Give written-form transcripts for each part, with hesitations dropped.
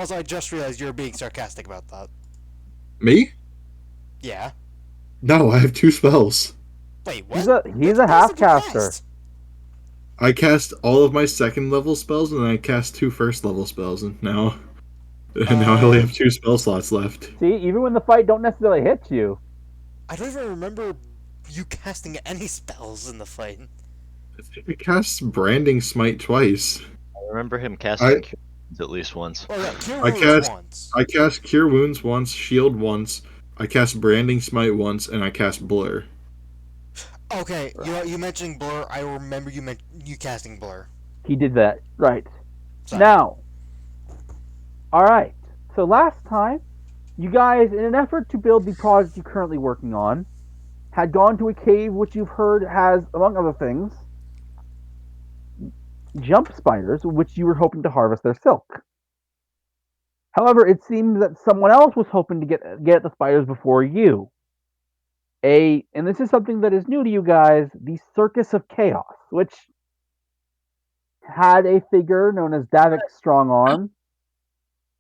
Also, I just realized you're being sarcastic about that. Me? Yeah. No, I have 2 spells. Wait, He's what? a Which he's a spells half did you caster. cast? I cast all of my second level spells, and then I cast 2 first level spells, and now I only Uh, have 2 spell slots left. See, even when the fight don't necessarily hit you. I don't even remember you casting any spells in the fight. I cast Branding Smite twice. I remember him I casting Cure Wounds at least once. Oh yeah, Cure I Wounds cast once. I cast Cure Wounds once, Shield once, I cast Branding Smite once, and I cast Blur. Okay, you mentioning Blur. I remember you casting Blur. He did that right Sorry. now. All right. So last time, you guys, in an effort to build the project you're currently working on, had gone to a cave which you've heard has, among other things, jump spiders, which you were hoping to harvest their silk. However, it seems that someone else was hoping to get at the spiders before you. And this is something that is new to you guys, the Circus of Chaos, which had a figure known as Davik Strongarm,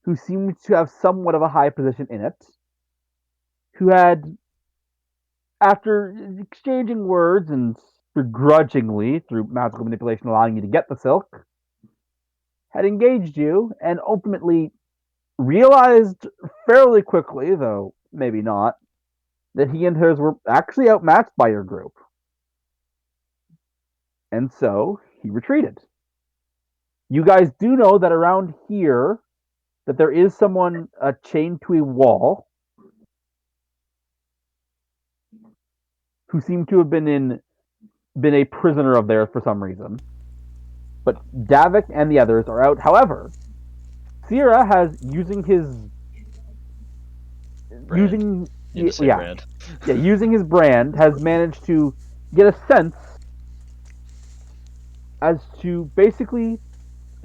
who seemed to have somewhat of a high position in it, who had, after exchanging words and begrudgingly, through magical manipulation, allowing you to get the silk, had engaged you and ultimately realized fairly quickly, though maybe not, that he and hers were actually outmatched by your group. And so he retreated. You guys do know that around here that there is someone chained to a wall who seemed to have been a prisoner of theirs for some reason. But Davik and the others are out. However, Sierra has using his Brand. Brand. using his brand has managed to get a sense as to basically,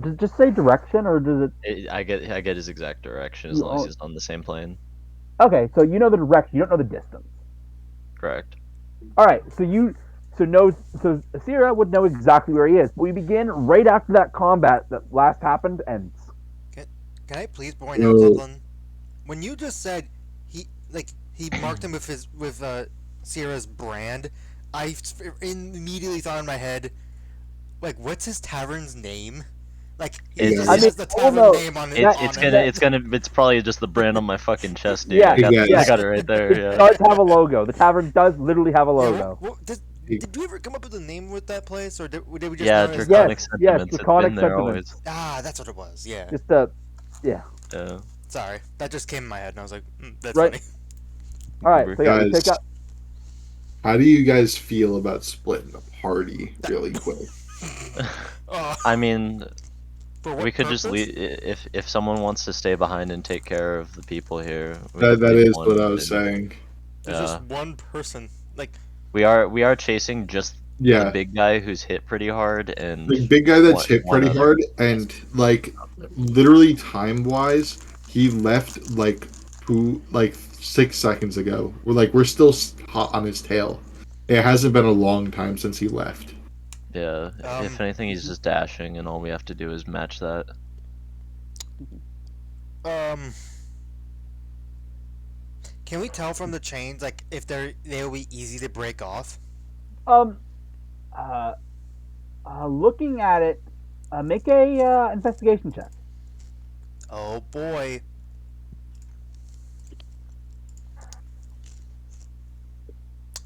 does it just say direction or does it? I get his exact direction as long as he's on the same plane. Okay, so you know the direction, you don't know the distance. Correct. All right, so Sierra would know exactly where he is. But we begin right after that combat that last happened ends. Can I please point out something? When you just said he marked him with Sierra's brand, I immediately thought in my head, like, what's his tavern's name? Like, he has the tavern name on it. It's probably just the brand on my fucking chest, dude. Yeah, I got it right there. It does have a logo. The tavern does literally have a logo. Did we ever come up with a name with that place, or did we just? Yeah, Draconic Sentiments. Yes, Draconic Sentiments. Ah, that's what it was. Yeah. Just yeah. Sorry, that just came in my head, and I was like, that's right. funny. All right, so yeah, we pick up. How do you guys feel about splitting the party really quick? I mean, we could purpose? just leave if someone wants to stay behind and take care of the people here. That is what I was saying. There's just one person. Like we are chasing just the big guy who's hit pretty hard, and the big guy that's hit pretty hard, and like literally time wise, he left like 6 seconds ago. We're still hot on his tail. It hasn't been a long time since he left. Yeah, if anything, he's just dashing, and all we have to do is match that. Can we tell from the chains, like, if they'll be easy to break off? Looking at it, make a investigation check. Oh boy.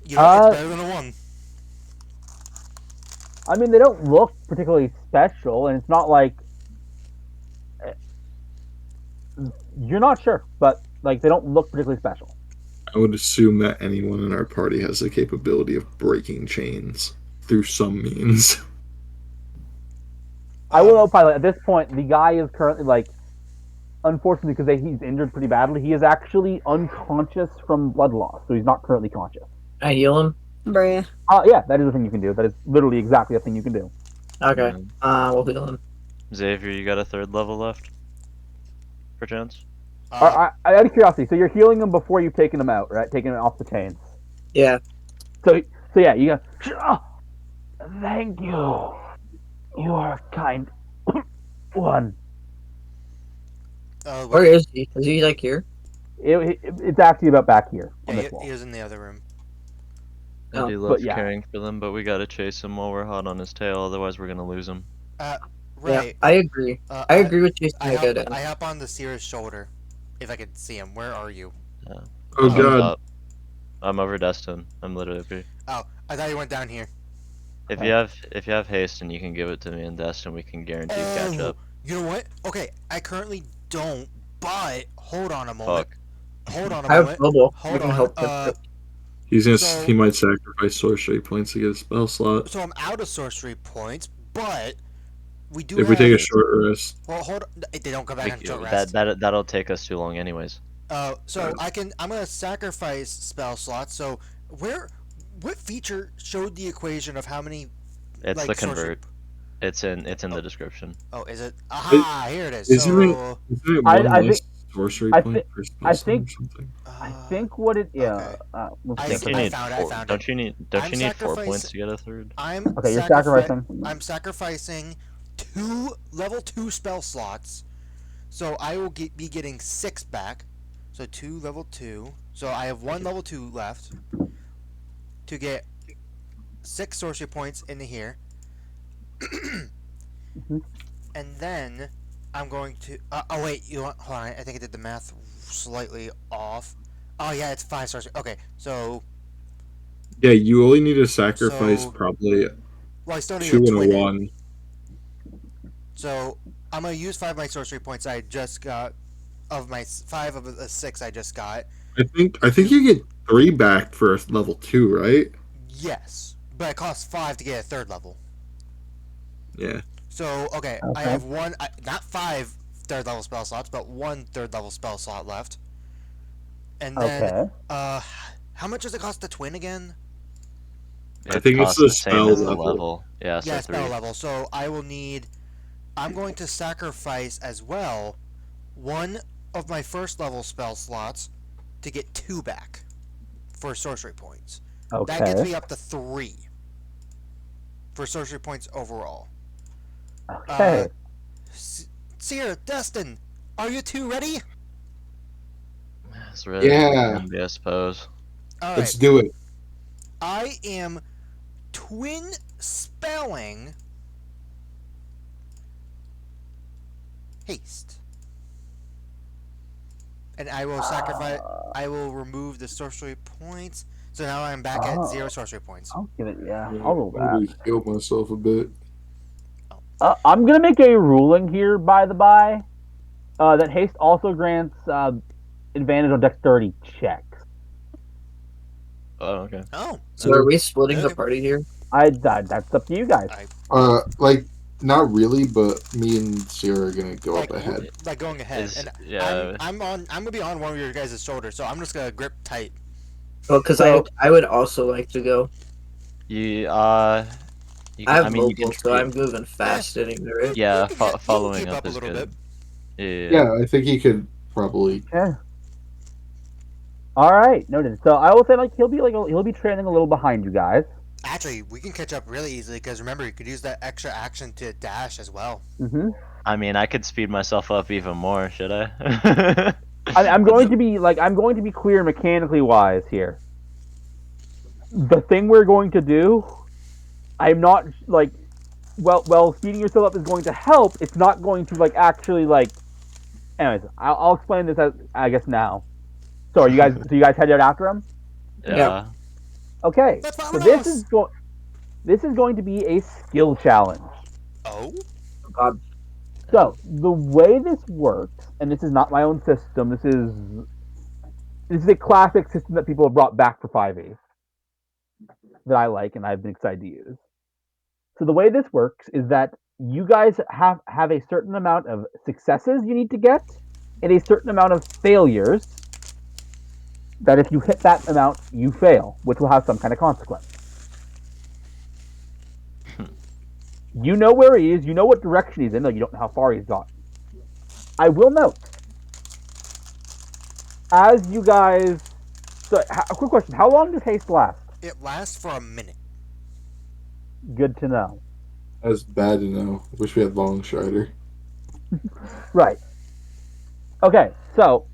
You know, it's better than a 1. I mean, they don't look particularly special, and it's not like you're not sure, but like they don't look particularly special. I would assume that anyone in our party has the capability of breaking chains through some means. I will know, pilot. At this point, the guy is currently unfortunately, because he's injured pretty badly, he is actually unconscious from blood loss, so he's not currently conscious. I heal him? Bruh. Yeah, that is a thing you can do. That is literally exactly a thing you can do. Okay. We'll heal him. Xavier, you got a 3rd level left? Perchance? Out of curiosity, so you're healing him before you've taken him out, right? Taking him off the chains. Yeah. So yeah, you go, oh, thank you. You are a kind one. Where is he? Is he like here? It's actually about back here on Yeah, this wall. he was in the other room. I do Oh, love yeah. caring for them, but we gotta chase him while we're hot on his tail, otherwise we're gonna lose him. Yeah, Right. I agree. I agree with chasing a good I end. hop on the Seer's shoulder, if I could see him. Where are you? Yeah. Oh I'm up god. top. I'm over Destin. I'm literally up here. Oh, I thought you went down here. If Okay. you have haste and you can give it to me and Destin, we can guarantee catch Oh, up. you know what? Okay, I currently don't, but hold on a moment. Fuck. Hold on a I have moment. global. We Hold can on. help with it. He might sacrifice sorcery points to get a spell slot. So I'm out of sorcery points, but we do If we have. take a short rest. Well, hold on. They don't come back on short That rest. that'll take us too long anyways. So I'm gonna sacrifice spell slots. So what feature showed the equation of how many? It's like, the sorcery- convert. It's in the description. Oh, is it? Aha! Here it is. Isn't So. it I- one I less think- sorcery I point thi- per spell I slot or think- something? I think what it Okay. let's I see. s- You need found it, I four. found Don't it. you need I'm 4 points sacrific- to get a third? Okay, you're sacrificing. I'm sacrificing 2 level 2 spell slots, so I will be getting 6 back. So 2 level 2. So I have 1 level 2 left to get 6 sorcery points into here. And then I'm going to. Oh wait, hold on. I think I did the math slightly off. Oh yeah, it's 5 sorcery. Okay, so Yeah, you only need to sacrifice So- probably well, I still need 2 to and twin a it. 1. So I'm gonna use 5 of my sorcery points I just got. Of my 5 of the 6 I just got. I think you get 3 back for level 2, right? Yes, but it costs 5 to get a 3rd level. Yeah. So okay, I Okay. have not 5 3rd level spell slots, but 1 3rd level spell slot left. And then Okay. how much does it cost to twin again? I It think it's costs the the same spell as the level. level. Yeah, so Yeah, 3. spell level. So I'm going to sacrifice as well 1 of my 1st level spell slots to get 2 back for sorcery points. That gets Okay. me up to 3 for sorcery points overall. Okay. Seer, Destin, are you 2 ready? It's really Yeah. can be, I suppose. All Let's right. do it. I am twin spelling haste. And I will sacrifice. I will remove the sorcery points. So now I'm back at 0 sorcery points. I'll give it. Yeah, I'll roll I'm gonna that. heal myself a bit. I'm gonna make a ruling here, by the by, that haste also grants advantage on dexterity checks. Oh, okay. Oh, So are we splitting the Okay. party here? That's up to you guys. Like not really, but me and Sierra are gonna go up ahead. like going ahead. Is- And yeah. I'm gonna be on one of your guys' shoulders, so I'm just gonna grip tight. Well, because So- I would also like to go. You I have you mobile, can so I'm moving fast anyway, right? Yeah, You can you can following keep up a is little good. bit. Yeah. Yeah, I think he could probably. Okay. All right, noted. So I will say he'll be trailing a little behind you guys. Actually, we can catch up really easily because remember you could use that extra action to dash as well. Mm-hmm. I mean, I could speed myself up even more, should I? I'm going to be clear mechanically wise here. The thing we're going to do, I'm not well, speeding yourself up is going to help. It's not going to actually. Anyways, I'll explain this I guess now. So you guys head out after him? Yeah. Okay. Let's So follow this us. is going to be a skill challenge. Oh, God, So the way this works, and this is not my own system. This is a classic system that people have brought back for 5e that I like and I've been excited to use. So the way this works is that you guys have a certain amount of successes you need to get and a certain amount of failures that if you hit that amount, you fail, which will have some kind of consequence. You know where he is, you know what direction he's in, though you don't know how far he's gone. I will note, as you guys... So, a quick question, how long does haste last? it lasts for a minute. Good to know. That's bad to know. Wish we had Long Strider. Right. Okay, so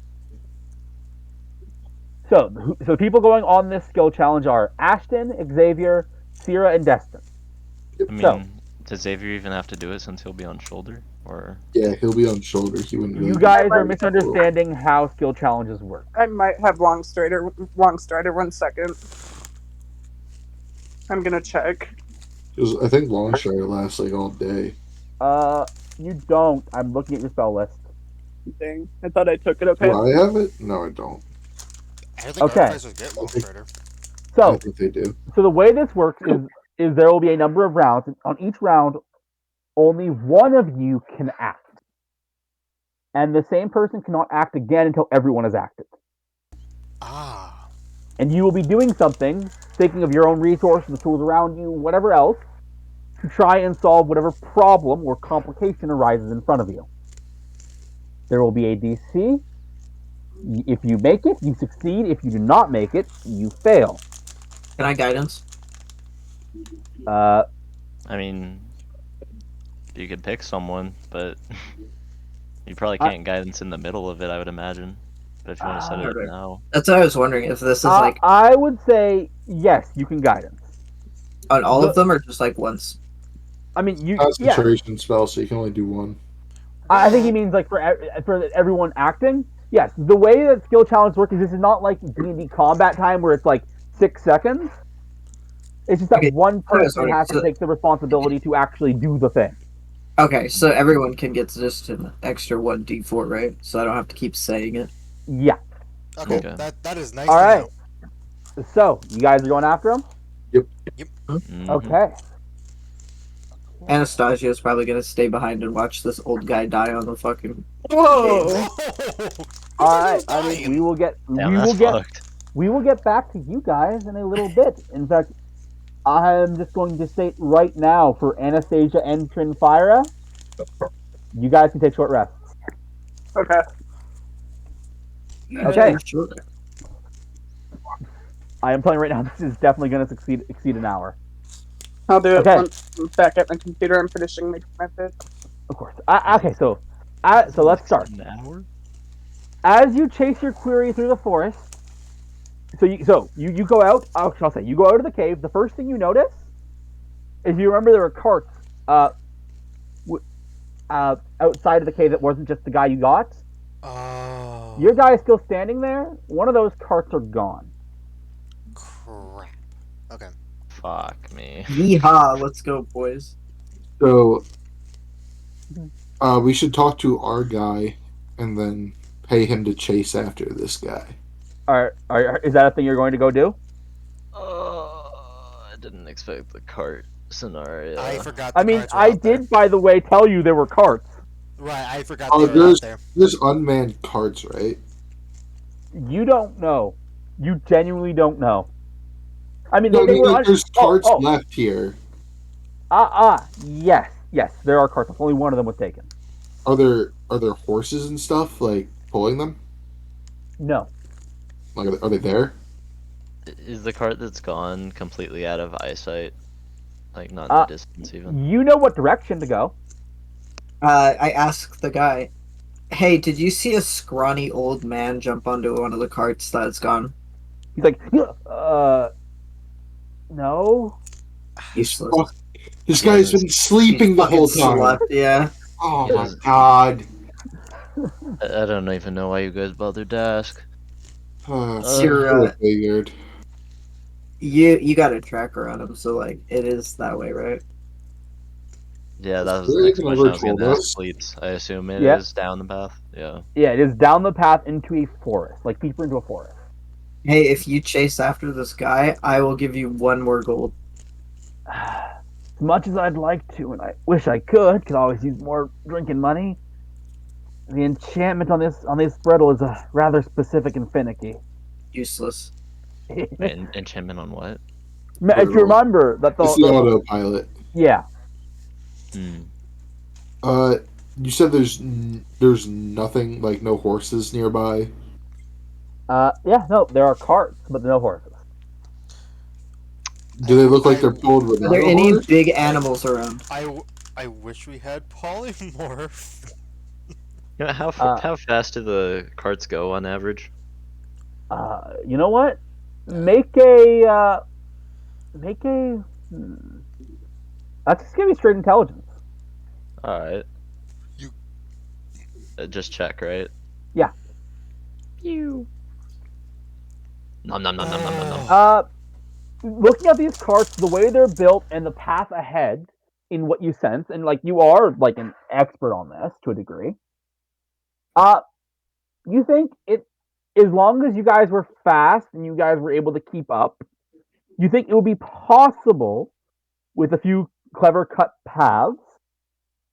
people going on this skill challenge are Ashton, Xavier, Sierra, and Destin. I So mean, does Xavier even have to do it since he'll be on shoulder? Or Yeah, he'll be on shoulder. He wouldn't really. you guys are misunderstanding how skill challenges work. I might have long strider. 1 second. I'm gonna check. Because I think long strider lasts like all day. You don't. I'm looking at your spell list. Dang, I thought I took it. Okay. Do I have it? No, I don't. I don't think Okay. artificers get long strider. I So think they do. so the way this works is there will be a number of rounds, and on each round, only one of you can act, and the same person cannot act again until everyone has acted. Ah. And you will be doing something, thinking of your own resources, the tools around you, whatever else, to try and solve whatever problem or complication arises in front of you. There will be a DC. If you make it, you succeed. If you do not make it, you fail. Can I guidance? Uh, I mean, you could pick someone, but you probably can't guidance in the middle of it, I would imagine. But if you want to set it up now, That's what I was wondering if this is like I would say yes, you can guidance. on all of them or just like once. I mean, yeah. Concentration spell, so you can only do one. I think he means like for everyone acting. Yes, the way that skill challenge work is this is not like D&D combat time where it's like 6 seconds. It's just that Okay, one person has to so- take the responsibility to actually do the thing. Okay, so everyone can get just an extra 1d4, right? So I don't have to keep saying it. Yeah. Okay, Okay. that is nice. All to right. know. So you guys are going after him. mhm. Okay. Anastasia is probably gonna stay behind and watch this old guy die on the fucking. Whoa! All right. I mean, we will get Damn, we that's will get fucked. we will get back to you guys in a little bit. In fact, I'm just going to state right now for Anastasia and Trinfira, you guys can take short rests. Okay. Okay. Sure. I am telling you right now, this is definitely going to exceed an hour. I'll do it Okay. once I'm back at my computer. I'm finishing my bit. Of course. Okay, so let's start. An hour? As you chase your query through the forest, you go out. I'll say you go out of the cave. The first thing you notice is you remember there were carts outside of the cave that wasn't just the guy you got. Oh. Your guy is still standing there. One of those carts are gone. Crap. Okay. Fuck me. Yeehaw! Let's go, boys. So, we should talk to our guy and then pay him to chase after this guy. Is that a thing you're going to go do? I didn't expect the cart scenario. I forgot. The I mean, cards were I out there. did, by the way, tell you there were carts. Right, I forgot Oh, they were out there. there's unmanned carts, right? You don't know. You genuinely don't know. I mean, No, they were there's carts oh. left here. Yes, there are carts. Only one of them was taken. Are there horses and stuff like pulling them? No. Like, are they there? Is the cart that's gone completely out of eyesight? Like, not in the distance even? You know what direction to go. I asked the guy, "Hey, did you see a scrawny old man jump onto one of the carts that's gone?" He's like, no. Useless. Fuck. This guy's been sleeping the whole time. Slept, yeah. Oh my god. I don't even know why you guys bothered to ask. You're, figured. You got a tracker on him, so like it is that way, right? Yeah, that was Really? the next question I was Never gonna told ask. us. Sleeps. I assume it is down the path. Yeah. Yeah, it is down the path into a forest, like deeper into a forest. Hey, if you chase after this guy, I will give you 1 more gold. As much as I'd like to, and I wish I could always use more drinking money. The enchantment on this brittle is rather specific and finicky. Useless. Enchantment on what? If you remember that It's the autopilot. Yeah. You said there's nothing, like no horses nearby. Yeah, no, there are carts, but no horses. Do they look like they're pulled with? Are there any big animals around? I wish we had polymorph. You know, how fast do the carts go on average? You know what? Make a make a. That's just gonna be straight intelligence. All right. You- Just check, right? Yeah. You. Nom nom nom nom nom nom nom. Looking at these carts, the way they're built, and the path ahead, in what you sense, and like you are like an expert on this to a degree. You think it, as long as you guys were fast and you guys were able to keep up, you think it would be possible with a few clever cut paths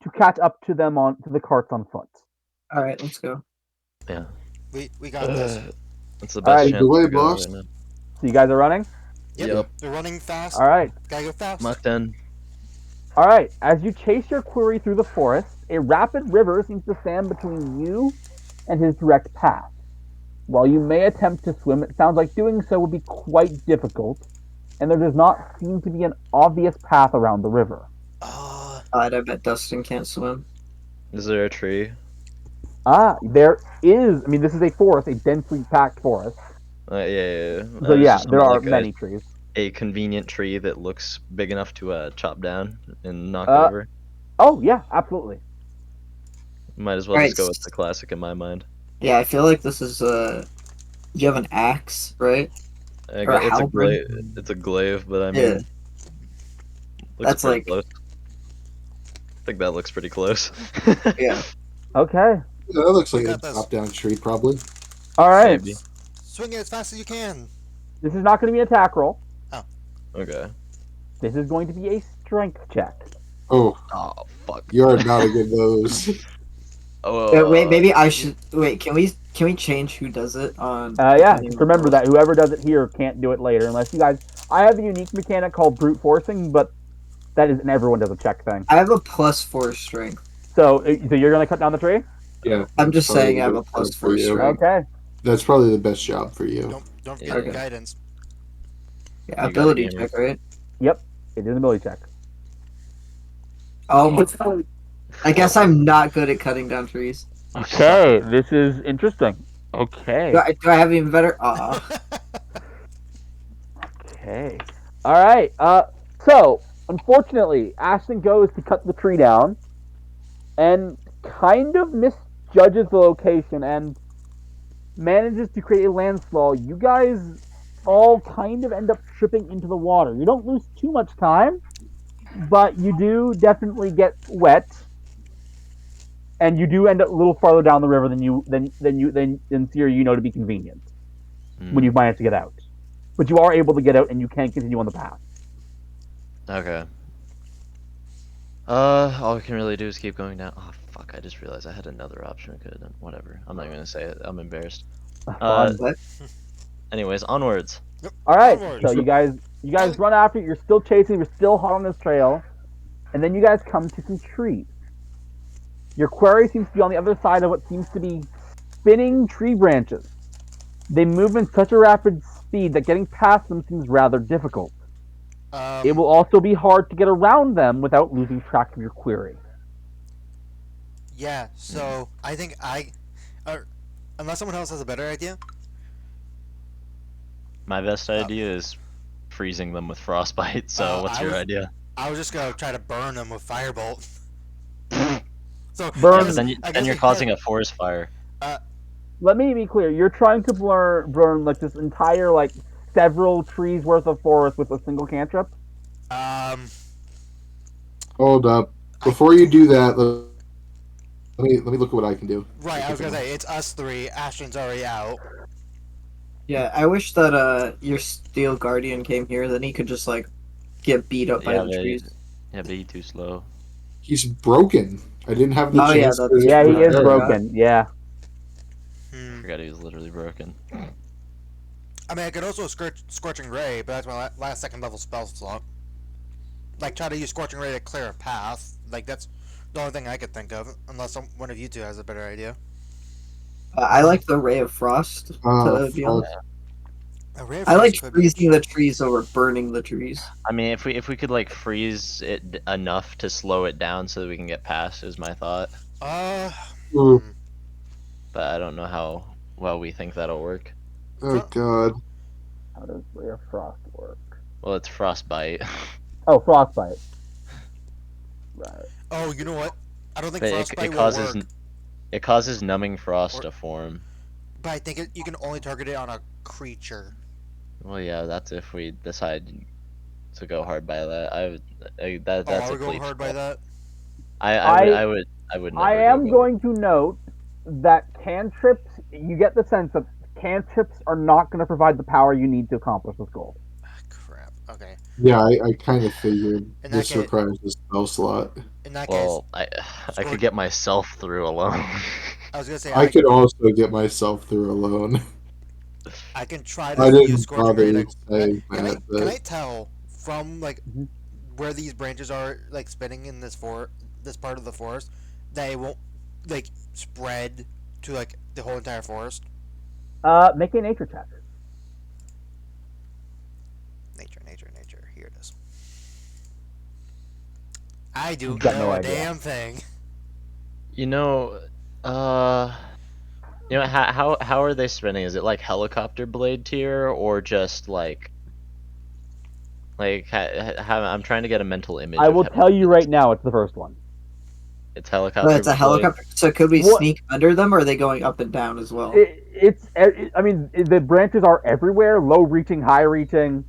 to catch up to them on to the carts on foot. All right, let's go. Yeah. We got this. That's the All right. best Lead chance the way, to go boss. right now. So you guys are running. Yep. They're running fast. All right. Gotta go fast. Mach 10. All right. As you chase your quarry through the forest, a rapid river seems to stand between you and his direct path. While you may attempt to swim, it sounds like doing so would be quite difficult, and there does not seem to be an obvious path around the river. I bet Dustin can't swim. Is there a tree? There is. I mean, this is a forest, a densely packed forest. Yeah. So yeah, Just there are like many trees. a convenient tree that looks big enough to chop down and knock Uh, over. Oh yeah, absolutely. Might as well Right. just go with the classic in my mind. Yeah, I feel like this is you have an axe, right? I Or a gu- it's a halberd? glaive. It's a glaive, but I mean, Yeah. looks That's pretty like- close. I think that looks pretty close. Yeah. Okay. That looks We like a got this. top-down tree, probably. All right. Maybe. Swing it as fast as you can. This is not going to be an attack roll. Okay. This is going to be a strength check. Oh, Oh fuck. you are not a good nose. Oh. Wait, maybe I should wait. Can we change who does it on? Yeah, depending just on remember the- that whoever does it here can't do it later, unless you guys. I have a unique mechanic called brute forcing, but that isn't everyone does a check thing. I have a +4 strength. So you're going to cut down the tree? Yeah. I'm just that's probably saying the I have a best job +4 for you. strength. Okay. That's probably the best job for you. Don't Yeah. forget Okay. guidance. Yeah, You got it, ability gamer. check, right? It is an ability check. Oh, I guess I'm not good at cutting down trees. Okay, this is interesting. Okay. Do I have even better? Aw. Okay. All right. So unfortunately, Ashton goes to cut the tree down, and kind of misjudges the location and manages to create a landfall. You guys all kind of end up tripping into the water. You don't lose too much time, but you do definitely get wet, and you do end up a little farther down the river than Sierra you know to be convenient when you manage to get out. But you are able to get out, and you can continue on the path. Okay. All we can really do is keep going down. Oh fuck! I just realized I had another option. I could have done. Whatever. I'm not even gonna say it. I'm embarrassed. Fun. What? Anyways, onwards. All right, Onwards. so you guys run after it. You're still chasing. You're still hot on this trail, and then you guys come to some trees. Your quarry seems to be on the other side of what seems to be spinning tree branches. They move in such a rapid speed that getting past them seems rather difficult. It will also be hard to get around them without losing track of your quarry. Yeah, so I think unless someone else has a better idea. My best idea is freezing them with frostbite. So what's your idea? I was just gonna try to burn them with firebolt. So Burn- But then, then you're causing a forest fire. Let me be clear. You're trying to burn like this entire like several trees worth of forest with a single cantrip. Hold up. Before you do that, let me look at what I can do. Right, I was gonna say it's us three. Ashton's already out. Yeah, I wish that your steel guardian came here. Then he could just like get beat up by Yeah, the but trees. he's too slow. He's broken. I didn't have the Oh, yeah, chance. that's- to- Yeah, he is Yeah. broken. Yeah. Hmm. Forgot he was literally broken. I mean, I could also scorching ray, but that's my last second level spell slot. Like try to use scorching ray to clear a path. Like that's the only thing I could think of, unless one of you two has a better idea. I like the ray of frost. To be honest. A ray of I like frost could be freezing the trees over burning the trees. I mean, if we could like freeze it enough to slow it down so that we can get past, is my thought. Ooh. but I don't know how well we think that'll work. Oh god. How does Ray of Frost work? Well, it's frostbite. Oh, frostbite. Right. Oh, you know what? I don't think But frostbite it will causes work, it causes numbing frost Or- to form. but I think you can only target it on a creature. Well, yeah, that's if we decide to go hard by that. Oh, That's are a we going bleach hard by call. that? I would never I go am go. going to note that cantrips, you get the sense that cantrips are not going to provide the power you need to accomplish this goal. Ah, crap. Okay. Yeah, I kind of figured In that this case, requires a spell slot. in that case, Well, I Scorch- could get myself through alone. I was gonna say I could also get myself through alone. I can try I to use didn't Scorching Ray bother to. saying Can that, can I but tell from like Mhm. where these branches are like spinning in this part of the forest that it won't like spread to like the whole entire forest? Make a nature check. Nature. Here it is. I do You've got know no a idea. damn thing. You know, how are they spinning? Is it like helicopter blade tier or just like I'm trying to get a mental image. I of will how- tell you right now, it's the first one. It's helicopter. But it's a blade. helicopter. So could we What- sneak under them, or are they going up and down as well? I mean, the branches are everywhere, low reaching, high reaching.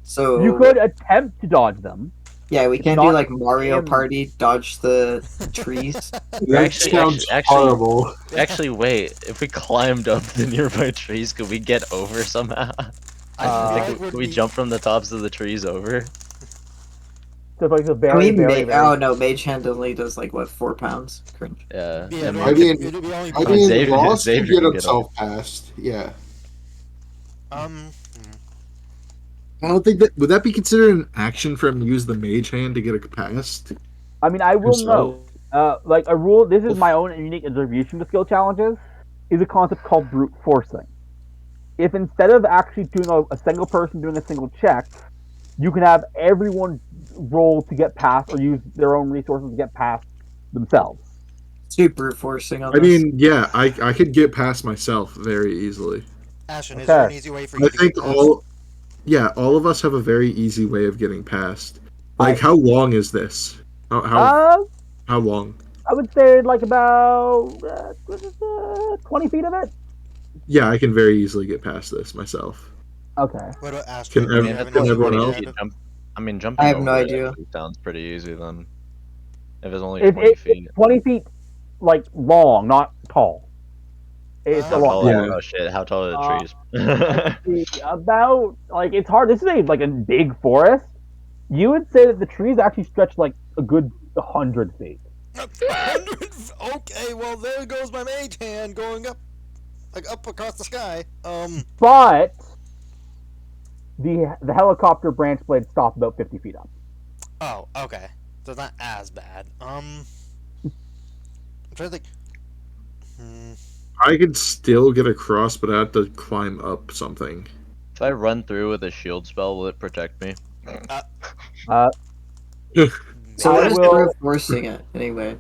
So You could attempt to dodge them. yeah, we It's can't do not like Mario him. Party, dodge the trees. that Actually- sounds actually- horrible. Actually, wait. If we climbed up the nearby trees, could we get over somehow? I feel Like, like Could we jump from the tops of the trees over? So it's like a Can very, we very, very. Oh no, Mage Hand only does like what, 4 pounds? Cringe. Yeah. Yeah, yeah, it'll, I mean- it'll be only I mean, mean, Xavier- Ross Xavier can get can get himself past. Yeah. um. I don't think that would that be considered an action for him to use the mage hand to get a past. I mean, I will Yourself? note, like a rule. This is my own unique attribution to skill challenges. Is a concept called brute forcing. If instead of actually doing a single person doing a single check, you can have everyone roll to get past or use their own resources to get past themselves. Super forcing on I this. mean, yeah, I could get past myself very easily. Ashton, is Okay. there an easy way for you I to think get past? all of us have a very easy way of getting past. Like, I- how long is this? How long? I would say like about 20 feet of it. Yeah, I can very easily get past this myself. Okay. What about Ashton? Can Do you ev- have can any everyone idea? else? Jumping I have no over it idea. actually sounds pretty easy then. If it's only If 20 it's feet. 20 feet, like long, not tall. It's How a How lot. tall, Yeah. oh shit, how tall are the Uh, trees? Let's see, about like it's hard. This is like a big forest. You would say that the trees actually stretch like a good 100 feet. 100. Okay, well there goes my mage hand going up, like up across the sky. But the helicopter branch blades stop about 50 feet up. Oh, okay. So it's not as bad. I'm trying to think. I could still get across, but I have to climb up something. If I run through with a shield spell, will it protect me? So I what is will- brute forcing it anyway?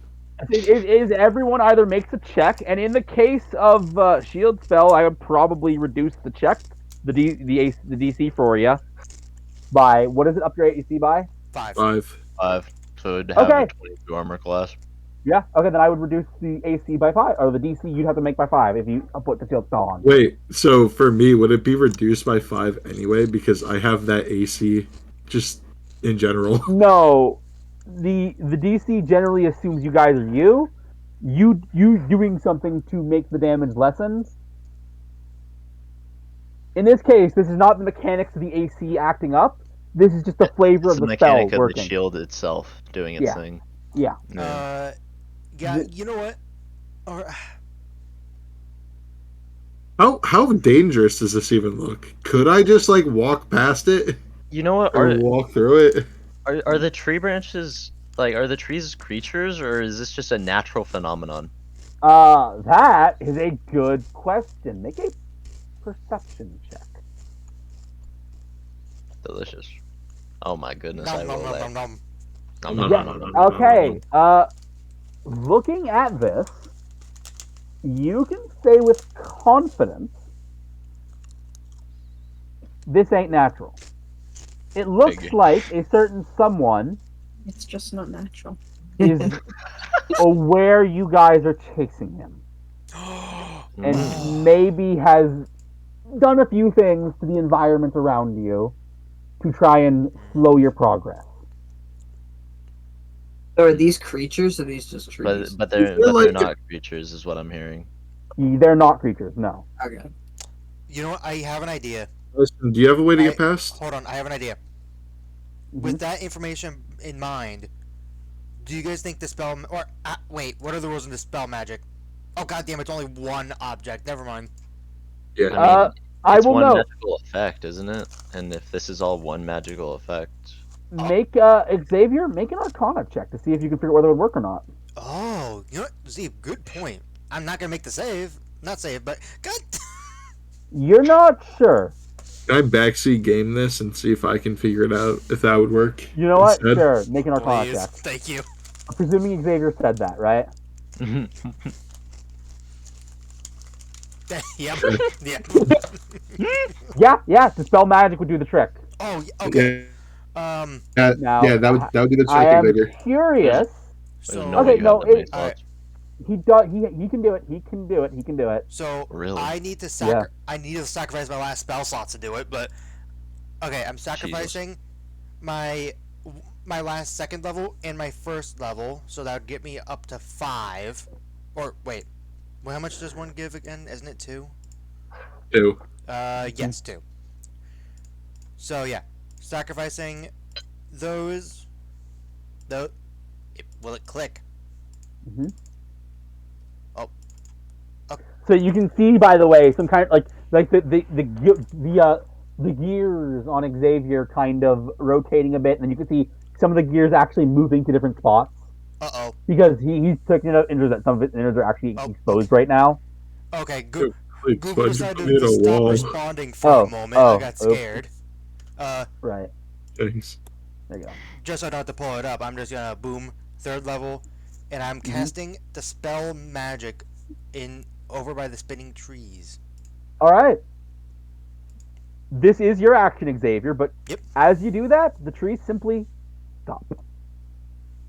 It is everyone either makes a check, and in the case of shield spell, I would probably reduce the check, the DC for you by what is it? Up your AC by? 5. 5. 5. So it'd have Okay. a 22 armor class. Yeah. Okay, then I would reduce the AC by 5, or the DC you'd have to make by 5 if you put the shield spell on. Wait, so for me, would it be reduced by 5 anyway? Because I have that AC just in general. No, the DC generally assumes you guys are you doing something to make the damage lessen. In this case, this is not the mechanics of the AC acting up. This is just the flavor It's of the the spell mechanic of working. the shield itself doing its Yeah. thing. Yeah. Yeah, you know what? Or How dangerous does this even look? Could I just like walk past it You know what? or walk through it? Are the tree branches like are the trees creatures or is this just a natural phenomenon? That is a good question. Make a perception check. Delicious. Oh my goodness, nom I nom roll nom that. nom nom. Nom, nom, Yeah. nom, nom, nom, nom, Okay. Looking at this, You can say with confidence, this ain't natural. It looks Figure. like a certain someone It's just not natural. is aware you guys are chasing him, and Mm. maybe has done a few things to the environment around you to try and slow your progress. So are these creatures or are these just trees? But feel they're like- not creatures, is what I'm hearing. They're not creatures, no. Okay. You know what? I have an idea. Listen, do you have a way to I- get past? Hold on, I have an idea. Mhm. With that information in mind, do you guys think the spell or wait, what are the rules in the spell magic? Oh god damn, it's only one object. Never mind. Yeah. I mean, I it's will one note. magical effect, isn't it? And if this is all one magical effect, Make Xavier make an Arcana check to see if you can figure out whether it would work or not. Oh, you know what? Zeke, good point. I'm not gonna make the save. Not save, but god. You're not sure. Can I backseat game this and see if I can figure it out if that would work? You know what? instead? Sure, make an Arcana Please, check. thank you. I'm presuming Xavier said that, right? Yep. Yeah. Yeah. The spell magic would do the trick. Oh, okay. Yeah, Now, yeah, that would be the I trick, am Xavier. curious. So, There's no Okay, way you no, have that many it- slots. He does. He can do it. He can do it. He can do it. so Really? I need to I need to sacrifice my last spell slot to do it, but okay, I'm sacrificing my last second level and my first level, so that would get me up to 5. Or wait, well, how much does one give again? Isn't it 2? Ew. Yes, 2. So yeah, sacrificing those. Will it click? hmm Oh. So you can see, by the way, some kind of like the gears on Xavier kind of rotating a bit, and then you can see some of the gears actually moving to different spots Uh because he's taking it out into that some of his innards are actually Oh, exposed right now. oh. Okay. Good. Like, Google fudge decided me in to a stop wall. responding for a moment. I got oops. scared. Right. Thanks. There you go. Just so I don't have to pull it up, I'm just gonna boom 3rd level, and I'm casting the spell magic in over by the spinning trees. All right. This is your action, Xavier, but Yep. as you do that, the trees simply stop.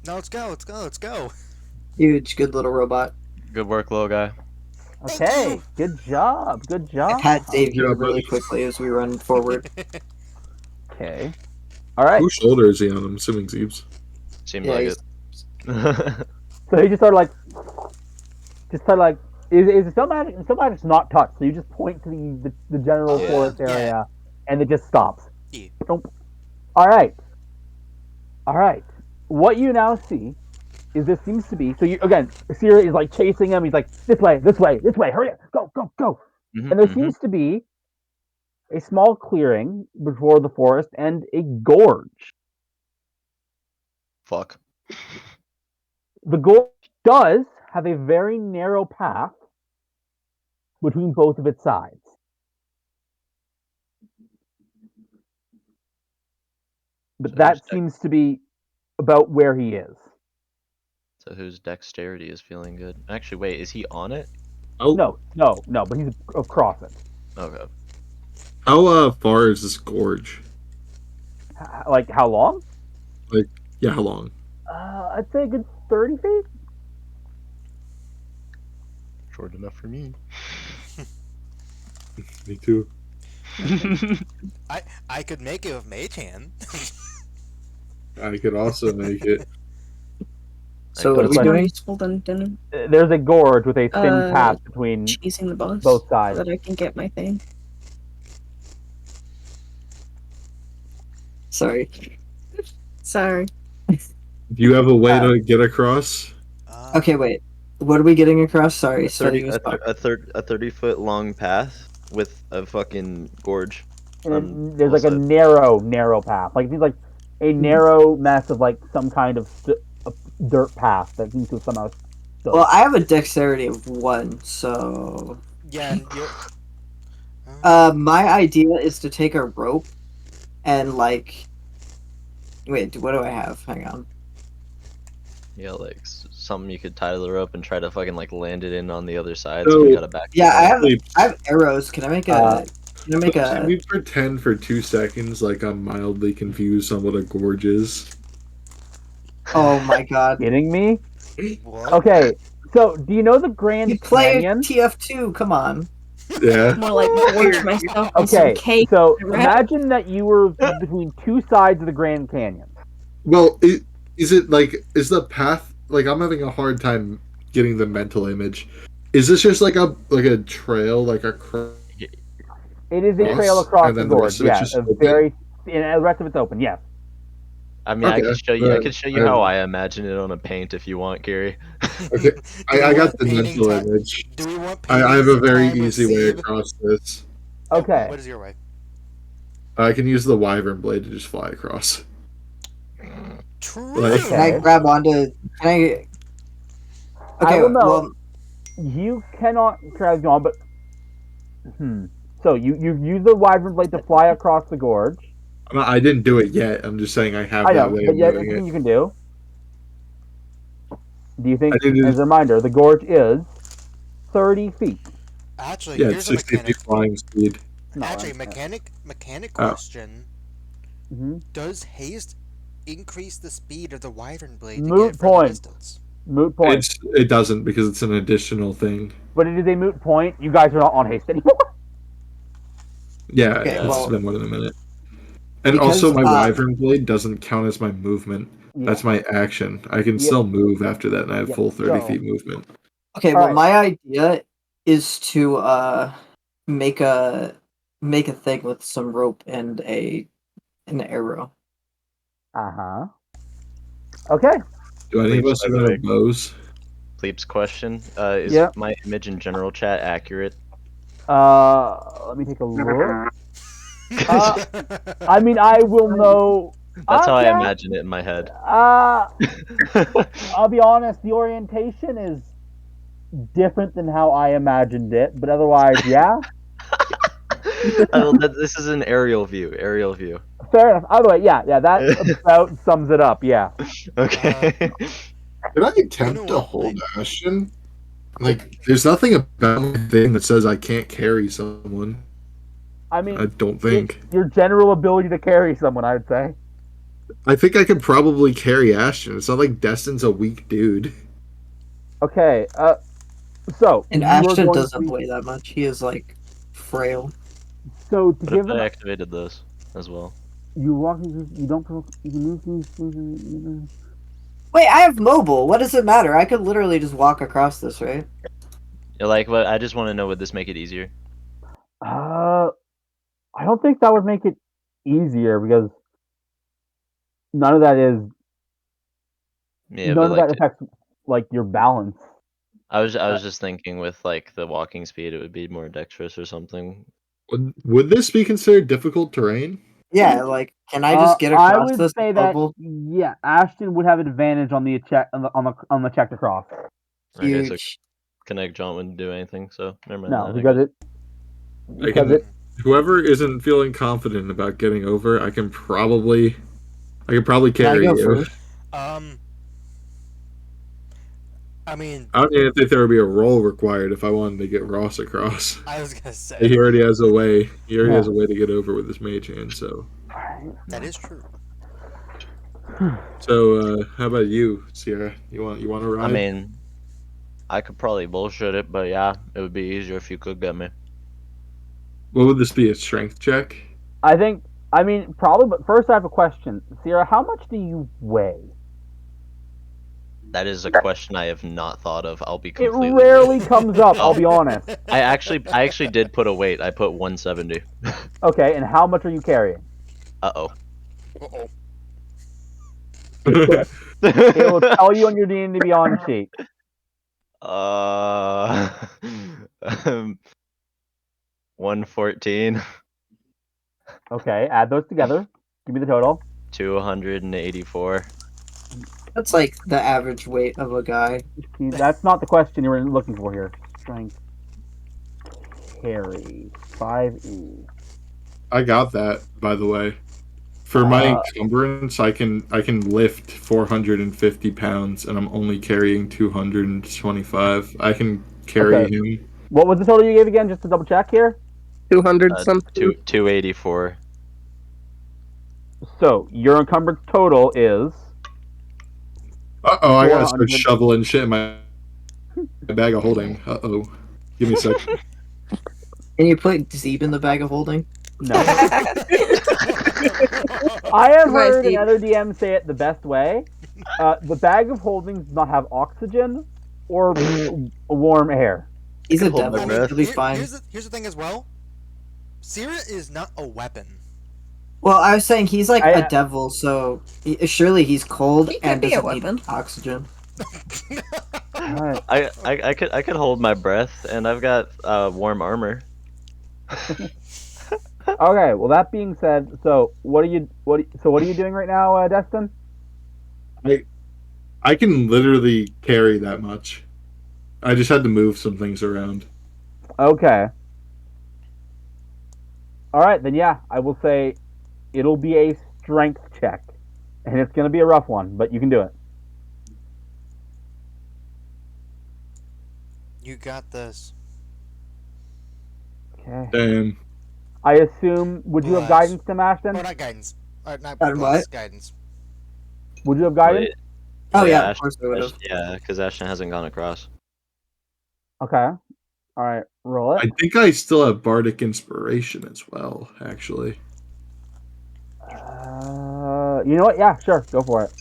No, let's go. Let's go. Let's go. Huge, good little robot. Good work, little guy. Thank Okay. you. Good job. Good I job. pat Xavier job, really buddy. quickly as we run forward. Okay. All right. Whose shoulder is he on? I'm assuming Zeeb's. Seems Yeah, like he's- it. So he just started like, is the spell magic? The spell magic's not touched, so you just point to the general Yeah, forest yeah. area, and it just stops. Yeah. Nope. All right. What you now see is this seems to be so. You again, Sierra is like chasing him. He's like, this way, hurry up, go. Mhm, And there mhm. seems to be a small clearing before the forest and a gorge. Fuck. The gorge does have a very narrow path between both of its sides. But So that whose seems to be about where he is. So whose dexterity is feeling good? Actually, wait, is he on it? Oh, No, but he's across it. Okay. how far is this gorge? Like how long? Yeah, how long? I'd say a good 30 feet. Short enough for me. Me too. I could make it with Mage Hand. I could also make it. So But what are it's we like- doing? Useful than dinner. There's a gorge with a thin path between Chasing the boss. both So sides. that I can get my thing. Sorry. Sorry. Do you have a way to get across? Okay, wait. What are we getting across? Sorry, starting with a 30-foot long path with a fucking gorge. And on then there's like both a sides. narrow path. Like it seems like a narrow mess of like some kind of dirt path that seems to have somehow. Well, I have a dexterity of 1, so Yeah. And you're, my idea is to take a rope and like. Wait, what do I have? Hang on. Yeah, like something you could tie to the rope and try to fucking like land it in on the other side So- so we got it back. Yeah, Sleep. I have arrows. Can I make a? Can I make Can we a? pretend for 2 seconds like I'm mildly confused on what a gorge is? Oh my god! Kidding me? What? Okay, so do you know the Grand You play Canyon? TF2. Come on. Yeah. More like gorge myself on some Okay, cake. so right? imagine that you were between two sides of the Grand Canyon. Well, is it like, is the path, like, I'm having a hard time getting the mental image. Is this just like a trail, like a It is a trail across and the then the rest gorge. of it's Yeah, just a open? very, and the rest of it's open. Yes. I mean, I Okay, could show you. I uh, could show you how I imagine it on a paint if you want, Gary. Okay, Do I we got want the painting mental time? image. Do we want I painting have a very time or easy way save? across this. Okay. What is your way? I can use the wyvern blade to just fly across. True. Like- Can I grab onto? Can I? Okay. will know. Well, You cannot drag on, but So you use the wyvern blade to fly across the gorge. I didn't do it yet. I'm just saying I have I know, that way but of yeah, it's doing something it. you can do. Do you think, I did as a reminder, the gorge is 30 feet? Actually, Yeah, here's it's a 60 mechanic. feet flying speed. No, Actually, I'm- mechanic Oh. question. Mhm. Does haste increase the speed of the wyvern blade to Moot get further point. distance? Moot point. It doesn't because it's an additional thing. But it is a moot point. You guys are not on haste anymore. Yeah, Okay, it's well- been more than a minute. And Because, also, my wyvern blade doesn't count as my movement. Yeah. That's my action. I can Yeah. still move after that, and I have Yeah, full 30 so- feet movement. okay. All Well, right. my idea is to make a thing with some rope and an arrow. Uh-huh. Okay. Do any of Please, us by have the no way. bows? Bleep's question: Is Yeah. my image in general chat accurate? Let me take a look. I mean, I will know. That's how I yeah. imagine it in my head. I'll be honest. The orientation is different than how I imagined it, but otherwise, yeah. This is an aerial view. Aerial view. Fair enough. Either way, yeah. That about sums it up. Yeah. Okay. Did I attempt to hold Ashton? Like, there's nothing about my thing that says I can't carry someone. I mean, I don't think. your general ability to carry someone, I would say. I think I could probably carry Ashton. It's not like Destin's a weak dude. Okay. So And you are Ashton going doesn't to- weigh that much. He is like frail. So to What give if I them, activated those as well? you walk. You don't. You can move things. Wait, I have mobile. What does it matter? I could literally just walk across this, right? Yeah, like, what? I just want to know, would this make it easier? I don't think that would make it easier because none of that is. Yeah, none but of like, that affects like your balance. I was just thinking with like the walking speed, it would be more dexterous or something. Would this be considered difficult terrain? Yeah, like can I just get across I would this say that mobile? yeah, Ashton would have advantage on the check on the check to cross. Okay, so Huge. Connect John wouldn't do anything, so never mind. No, that, I because guess. it can- Whoever isn't feeling confident about getting over, I can probably Can I carry go you. first? I mean, I don't even think there would be a roll required if I wanted to get Ross across. I was gonna say He already has a way. He already Yeah. has a way to get over with his mage hand. So, that is true. how about you, Sierra? You want to ride? I mean, I could probably bullshit it, but yeah, it would be easier if you could get me. what would this be? A strength check? I think. I mean, probably. But first, I have a question, Sierra. How much do you weigh? That is a question I have not thought of. I'll be It completely. rarely comes up. I'll be honest. I actually did put a weight. I put 170. Okay, and how much are you carrying? Uh-oh. Uh-oh. It will tell you on your D&D Beyond sheet. um, 114, Okay, add those together. Give me the total. 284. That's like the average weight of a guy. See, that's not the question you were looking for here. Strength carry 5e. I got that, by the way. For my encumbrance, I can lift 450 pounds, and I'm only carrying 225. I can carry Okay. him. What was the total you gave again? Just to double check here. 200 something. 284. So your encumbrance total is I gotta start 400. shoveling shit in my bag of holding. Give me a sec. Can you put Zeeb in the bag of holding? No. I have Goodbye, heard Steve. another DM say it the best way. The bag of holdings does not have oxygen or warm air. He's can a hold my devil. breath. He'll be fine. Here's the thing as well. Sierra is not a weapon. Well, I was saying he's like I- a devil, so surely he's cold He could and be a doesn't need weapon. oxygen. Alright. I could hold my breath, and I've got warm armor. Okay. Well, that being said, so what are you doing right now, Destin? I can literally carry that much. I just had to move some things around. Okay. All right, then yeah, I will say it'll be a strength check, and it's going to be a rough one, but you can do it. You got this. Okay. Damn. I assume. Would you have Bless. guidance, Tim Ashton? Or not guidance. Not And bless, what? guidance. Would you have guidance? Wait, Oh yeah, of Ash- course I would have. Yeah, because Ashton hasn't gone across. Okay. All right. Roll I it. think I still have bardic inspiration as well. Actually, You know what? Yeah, sure. Go for it.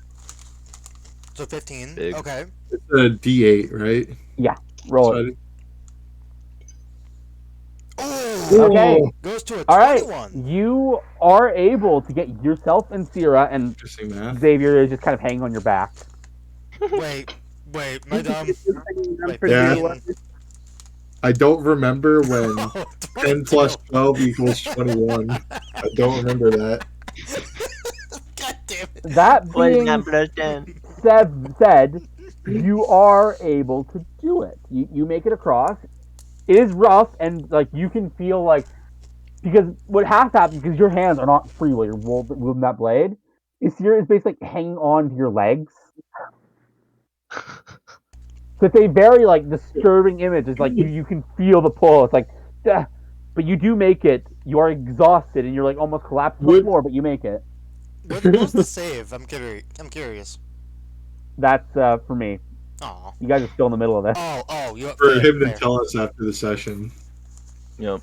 So 15. Big. Okay. it's a D8, right? Roll So it. Oh, Okay. goes to a 21. All right. You are able to get yourself and Sierra, and Interesting math. Xavier is just kind of hanging on your back. Wait, my dumb. Wait, Yeah. 15. I don't remember when Oh, 10 plus 12 equals 21. I don't remember that. God damn it. That being said, you are able to do it. You make it across. It is rough, and like you can feel like because what has to happen because your hands are not free while you're wielding that blade. Is basically like, hanging on to your legs. So it's a very like disturbing image. It's like you can feel the pull. It's like, but you do make it. You are exhausted and you're like almost collapsed on the floor, but you make it. What was the save? I'm curious. That's for me. Oh. You guys are still in the middle of this. Oh, you. For fair, him to fair. tell us after the session. Yep.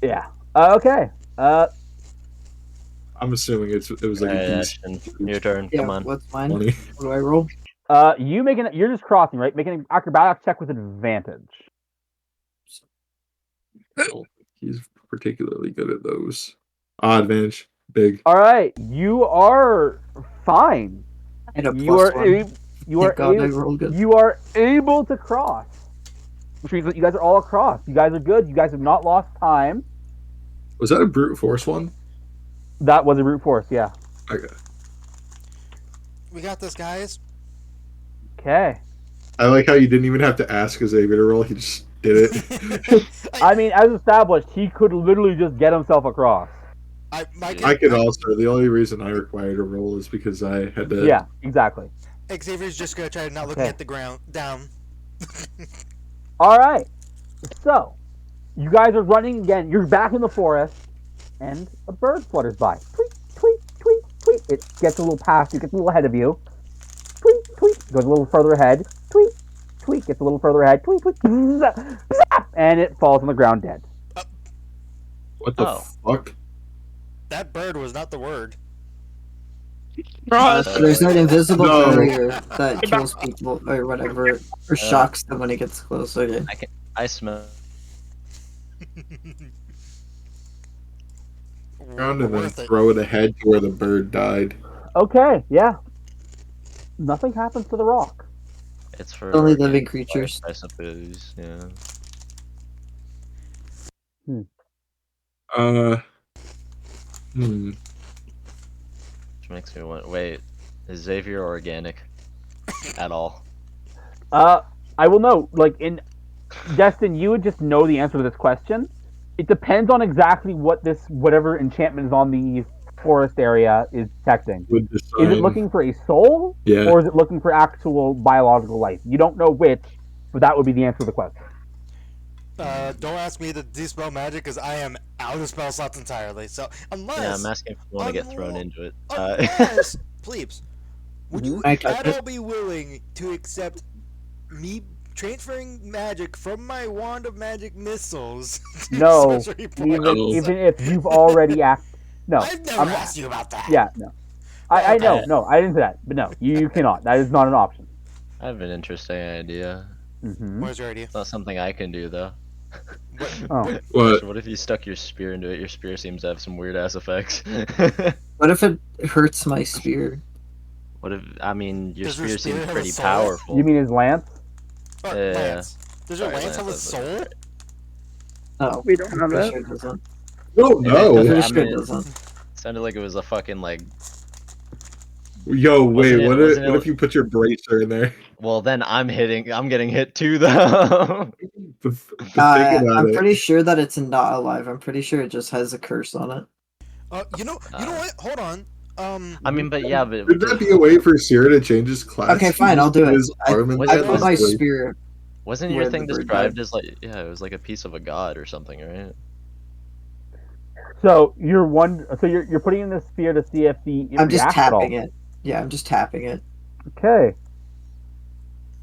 Yeah. Okay. I'm assuming it was like a Alright, decent Ashton, your turn. Yeah, Come on. what's mine? 20. What do I roll? You're just crossing, right? Making an acrobatics check with advantage. He's particularly good at those. Advantage. Big. All right, you are fine. And a You plus are one. you are Thank God I able, rolled good. you are able to cross, which means that you guys are all across. You guys are good. You guys have not lost time. Was that a brute force one? That was a brute force, yeah. Okay. We got this, guys. Okay. I like how you didn't even have to ask Xavier to roll. He just did it. I mean, as established, he could literally just get himself across. I could also. The only reason I required a roll is because I had to. Yeah, exactly. Xavier's just gonna try not looking Okay. at the ground down. All right. So, you guys are running again. You're back in the forest, and a bird flutters by. Tweet, tweet, tweet, tweet. It gets a little past you, gets a little ahead of you. Tweet, tweet. Goes a little further ahead. Tweet, tweet. Gets a little further ahead. Tweet, tweet. Zap, zap, and it falls on the ground dead. What the Oh. fuck? That bird was not the word. There's an invisible No. barrier that kills people or whatever, or shocks them when it gets close. Okay. I smell. Ground and then Worth it. throw it ahead to where the bird died. Okay, yeah. Nothing happens to the rock. It's for Only organic living life, creatures. I suppose. Yeah. Hmm. Which makes me want. Wait, is Xavier organic at all? I will know. Like in Destin, you would just know the answer to this question. It depends on exactly what whatever enchantment is on the forest area is detecting. Would Is it decide. looking for a soul, Yeah. or is it looking for actual biological life? You don't know which, but that would be the answer to the question. Don't ask me to dispel magic because I am out of spell slots entirely. So unless Yeah, I'm asking if you want to get thrown into it. unless plebes, would you I touch at it? all be willing to accept me transferring magic from my wand of magic missiles to No, sorcery even points? even if you've already no, I've never I'm asked you about that. yeah, no. I know, Okay. no, I didn't say that, but no, you cannot. That is not an option. I have an interesting idea. Mm-hmm. What is your idea? It's not something I can do though. What? Oh. What? What if you stuck your spear into it? Your spear seems to have some weird ass effects. What if it hurts my spear? What if, I mean, your Does your spear spear seems have a pretty soul? powerful. You mean his lance? Oh, Yeah. Lance. Does your Sorry, lance have a that's soul? right. No, We don't I'm have pretty it. sure it doesn't. No, It no. doesn't- Pretty I sure mean, it doesn't. Sounded like it was a fucking like. Yo, wait. Wasn't it- What wasn't if? it- What if you put your bracer in there? Well, then I'm getting hit too though. But think about I'm it. pretty sure that it's not alive. I'm pretty sure it just has a curse on it. You know what? Hold on. I mean, but yeah, but Could that be a way for Sierra to change his class? Okay, fine, I'll do it. His arm and Was I it- that put is my great. spear. wasn't where your the thing bird described died. as like, yeah, it was like a piece of a god or something, right? So you're putting in the sphere to see if it I'm just reacts at all. tapping it. Yeah, I'm just tapping it. Okay.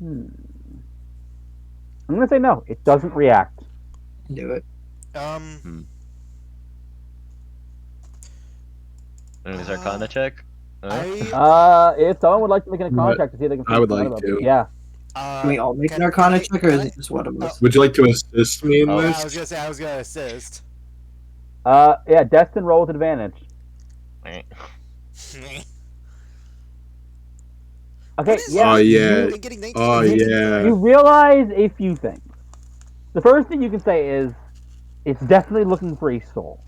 I'm gonna say no. It doesn't react. Do it. Is Arcana check? If someone would like to make an Arcana check to see if they can. I would figure like out to. Yeah. Can we all make an Arcana check, or is it just one of us? Would you like to assist me in Oh, I this? was gonna say I was gonna assist. Yeah. Destin roll with advantage. Okay. Yeah. Oh yeah. I've been getting 19 Oh and 19 yeah. You realize a few things. The first thing you can say is, it's definitely looking for a soul.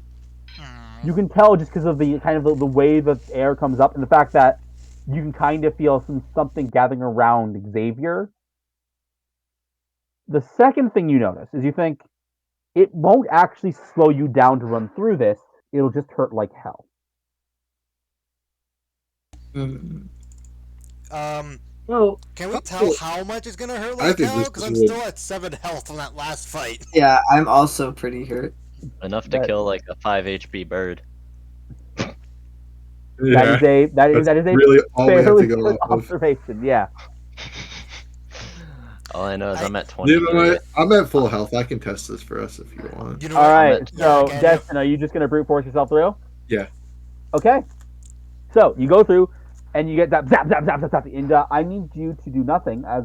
You can tell just because of the kind of the way the air comes up and the fact that you can kind of feel something gathering around Xavier. The second thing you notice is you think it won't actually slow you down to run through this. It'll just hurt like hell. Well, Can we tell how much it's gonna hurt I like think hell? this Because is I'm would- still at 7 health from that last fight. Yeah, I'm also pretty hurt. Enough to That- kill like a 5 HP bird. That Yeah. is a that is That's a really all we have fairly to go good off of. observation. Yeah. All I know is I'm at You 20. know what? I'm at full health. I can test this for us if you want. You know All what? right. at- So, Yeah, Destin, are you just gonna brute force yourself through? Yeah. Okay. So you go through, and you get that zap zap zap zap zap, and I need you to do nothing as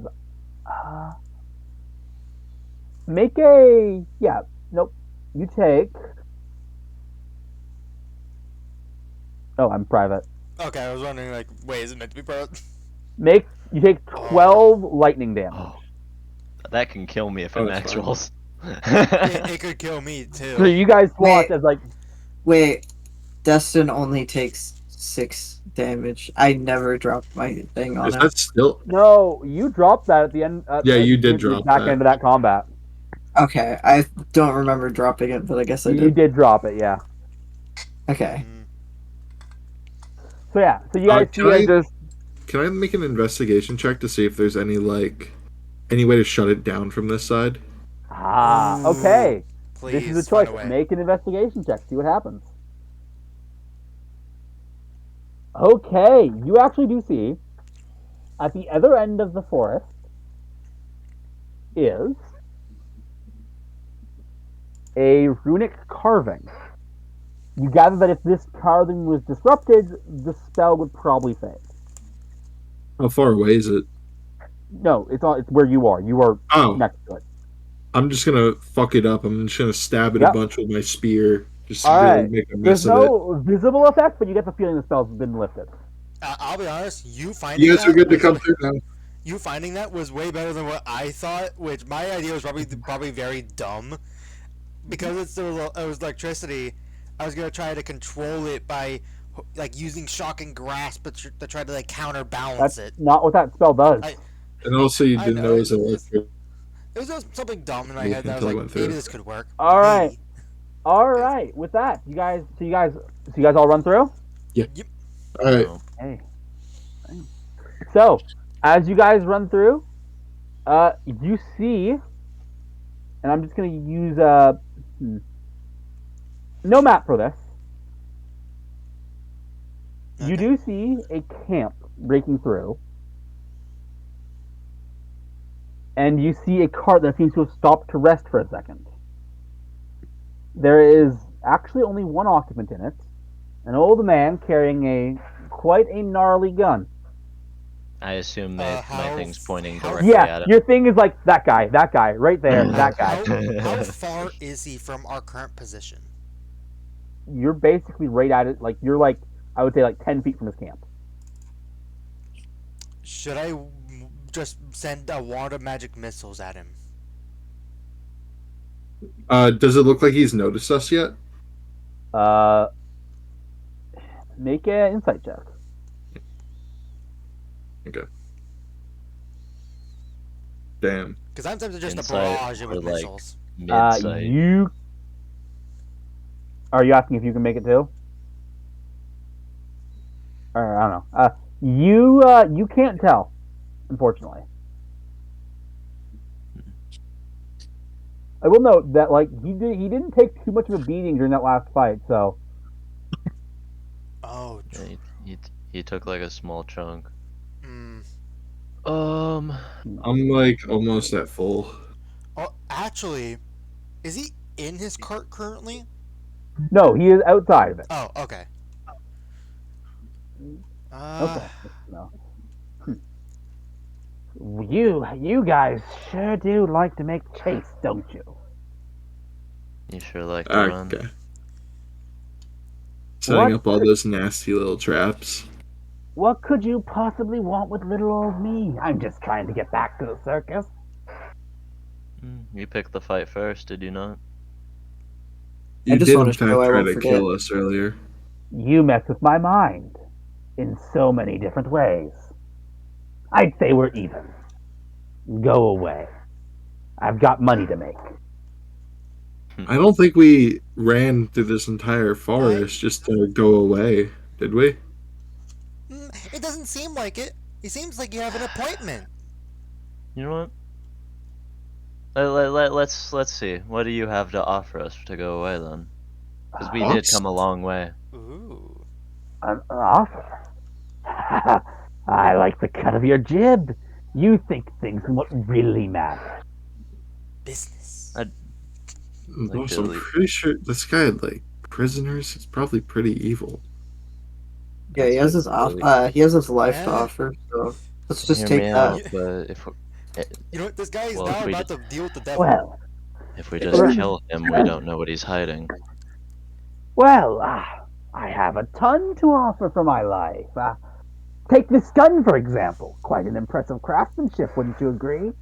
make a nope. You take. Oh, I'm private. Okay, I was wondering like, wait, is it meant to be pro? You take 12 lightning damage. Oh, that can kill me if it Oh, max it's fine. rolls. it could kill me too. So you guys watch Wait. as like Wait, Destin only takes 6 damage. I never dropped my thing on Is it. that still? no, you dropped that at the end. Yeah, you did the drop back that. end of that combat. Okay, I don't remember dropping it, but I guess I You did. did drop it, yeah. Okay. So yeah, so you guys Can see I- it just Can I make an investigation check to see if there's any way to shut it down from this side? okay. Please, This is a find choice. way. Make an investigation check. See what happens. Okay, you actually do see at the other end of the forest is a runic carving. You gather that if this carving was disrupted, the spell would probably fade. How far away is it? No, it's where you are. You are Oh, next to it. I'm just gonna fuck it up. I'm just gonna stab it Yep. a bunch with my spear. Just All to really right. make a There's mess of it. no visible effect, but you get the feeling the spell's been lifted. I'll be honest. You finding You guys that are good to was- come through now. You finding that was way better than what I thought. Which my idea was probably very dumb, because it was electricity. I was gonna try to control it by like using shock and grasp, to try to like counterbalance That's it. not what that spell does. And also, you I didn't know, know it was it's- electric. It was just something dumb in my Me head that I was until I like, went through. maybe this could work. All right. Maybe. All right. With that, you guys all run through. All right. No. Hey. So, as you guys run through, you see, and I'm just gonna use no map for this. You Okay. do see a camp breaking through, and you see a cart that seems to have stopped to rest for a second. There is actually only one occupant in it, an old man carrying a quite a gnarly gun. I assume my thing's pointing how directly Yeah, at him. your thing is like that guy, right there, that guy. How far is he from our current position? You're basically right at it. Like you're like I would say like 10 feet from his camp. Should I just send a wand of magic missiles at him? Does it look like he's noticed us yet? Uh, make an insight check. Okay. Damn. Because I'm tempted just to Insight barrage it or, with like, missiles. Mid-sight. You are you asking if you can make it too? Or I don't know. You can't tell, unfortunately. I will note that like he didn't take too much of a beating during that last fight, so Oh, Yeah, he took like a small chunk. mm. I'm like almost at full. Oh, actually, is he in his cart currently? no, he is outside of it. Oh, okay. Okay. No. You guys sure do like to make chase, don't you? You sure like to run. Okay. Setting up all those nasty little traps. What could you possibly want with little old me? I'm just trying to get back to the circus. You picked the fight first, did you not? You just did wanna in fact show I try won't to forget. kill us earlier. You mess with my mind in so many different ways. I'd say we're even. Go away. I've got money to make. I don't think we ran through this entire forest just to go away, did we? It doesn't seem like it. It seems like you have an appointment. You know what? Let's see. What do you have to offer us to go away then? Because we did come a long way. Ooh. An offer? I like the cut of your jib. You think things are what really matter. Business. Boss, I'm pretty sure this guy had like prisoners. He's probably pretty evil. Yeah, he has his he has his life to offer, so let's just Hear take me that. out, but if You know what? This guy is Well, now if we about to deal with the devil. Well, if we just kill him, we don't know what he's hiding. well, I have a ton to offer for my life. Take this gun, for example. Quite an impressive craftsmanship, wouldn't you agree?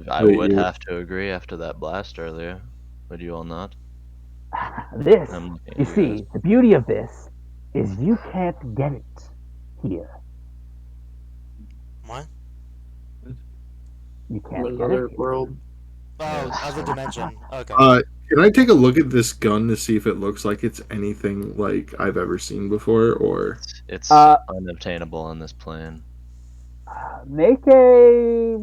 I would have to agree after that blast earlier. Would you all not? This, I'm looking at you you see, guys. the beauty of this is you can't get it here. What? You can't get Another it here. world. Oh, other dimension. Okay. Can I take a look at this gun to see if it looks like it's anything like I've ever seen before, or It's Uh, unobtainable on this plane. Make a.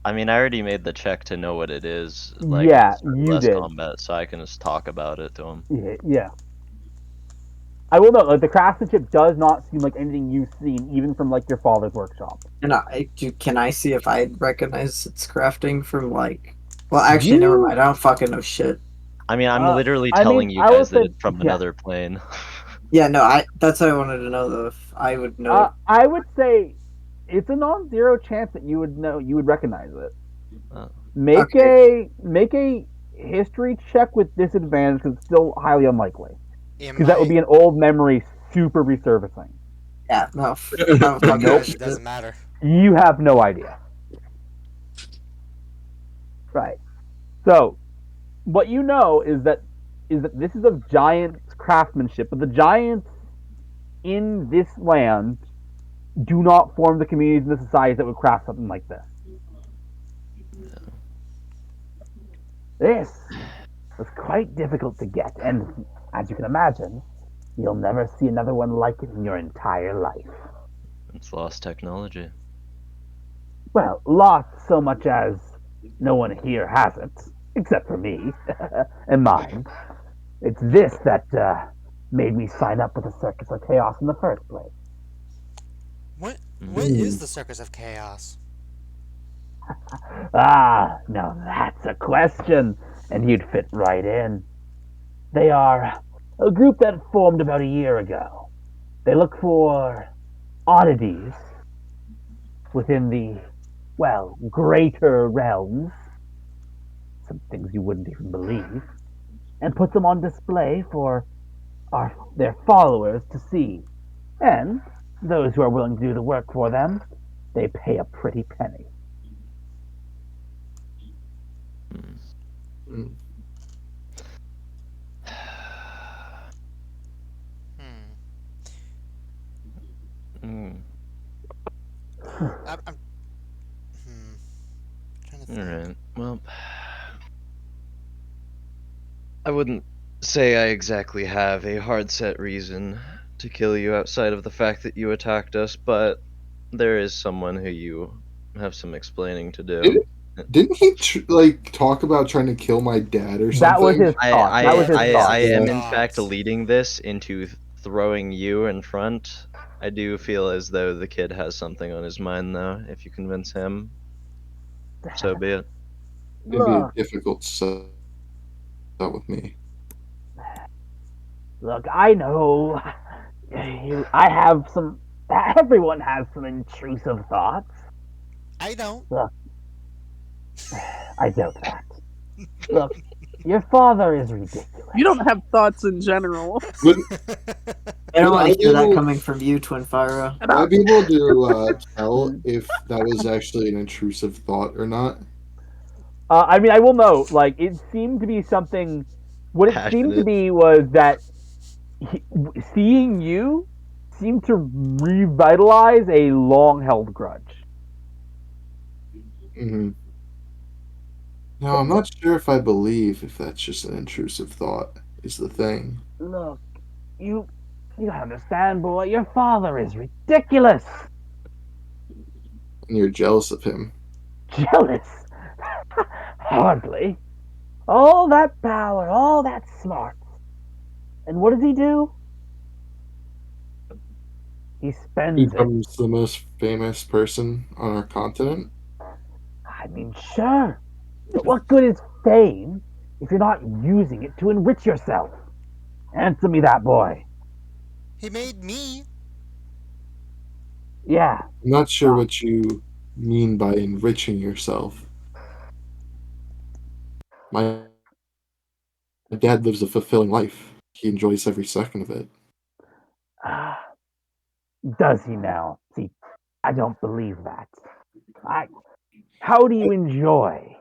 I mean, I already made the check to know what it is. Like, Yeah, it's you less did. combat, so I can just talk about it to him. Yeah. I will note, like the craftsmanship does not seem like anything you've seen, even from like your father's workshop. And can I see if I recognize its crafting from like? Well, actually, never mind. I don't fucking know shit. I mean, I'm literally I telling mean, you I will guys that say- it's from yeah. another plane. Yeah, no, that's what I wanted to know though. If I would know. I would say it's a non-zero chance that you would know, you would recognize it. Make a history check with disadvantage because it's still highly unlikely. Because that would be an old memory super resurfacing. Yeah, no. Nope. It doesn't matter. You have no idea. Right. So, what you know is that this is of giant craftsmanship, but the giants in this land do not form the communities and the societies that would craft something like this. This, was quite difficult to get, and as you can imagine, you'll never see another one like it in your entire life. It's lost technology. Well, lost so much as no one here has it, except for me and mine. It's this that made me sign up with the Circus of Chaos in the first place. What is the Circus of Chaos? Ah, now that's a question, and you'd fit right in. They are a group that formed about a year ago. They look for oddities within the, well, greater realms, some things you wouldn't even believe, and put them on display for their followers to see. And those who are willing to do the work for them, they pay a pretty penny. Mm. Hmm. Mm. I'm trying to think. Alright, well, I wouldn't say I exactly have a hard set reason to kill you outside of the fact that you attacked us, but there is someone who you have some explaining to do. Didn't he like talk about trying to kill my dad or That was something? his I thought. That was his thought. I am Yeah. in fact leading this into throwing you in front. I do feel as though the kid has something on his mind, though. If you convince him, so be it. It'd be a Look, difficult set with me. look, I know. I have some. Everyone has some intrusive thoughts. I don't. Look, I doubt that. Look, your father is ridiculous. You don't have thoughts in general. Would, I don't would want I to be hear that able, coming from you, Twin Fyra. And would I I, be able to tell if that was actually an intrusive thought or not? I mean, I will note, like, it seemed to be something. What it seemed to Passionate. be was that he, seeing you seemed to revitalize a long-held grudge. Mm-hmm. No, I'm not sure if I believe if that's just an intrusive thought is the thing. Look, you don't understand, boy. Your father is ridiculous. And you're jealous of him. Jealous? Hardly. All that power, all that smarts. And what does he do? He spends it. Becomes the most famous person on our continent. I mean, sure. But what good is fame if you're not using it to enrich yourself? Answer me that, boy. He made me. Yeah. I'm not sure what you mean by enriching yourself. My dad lives a fulfilling life. He enjoys every second of it. Does he now? See, I don't believe that. How do you enjoy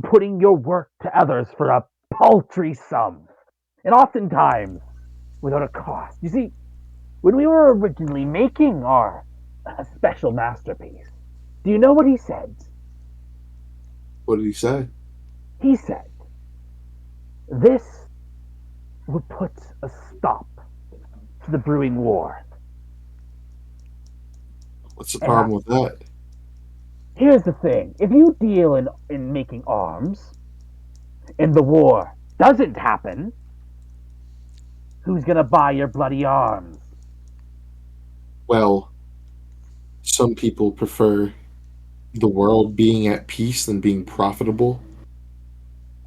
putting your work to others for a paltry sum? And oftentimes without a cost. You see, when we were originally making our special masterpiece, do you know what he said? What did he say? He said, this would put a stop to the brewing war. What's the And problem with that? here's the thing, if you deal in making arms, and the war doesn't happen, who's going to buy your bloody arms? Well, some people prefer the world being at peace than being profitable.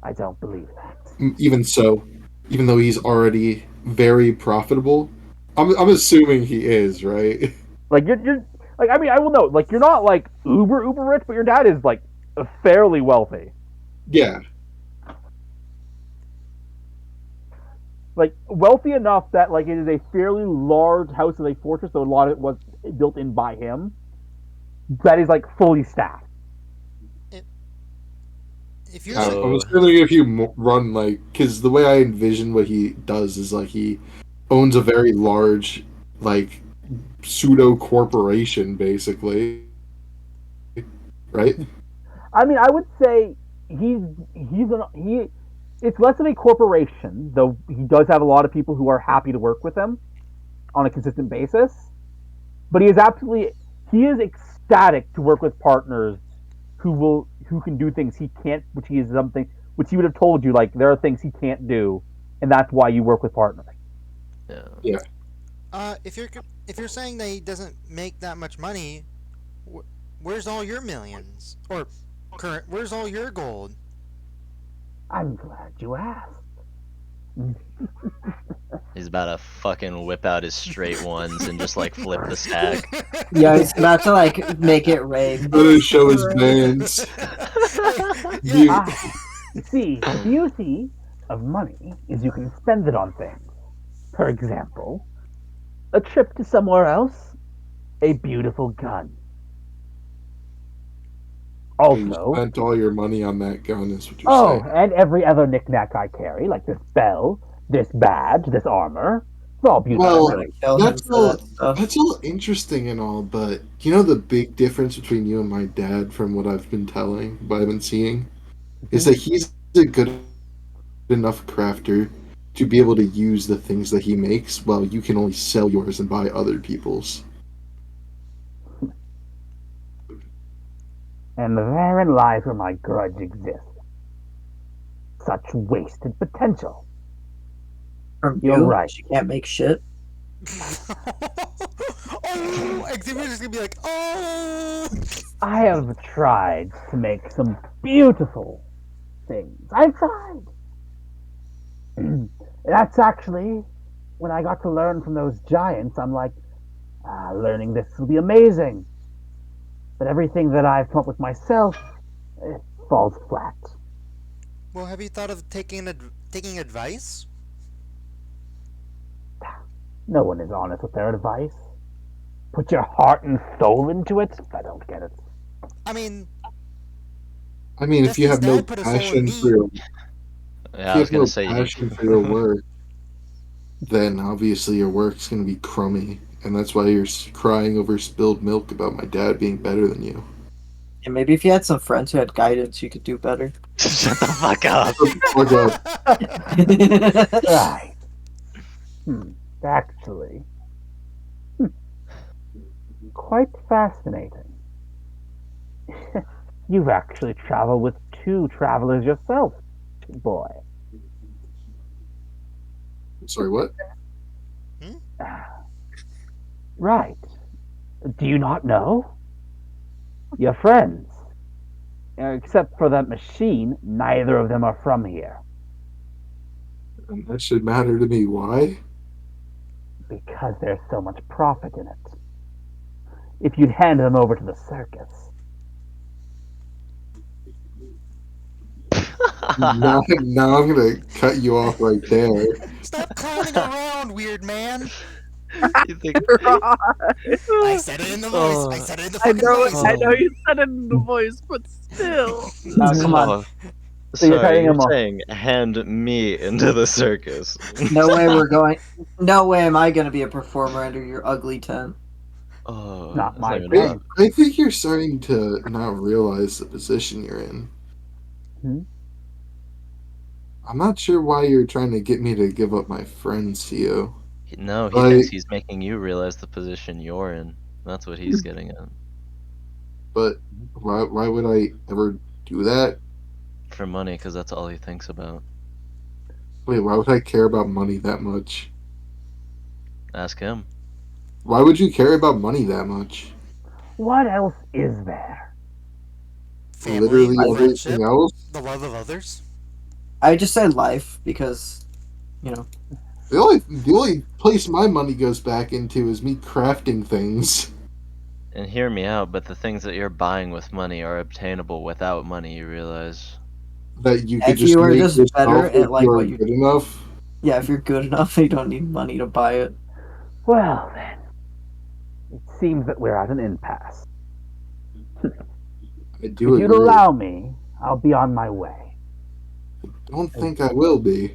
I don't believe that. Even so, even though he's already very profitable, I'm assuming he is, right? Like you're like, I mean, I will note, like, you're not like uber rich, but your dad is like fairly wealthy. Yeah. Like wealthy enough that like it is a fairly large house with a fortress, so a lot of it was built in by him. That is like fully staffed. If you're I'm So assuming if you run like, because the way I envision what he does is like he owns a very large like pseudo corporation, basically, right? I mean, I would say he's he It's less of a corporation, though he does have a lot of people who are happy to work with him on a consistent basis. But he is ecstatic to work with partners who can do things he can't, which he would have told you, like, there are things he can't do, and that's why you work with partners. Yeah. Yeah. If you're saying that he doesn't make that much money, where's all your millions? Or where's all your gold? I'm glad you asked. He's about to fucking whip out his straight ones and just like flip the stack. Yeah, he's about to like make it rain. Gonna show his bands. Yeah. You see, the beauty of money is you can spend it on things. For example, a trip to somewhere else, a beautiful gun. You Also, spent all your money on that gun, is what you're oh, saying. and every other knickknack I carry, like this bell, this badge, this armor. It's all beautiful. Well, I'm gonna kill him that's for all. that stuff. That's all interesting and all, but you know the big difference between you and my dad, from what I've been seeing, is that he's a good enough crafter to be able to use the things that he makes, while you can only sell yours and buy other people's. And therein lies where my grudge exists. Such wasted potential. From You're you, right. she can't make shit. Oh, Xavier's gonna be like, oh. I have tried to make some beautiful things. I've tried. That's actually when I got to learn from those giants. I'm like, learning this will be amazing. But everything that I've come up with myself, it falls flat. Well, have you thought of taking advice? No one is honest with their advice. Put your heart and soul into it. I don't get it. I mean, If you Destiny's have no dad put a soul in passion me. for your, Yeah, if I you was have no gonna say passion for your work, then obviously your work's gonna be crummy, and that's why you're crying over spilled milk about my dad being better than you. And maybe if you had some friends who had guidance, you could do better. shut the fuck up. Fuck up. Right. Actually, quite fascinating. You've actually traveled with two travelers yourself, boy. Sorry, what? Right. Do you not know? Your friends. Except for that machine, neither of them are from here. That should matter to me. Why? Because there's so much profit in it. If you'd hand them over to the circus. Now I'm gonna cut you off right there. Stop clowning around, weird man. You think? I said it in the voice. I said it in the I fucking know, voice. I know you said it in the voice, but still. Come on. Oh, So you're sorry, cutting you're him off. saying hand me into the circus. No way we're going. No way am I gonna be a performer under your ugly tent. Oh, Not that's my even thing. enough. I think you're starting to not realize the position you're in. Hmm? I'm not sure why you're trying to get me to give up my friends to you. No, he Like- thinks he's making you realize the position you're in. That's what he's getting at. But why would I ever do that? For money, because that's all he thinks about. Wait, why would I care about money that much? Ask him. Why would you care about money that much? What else is there? Family, Literally friendship, everything else? the love of others. I just said life because, you know. The only place my money goes back into is me crafting things. And hear me out, but the things that you're buying with money are obtainable without money, you realize. That you could If just you were make just yourself better if at, like, you are what you- good enough. Yeah, if you're good enough, you don't need money to buy it. Well, then. It seems that we're at an impasse. I do If you'd agree. allow me, I'll be on my way. Don't think I will be.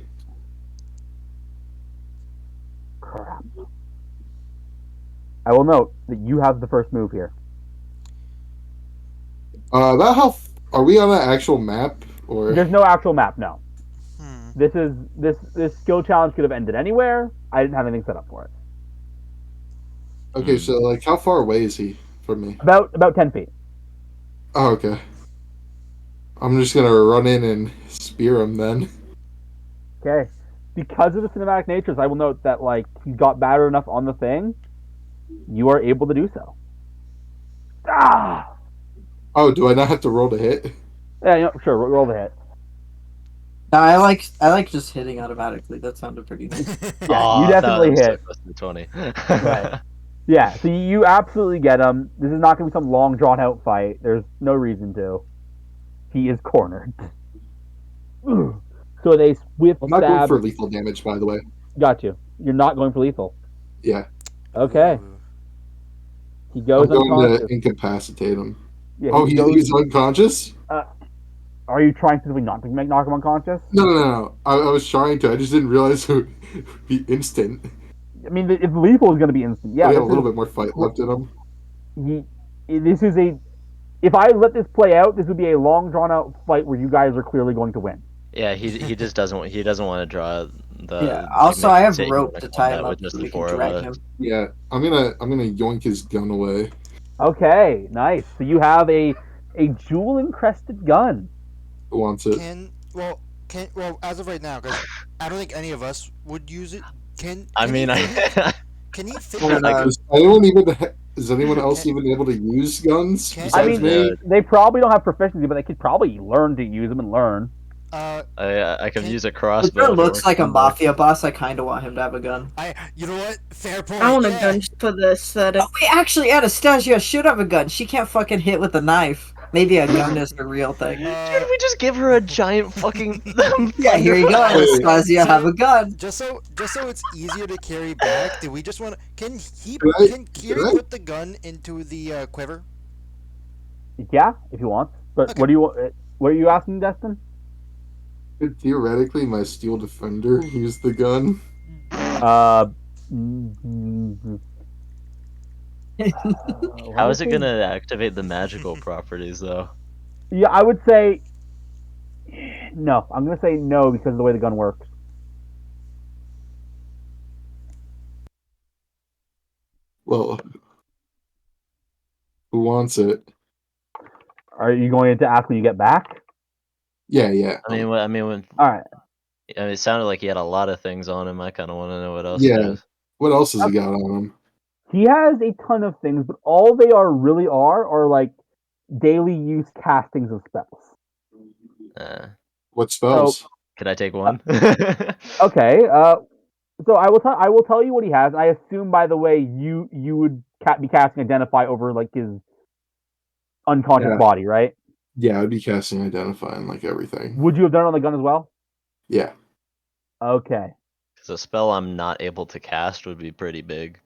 Crap. I will note that you have the first move here. About how are we on an actual map or? There's no actual map, no. This skill challenge could have ended anywhere. I didn't have anything set up for it. Okay, so like, how far away is he from me? About 10 feet. Oh, okay. I'm just gonna run in and spear him then. Okay. Because of the cinematic natures, I will note that like he's got battered enough on the thing, you are able to do so. Ah! Oh, do I not have to roll to hit? Yeah, sure. Roll the hit. No, I like just hitting automatically. That sounded pretty nice. Yeah, you definitely that was so hit. close to the 20. Right. Yeah, so you absolutely get him. This is not going to be some long, drawn out fight. There's no reason to. He is cornered. So they swift I'm not going stab. for lethal damage, by the way. Got you. You're not going for lethal. Yeah, Okay. Ooh. He goes I'm going unconscious. to incapacitate him. Yeah, Oh, he goes. he's unconscious? Are you trying specifically not to knock him unconscious? No. I was trying to. I just didn't realize it would be instant. I mean, if lethal is going to be instant, yeah. We have a little bit more fight left in him. This is a. If I let this play out, this would be a long, drawn out fight where you guys are clearly going to win. Yeah, he just doesn't want to draw the. Yeah. Also, I have take rope him to into tie combat him up with just so the we can four of drag us. him. Yeah, I'm gonna yoink his gun away. Okay, nice. So you have a jewel encrusted gun. Who wants it? Well, as of right now, because I don't think any of us would use it. Can I mean, can he fit? Well, I could- Is anyone else even able to use guns Can- besides I mean, me? they probably don't have proficiency, but they could probably learn to use them and learn. I could use a If crossbow. it to looks work like a on that. mafia boss, I kind of want him to have a gun. You know what? Fair point. I want a yeah. gun just for the aesthetic. Oh, wait, actually, Anastasia should have a gun. She can't fucking hit with a knife. Maybe a gun is the real thing. Dude, we just give her a giant fucking. Yeah, here you go, Anastasia. Have a gun. Just so it's easier to carry back. Do we just want to? Can Kiri I? put the gun into the quiver? Yeah, if you want. But Okay. what do you want? What are you asking, Destin? Could theoretically my steel defender use the gun? How is it gonna activate the magical properties though? Yeah, I would say no. I'm gonna say no because of the way the gun works. Well, who wants it? Are you going to ask when you get back? Yeah. When All right. it sounded like he had a lot of things on him. I kind of want to know what else. Yeah. There is. What else has he got on him? He has a ton of things, but all they really are like daily use castings of spells. What spells? Could I take one? Okay. So I will tell you what he has. I assume, by the way, you would be casting Identify over like his unconscious Yeah. body, right? Yeah, I'd be casting Identify on like everything. Would you have done it on the gun as well? Yeah. Okay. Because a spell I'm not able to cast would be pretty big,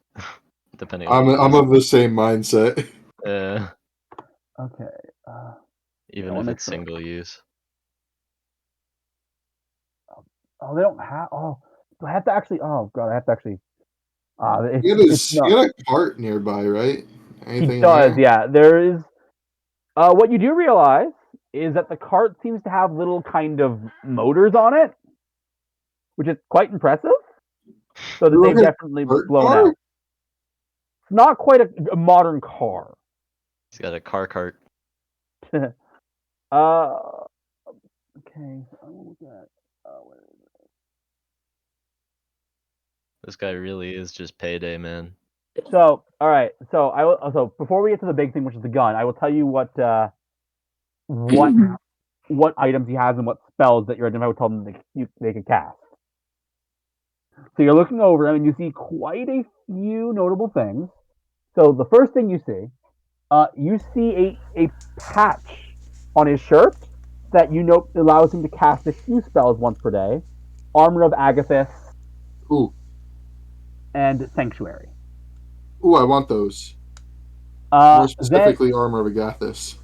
depending on. I'm of the same mindset. Okay. Even I'll if make it's sure. single use. Oh, they don't have. Oh, do I have to actually? Oh God, I have to actually. He had a cart nearby, right? Anything He in does. there? Yeah, there is. What you do realize is that the cart seems to have little kind of motors on it, which is quite impressive. So that they've definitely blown out. It's not quite a modern car. He's got a car cart. Okay. So I'm gonna look at. Where is it? This guy really is just payday, man. So, all right. So I will. So before we get to the big thing, which is the gun, I will tell you what items he has and what spells that your identifier would tell them they could cast. So you're looking over him and you see quite a few notable things. So the first thing you see a patch on his shirt that you know allows him to cast a few spells once per day. Armor of Agathis. Ooh. And Sanctuary. Ooh, I want those. More specifically, then, Armor of Agathis.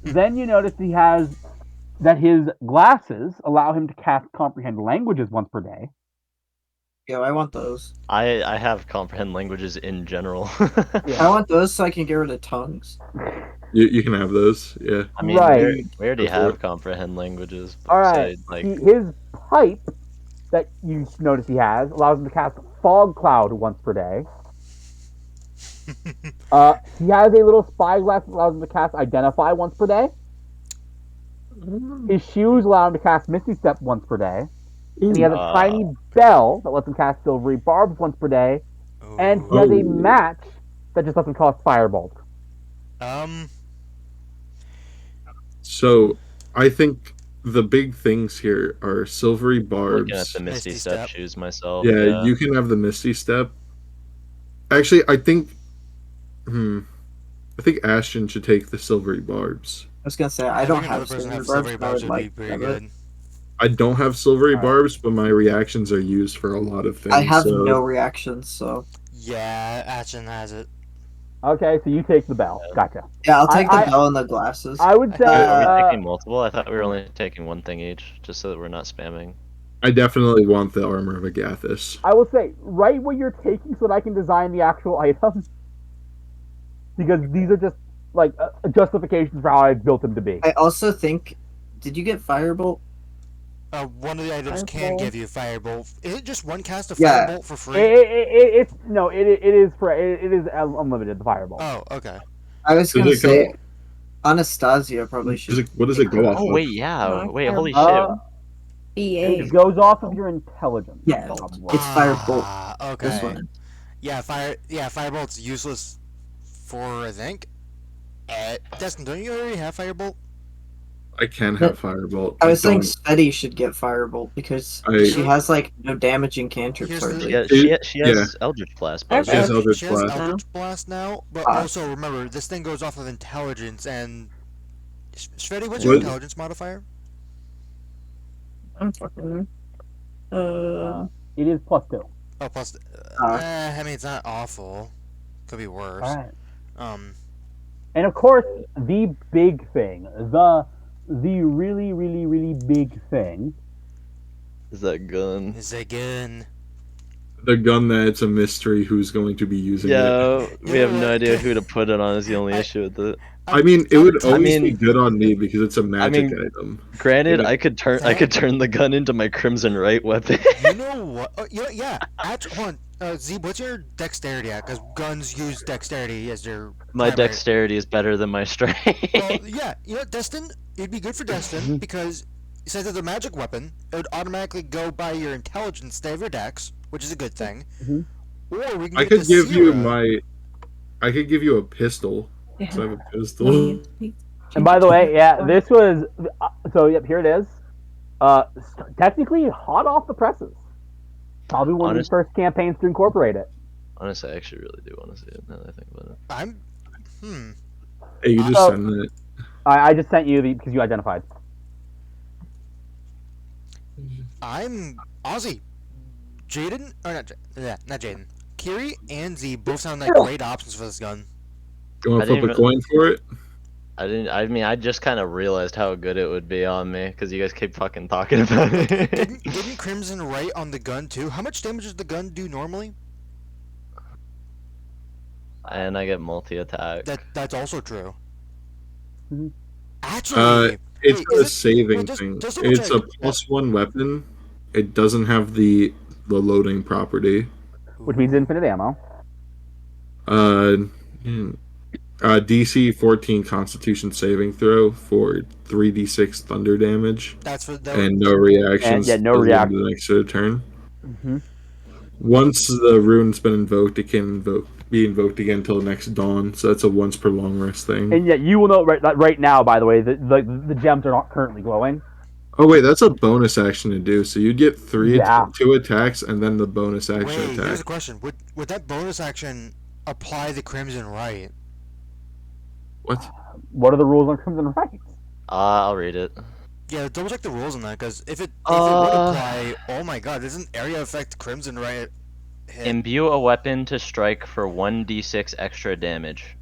Then you notice he has that his glasses allow him to cast Comprehend Languages once per day. Yeah, I want those. I have comprehend languages in general. I want those so I can get rid of tongues. You can have those, yeah. I mean, Right. we already have comprehend languages. All right. Like His type that you notice he has allows him to cast Fog Cloud once per day. He has a little spyglass that allows him to cast Identify once per day. His shoes allow him to cast Misty Step once per day. And he has a tiny bell that lets him cast Silvery Barbs once per day. And he has a match that just lets him cast Firebolt. So I think the big things here are Silvery Barbs. Looking at the Misty Step shoes myself. Yeah, you can have the Misty Step. Actually, I think Ashton should take the Silvery Barbs. I was gonna say I don't have Silvery Barbs. Would be pretty good. I don't have Silvery Barbs, but my reactions are used for a lot of things. I have no reactions, so. Yeah, Ashton has it. Okay, so you take the bell. Gotcha. Yeah, I'll take the bell and the glasses. I would say. Are we taking multiple? I thought we were only taking one thing each, just so that we're not spamming. I definitely want the Armor of Agathis. I will say, write what you're taking so that I can design the actual item. Because these are just, like, justifications for how I've built them to be. I also think... Did you get Firebolt? One of the items can give you Firebolt. Is it just one cast of Yeah. Firebolt for free? It is unlimited, the Firebolt. Oh, okay. I was gonna say... Anastasia probably should... What does it go off of? Oh, wait, yeah. Wait, holy shit. It goes off of your intelligence. Yeah, it's Firebolt. Okay. This one. Yeah, Firebolt's useless for, I think. Destin, don't you already have Firebolt? I can have Firebolt. I was saying Steady should get Firebolt because she has like no damaging cantrips hardly. Yeah, she has Eldritch Blast. She has Eldritch Blast now, but also remember this thing goes off of intelligence and. Shreddy, what's your intelligence modifier? I'm fucking. It is +2. Oh, plus. I mean, it's not awful. Could be worse. All right. And of course, the big thing, the really, really, really big thing is that gun. The gun that it's a mystery who's going to be using it. Yeah, we have no idea who to put it on is the only issue with it. I mean, it would always be good on me because it's a magic item. Granted, I could turn the gun into my Crimson Right weapon. You know what? Yeah. Hold on. Z, what's your dexterity at? Because guns use dexterity as their. My dexterity is better than my strength. Well, yeah. You know, Destin, it'd be good for Destin because since it's a magic weapon, it would automatically go by your intelligence instead of your dex, which is a good thing. Or we can. I could give you a pistol. Yeah. So I have a pistol. And by the way, yeah, this was so. Yep, here it is. Technically hot off the presses. Probably one of the first campaigns to incorporate it. Honestly, I actually really do want to see it now that I think about it. Hey, you just send it. I just sent you because you identified. I'm Ozzy, Jaden, or not Jaden. Kiri and Z both sound like great options for this gun. You want to flip a coin for it? I just kind of realized how good it would be on me because you guys keep fucking talking about it. Didn't Crimson Right on the gun too? How much damage does the gun do normally? And I get multi-attack. That's also true. Actually, it's a saving thing. It's a +1 weapon. It doesn't have the loading property, which means infinite ammo. DC 14 Constitution saving throw for 3d6 thunder damage. And no reactions. No reaction. The next turn. Once the rune's been invoked, it can be invoked again until next dawn. So that's a once per long rest thing. And yet you will note right now, by the way, the gems are not currently glowing. Oh wait, that's a bonus action to do. So you get two attacks and then the bonus action attack. Here's a question: Would that bonus action apply the Crimson Right? What are the rules on Crimson Right? I'll read it. Yeah, double check the rules on that, because if it would apply, oh my god, doesn't area effect Crimson Right hit? Imbue a weapon to strike for 1d6 extra damage.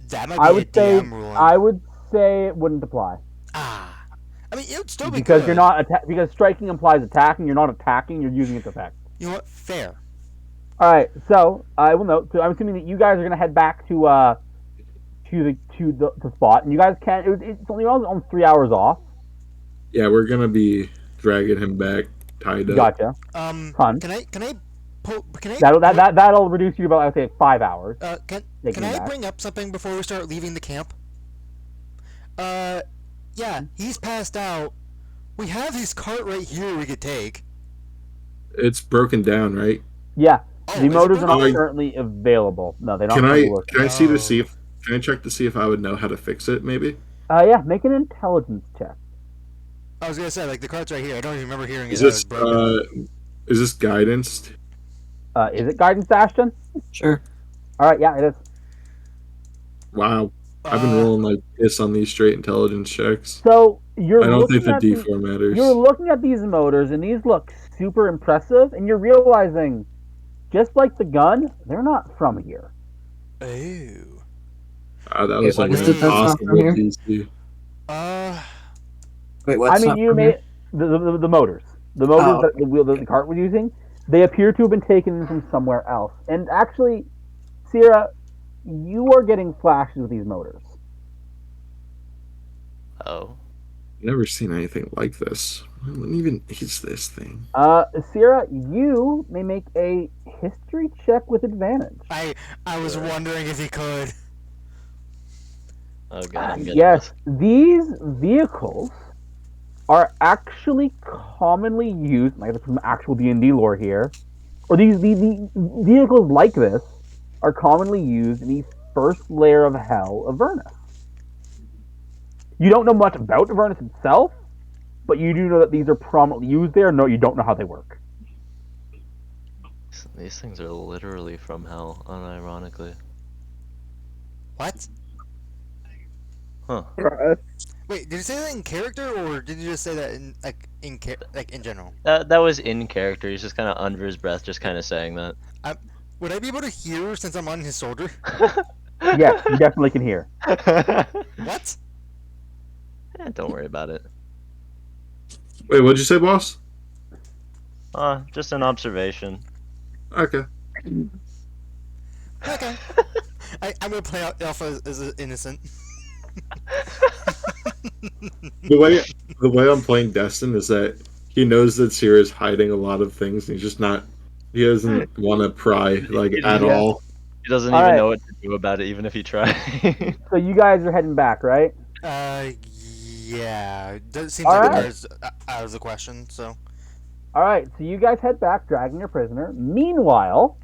That might be a DM ruling. I would say it wouldn't apply. I mean, it would still be because good. You're not because striking implies attacking. You're not attacking. You're using its effect. You know what? Fair. All right, so I will note. So I'm assuming that you guys are gonna head back to the spot, and you guys can. It's only almost 3 hours off. Yeah, we're gonna be dragging him back, tied up. Gotcha. Fun. Can I That'll reduce you about, I'd say, 5 hours. can Taking him I back. bring up something before we start leaving the camp? Yeah, he's passed out. We have his cart right here we could take. It's broken down, right? Yeah, Oh, the is it motors are not broken? currently available. No, they're not Can currently I working. can I see to see Oh. if can I check to see if I would know how to fix it? Maybe. Yeah, make an intelligence check. I was gonna say, like, the cart's right here. I don't even remember hearing Is it. I was this broken. is this guidance? Is it guidance, Ashton? Sure. All right, yeah, it is. Wow, I've been rolling like piss on these straight intelligence checks. So you're I don't think looking the at D4 matters. you're looking at these motors, and these look super impressive, and you're realizing, just like the gun, they're not from here. Ew. That was what an is it that's not from impossible here? DC. Wait, what's I mean, not you from made here? the motors, the motors Oh, that the cart was using. They appear to have been taken from somewhere else. And actually, Sierra, you are getting flashes of these motors. Oh. Never seen anything like this. What even is this thing? Sierra, you may make a history check with advantage. I was wondering if he could. Oh god, I'm getting Yes, this. these vehicles are actually commonly used, like from actual D&D lore here, or these vehicles like this are commonly used in the first layer of hell of Avernus. You don't know much about Avernus itself, but you do know that these are prominently used there. No, you don't know how they work. These things are literally from hell, unironically. What? Huh. Wait, did you say that in character, or did you just say that in in general? That was in character. He's just kind of under his breath, just kind of saying that. Would I be able to hear since I'm on his shoulder? Yes, you definitely can hear. What? Don't worry about it. Wait, what'd you say, boss? Just an observation. Okay. Okay. I'm gonna play out Alpha as innocent. The way I'm playing Destin is that he knows that Sierra's hiding a lot of things, and he's just not. He doesn't want to pry at Yeah. all. He doesn't All even right. know what to do about it, even if he tried. So you guys are heading back, right? Yeah. It seems All like right. the car's out of the question. So. All right, so you guys head back, dragging your prisoner. Meanwhile,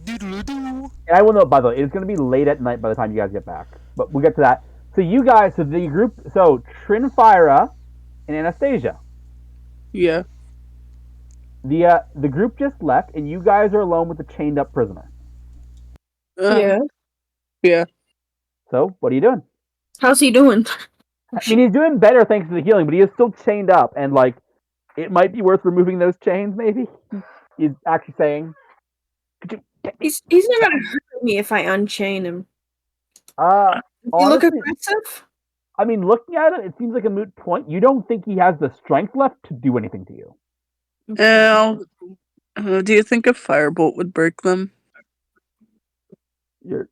Doodle-doo. and I will note, by the way, it's going to be late at night by the time you guys get back, but we'll get to that. So you guys, so the group, so Trinfira and Anastasia, Yeah. the group just left, and you guys are alone with the chained up prisoner. Yeah. Yeah. So what are you doing? How's he doing? I mean, he's doing better thanks to the healing, but he is still chained up, and like, it might be worth removing those chains. Maybe he's actually saying, "Could you get me?" He's not gonna hurt me if I unchain him. Uh, Does he look honestly, aggressive? I mean, looking at it, it seems like a moot point. You don't think he has the strength left to do anything to you. Do you think a firebolt would break them? You're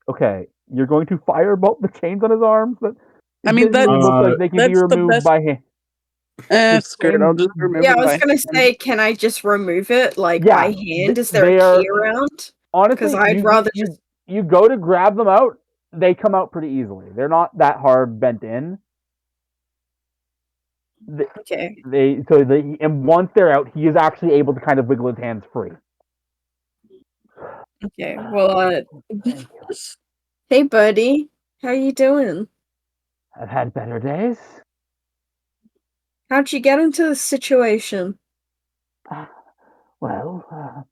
okay. You're going to firebolt the chains on his arms. But I mean, it doesn't even look like they can be that's the removed best- by hand. Screw it. I'll just remove Yeah, it I was by gonna hand. say, can I just remove it by hand? Is there they a are- key around? Honestly, 'Cause I'd rather just- you go to grab them out. They come out pretty easily. They're not that hard bent in. Okay. And once they're out, he is actually able to kind of wiggle his hands free. Okay. Well, hey, buddy, how you doing? I've had better days. How'd you get into this situation? Well,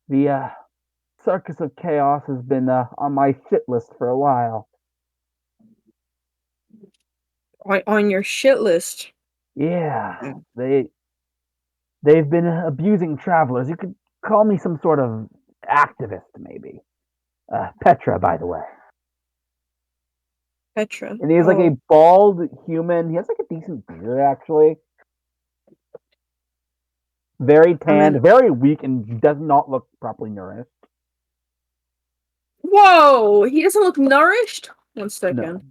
the Circus of Chaos has been on my shit list for a while. On your shit list? Yeah, they've been abusing travelers. You could call me some sort of activist, maybe. Petra, by the way. Petra. And he's like a bald human. He has like a decent beard, actually. Very tanned, very weak, and does not look properly nourished. Whoa! He doesn't look nourished? 1 second. No.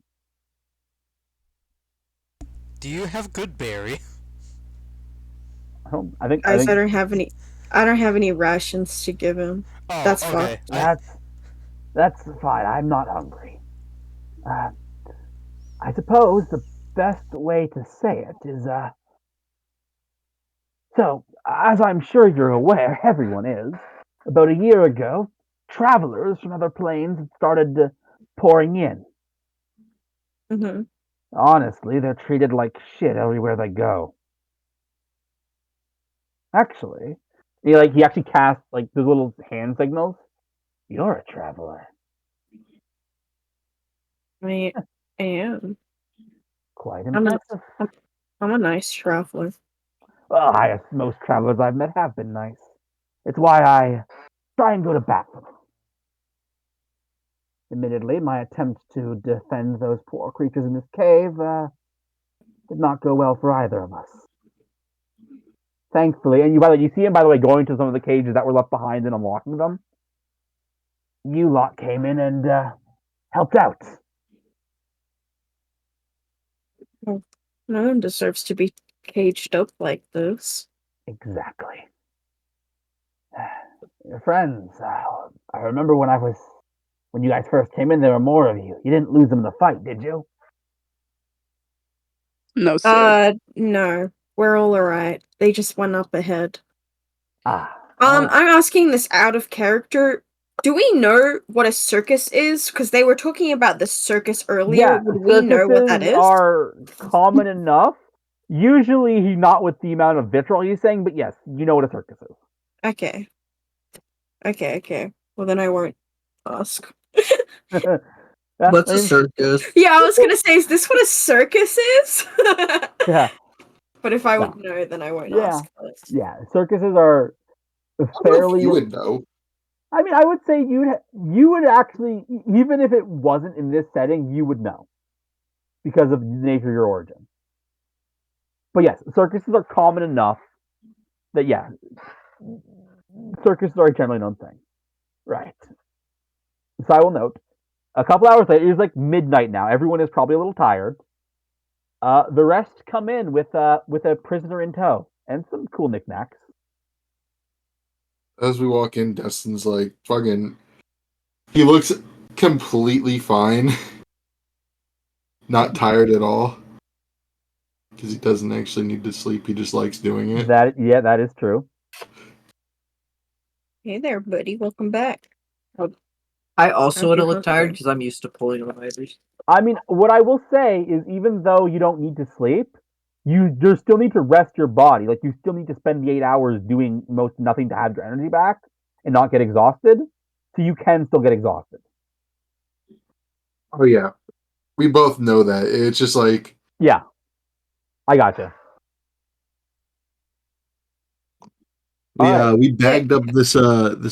Do you have good berry? I think Guys, I don't have any rations to give him. Oh, That's fine. okay. that's fine. I'm not hungry. Uh, I suppose the best way to say it is so, as I'm sure you're aware, everyone is, about a year ago, travelers from other planes started pouring in. Hmm. Honestly, they're treated like shit everywhere they go. Actually, he actually casts like those little hand signals. You're a traveler. I am. Quite I'm a, impressive. I'm, I'm a nice traveler. Well, most travelers I've met have been nice. It's why I try and go to bat for them. Admittedly, my attempt to defend those poor creatures in this cave did not go well for either of us. Thankfully, and you see him by the way going to some of the cages that were left behind and unlocking them. You lot came in and helped out. Well, no one deserves to be caged up like this. Exactly. Your friends. I remember when you guys first came in, there were more of you. You didn't lose them in the fight, did you? No, sir. No. We're all alright. They just went up ahead. All I'm asking this out of character. Do we know what a circus is? Because they were talking about the circus earlier. Yeah, Would we know what that circuses is? are common enough. Usually, not with the amount of vitriol he's saying, but yes, you know what a circus is. Okay. Okay. Well, then I won't ask. Yeah, What's a circus? Yeah, I was gonna say, is this what a circus is? Yeah, But if I yeah, would know, then I won't yeah, ask. yeah. Circuses are I don't know fairly. if you would know. I mean, I would say you would actually, even if it wasn't in this setting, you would know because of the nature of your origin. But yes, circuses are common enough that yeah, circuses are a generally known thing. Right. So I will note. A couple hours later, it's like midnight now. Everyone is probably a little tired. The rest come in with a prisoner in tow and some cool knickknacks. As we walk in, Destin's like, fucking. He looks completely fine. Not tired at all. Because he doesn't actually need to sleep. He just likes doing it. That is true. Hey there, buddy. Welcome back. I also How'd would you have looked hunt tired go? because I'm used to pulling risers. I mean, what I will say is, even though you don't need to sleep, you still need to rest your body. Like you still need to spend the 8 hours doing most nothing to have your energy back and not get exhausted. So you can still get exhausted. Oh, yeah. We both know that. It's just like. Yeah, I gotcha. We bagged up this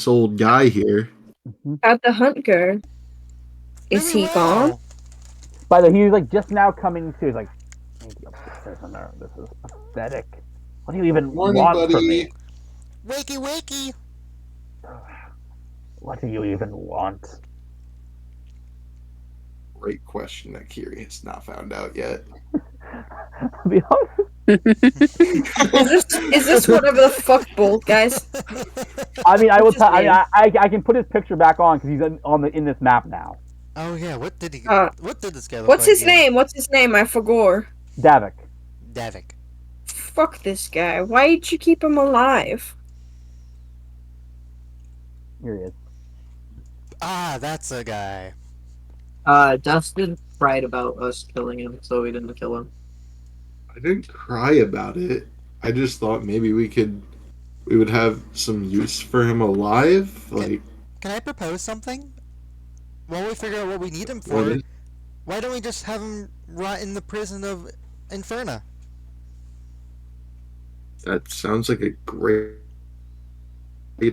old guy here. How'd the hunt go? Is Very he gone? well. By the way, he's like just now coming to. He's like, thank you, prisoner. This is pathetic. What do you even Morning, want from me? buddy. Wakey, wakey. What do you even want? Great question that Kiri has not found out yet. I'll be honest. Is this whatever the fuck bald guys? I mean, I will What's his tell. name? I can put his picture back on because he's in this map now. Oh yeah, what did this guy look What's like his again? name? What's his name? I forgot. Davik. Davik. Fuck this guy. Why'd you keep him alive? Here he is. Ah, that's a guy. Dustin cried about us killing him, so we didn't kill him. I didn't cry about it. I just thought maybe we would have some use for him alive. Like, Can I propose something? While we figure out what we need him what for, is- why don't we just have him rot in the prison of Inferna? that sounds like a great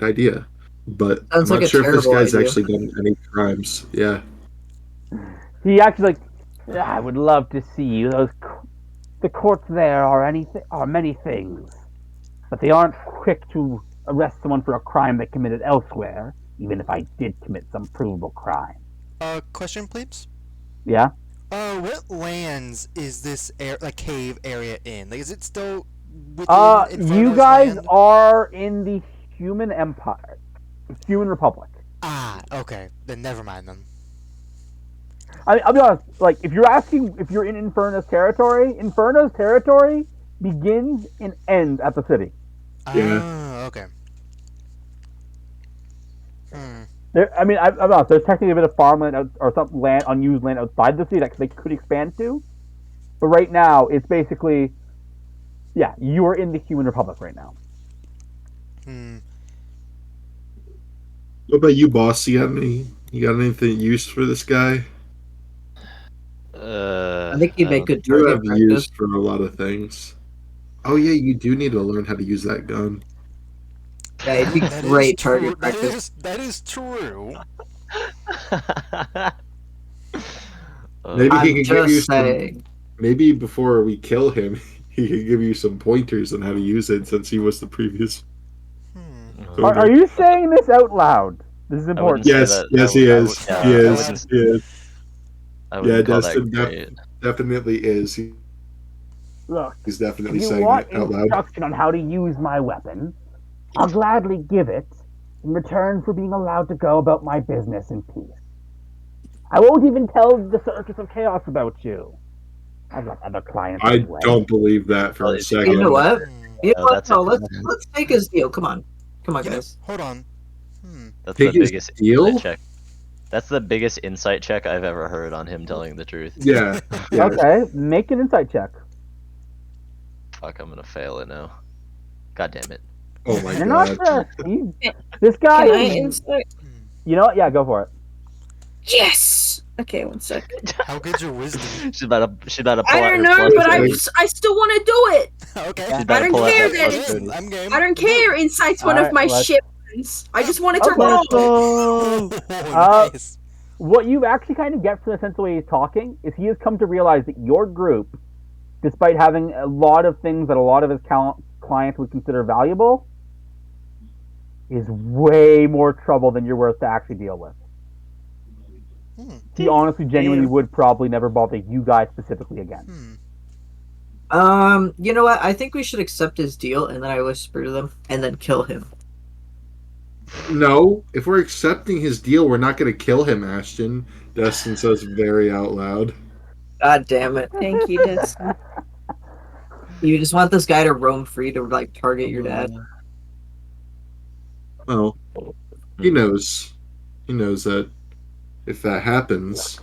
idea. But Sounds I'm like not a sure if this terrible guy's idea. actually done any crimes. Yeah. He actually I would love to see you. The courts there are many things, but they aren't quick to arrest someone for a crime they committed elsewhere. Even if I did commit some provable crime. Question, please. Yeah. What lands is this cave area in? Like, is it still within You Inferno's guys land? are in the Human Empire, Human Republic. Ah, okay. Then never mind then. I'll be honest. Like, if you're asking if you're in Inferno's territory begins and ends at the city. Yeah. Ah, okay. Hmm. I'm honest. There's technically a bit of farmland or some land, unused land outside the city that they could expand to, but right now it's basically, yeah, you are in the Human Republic right now. Hmm. What about you, boss? You got anything use for this guy? I think he'd I make don't. good I druid have use apprentice. for a lot of things. Oh yeah, you do need to learn how to use that gun. Yeah, he'd be That is great true. target practice. That is true. Maybe he I'm could give you just some. saying. Maybe before we kill him, he could give you some pointers on how to use it since he was the previous Hmm. Are owner. you saying this out loud? This is I wouldn't important. say Yes, that. yes, he is. Yeah, He I is. wouldn't. He is. I Yeah, wouldn't call that Destin great. definitely is. Look, He's if definitely you saying want that out loud. instruction on how to use my weapon, I'll gladly give it in return for being allowed to go about my business in peace. I won't even tell the Circus of Chaos about you. I've got other clients I anyway. don't believe that for Well, a if you You know second. what? Hmm. You know No, what? that's No, a let's take his deal. Come on, guys. Hold on. Hmm. that's Take the his biggest deal? insight check. That's the biggest insight check I've ever heard on him telling the truth. Yeah. Yeah. Okay, make an insight check. Fuck, I'm gonna fail it now. God damn it. Oh my You're not god. this guy Can I is. insight? You know what? Yeah, go for it. Yes. Okay, one sec. How good's your wisdom? She's about to pull I out don't her know, plus but I 30. still want to do it. Okay. Yeah. She's about I to don't pull out care that that plus it's- 30. I'm game. I don't I'm good. care. Insight's one Alright, of my let's- shit ones. I just wanted to Okay. roll. Oh, Uh, nice. What you actually kind of get from the sense of the way he's talking is he has come to realize that your group, despite having a lot of things that a lot of his clients would consider valuable, is way more trouble than you're worth to actually deal with. Hmm. He honestly, genuinely Damn. would probably never bother you guys specifically again. You know what? I think we should accept his deal, and then I whisper to them, and then kill him. No, if we're accepting his deal, we're not going to kill him, Ashton. Destin says very out loud. God damn it! Thank you, Destin. You just want this guy to roam free to like target your dad. Well, he knows. He knows that if that happens,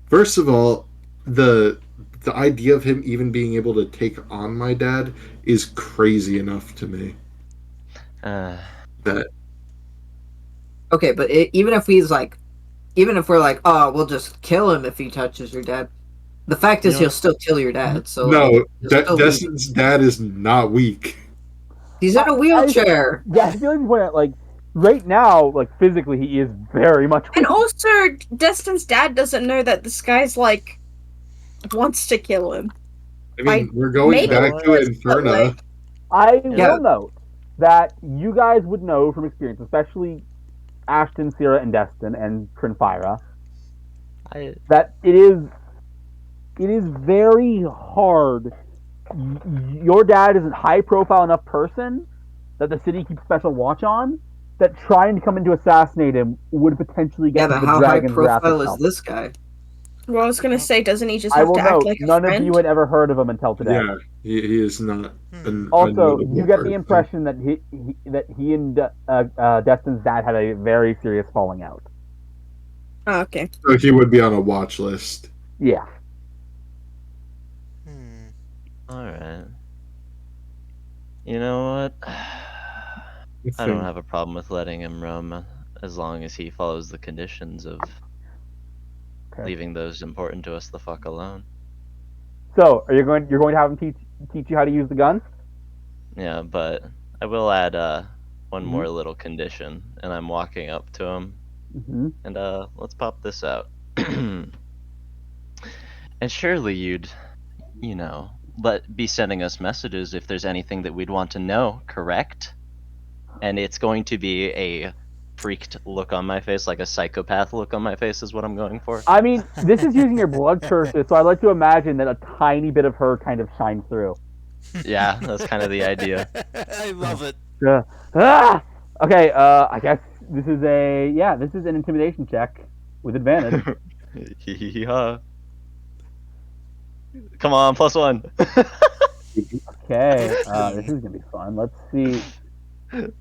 first of all, the idea of him even being able to take on my dad is crazy enough to me. That Okay, but even if we're like, oh, we'll just kill him if he touches your dad. The fact is, You know he'll what? still kill your dad. So no, like, he'll still lose. Destin's dad is not weak. He's in a wheelchair. Yeah, I feel like point out, like right now, like physically, he is very much. And also, Destin's dad doesn't know that this guy's like wants to kill him. I mean, we're going maybe back to was, but, Inferna. like- I Yeah. will note that you guys would know from experience, especially Ashton, Sierra, and Destin, and Trinfira, that it is very hard. Your dad is a high-profile enough person that the city keeps special watch on. That trying to come in to assassinate him would potentially Yeah, get but to the how high dragon's wrath profile is itself. this guy? Well, I was gonna say, doesn't he just I have will to act note like a none friend? of you had ever heard of him until today. Yeah, he is not. An Also, unknowable you get the person. impression that he and Destin's dad had a very serious falling out. Oh, okay. So he would be on a watch list. Yeah. Alright. You know what? I don't have a problem with letting him roam as long as he follows the conditions of leaving those important to us the fuck alone. So, you're going to have him teach you how to use the gun? Yeah, but I will add one more little condition, and I'm walking up to him, and let's pop this out. And surely you'd, be sending us messages if there's anything that we'd want to know, correct? And it's going to be a freaked look on my face, like a psychopath look on my face, is what I'm going for. I mean, this is using your blood curses, so I'd like to imagine that a tiny bit of her kind of shines through. Yeah, that's kind of the idea. I love it. Okay, I guess this is an intimidation check with advantage. Hee-hee-ha. Come on, +1. Okay, this is gonna be fun. Let's see.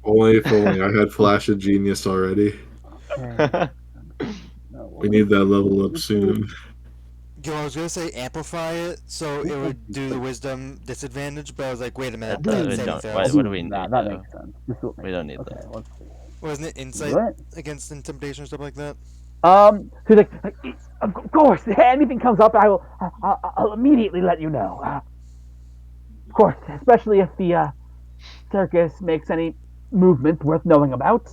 Only if only I had Flash of Genius already. Okay. We need that level up soon. Yo, I was gonna say amplify it so it would do the wisdom disadvantage, but I was like, wait a minute, That- that's we saving don't- throws. what do we need, That though? makes sense. This will make We don't need sense. Okay, that. let's see. Wasn't it insight Right. against intimidation or stuff like that? So like, of course, if anything comes up, I'll immediately let you know. Of course, especially if the circus makes any movement worth knowing about.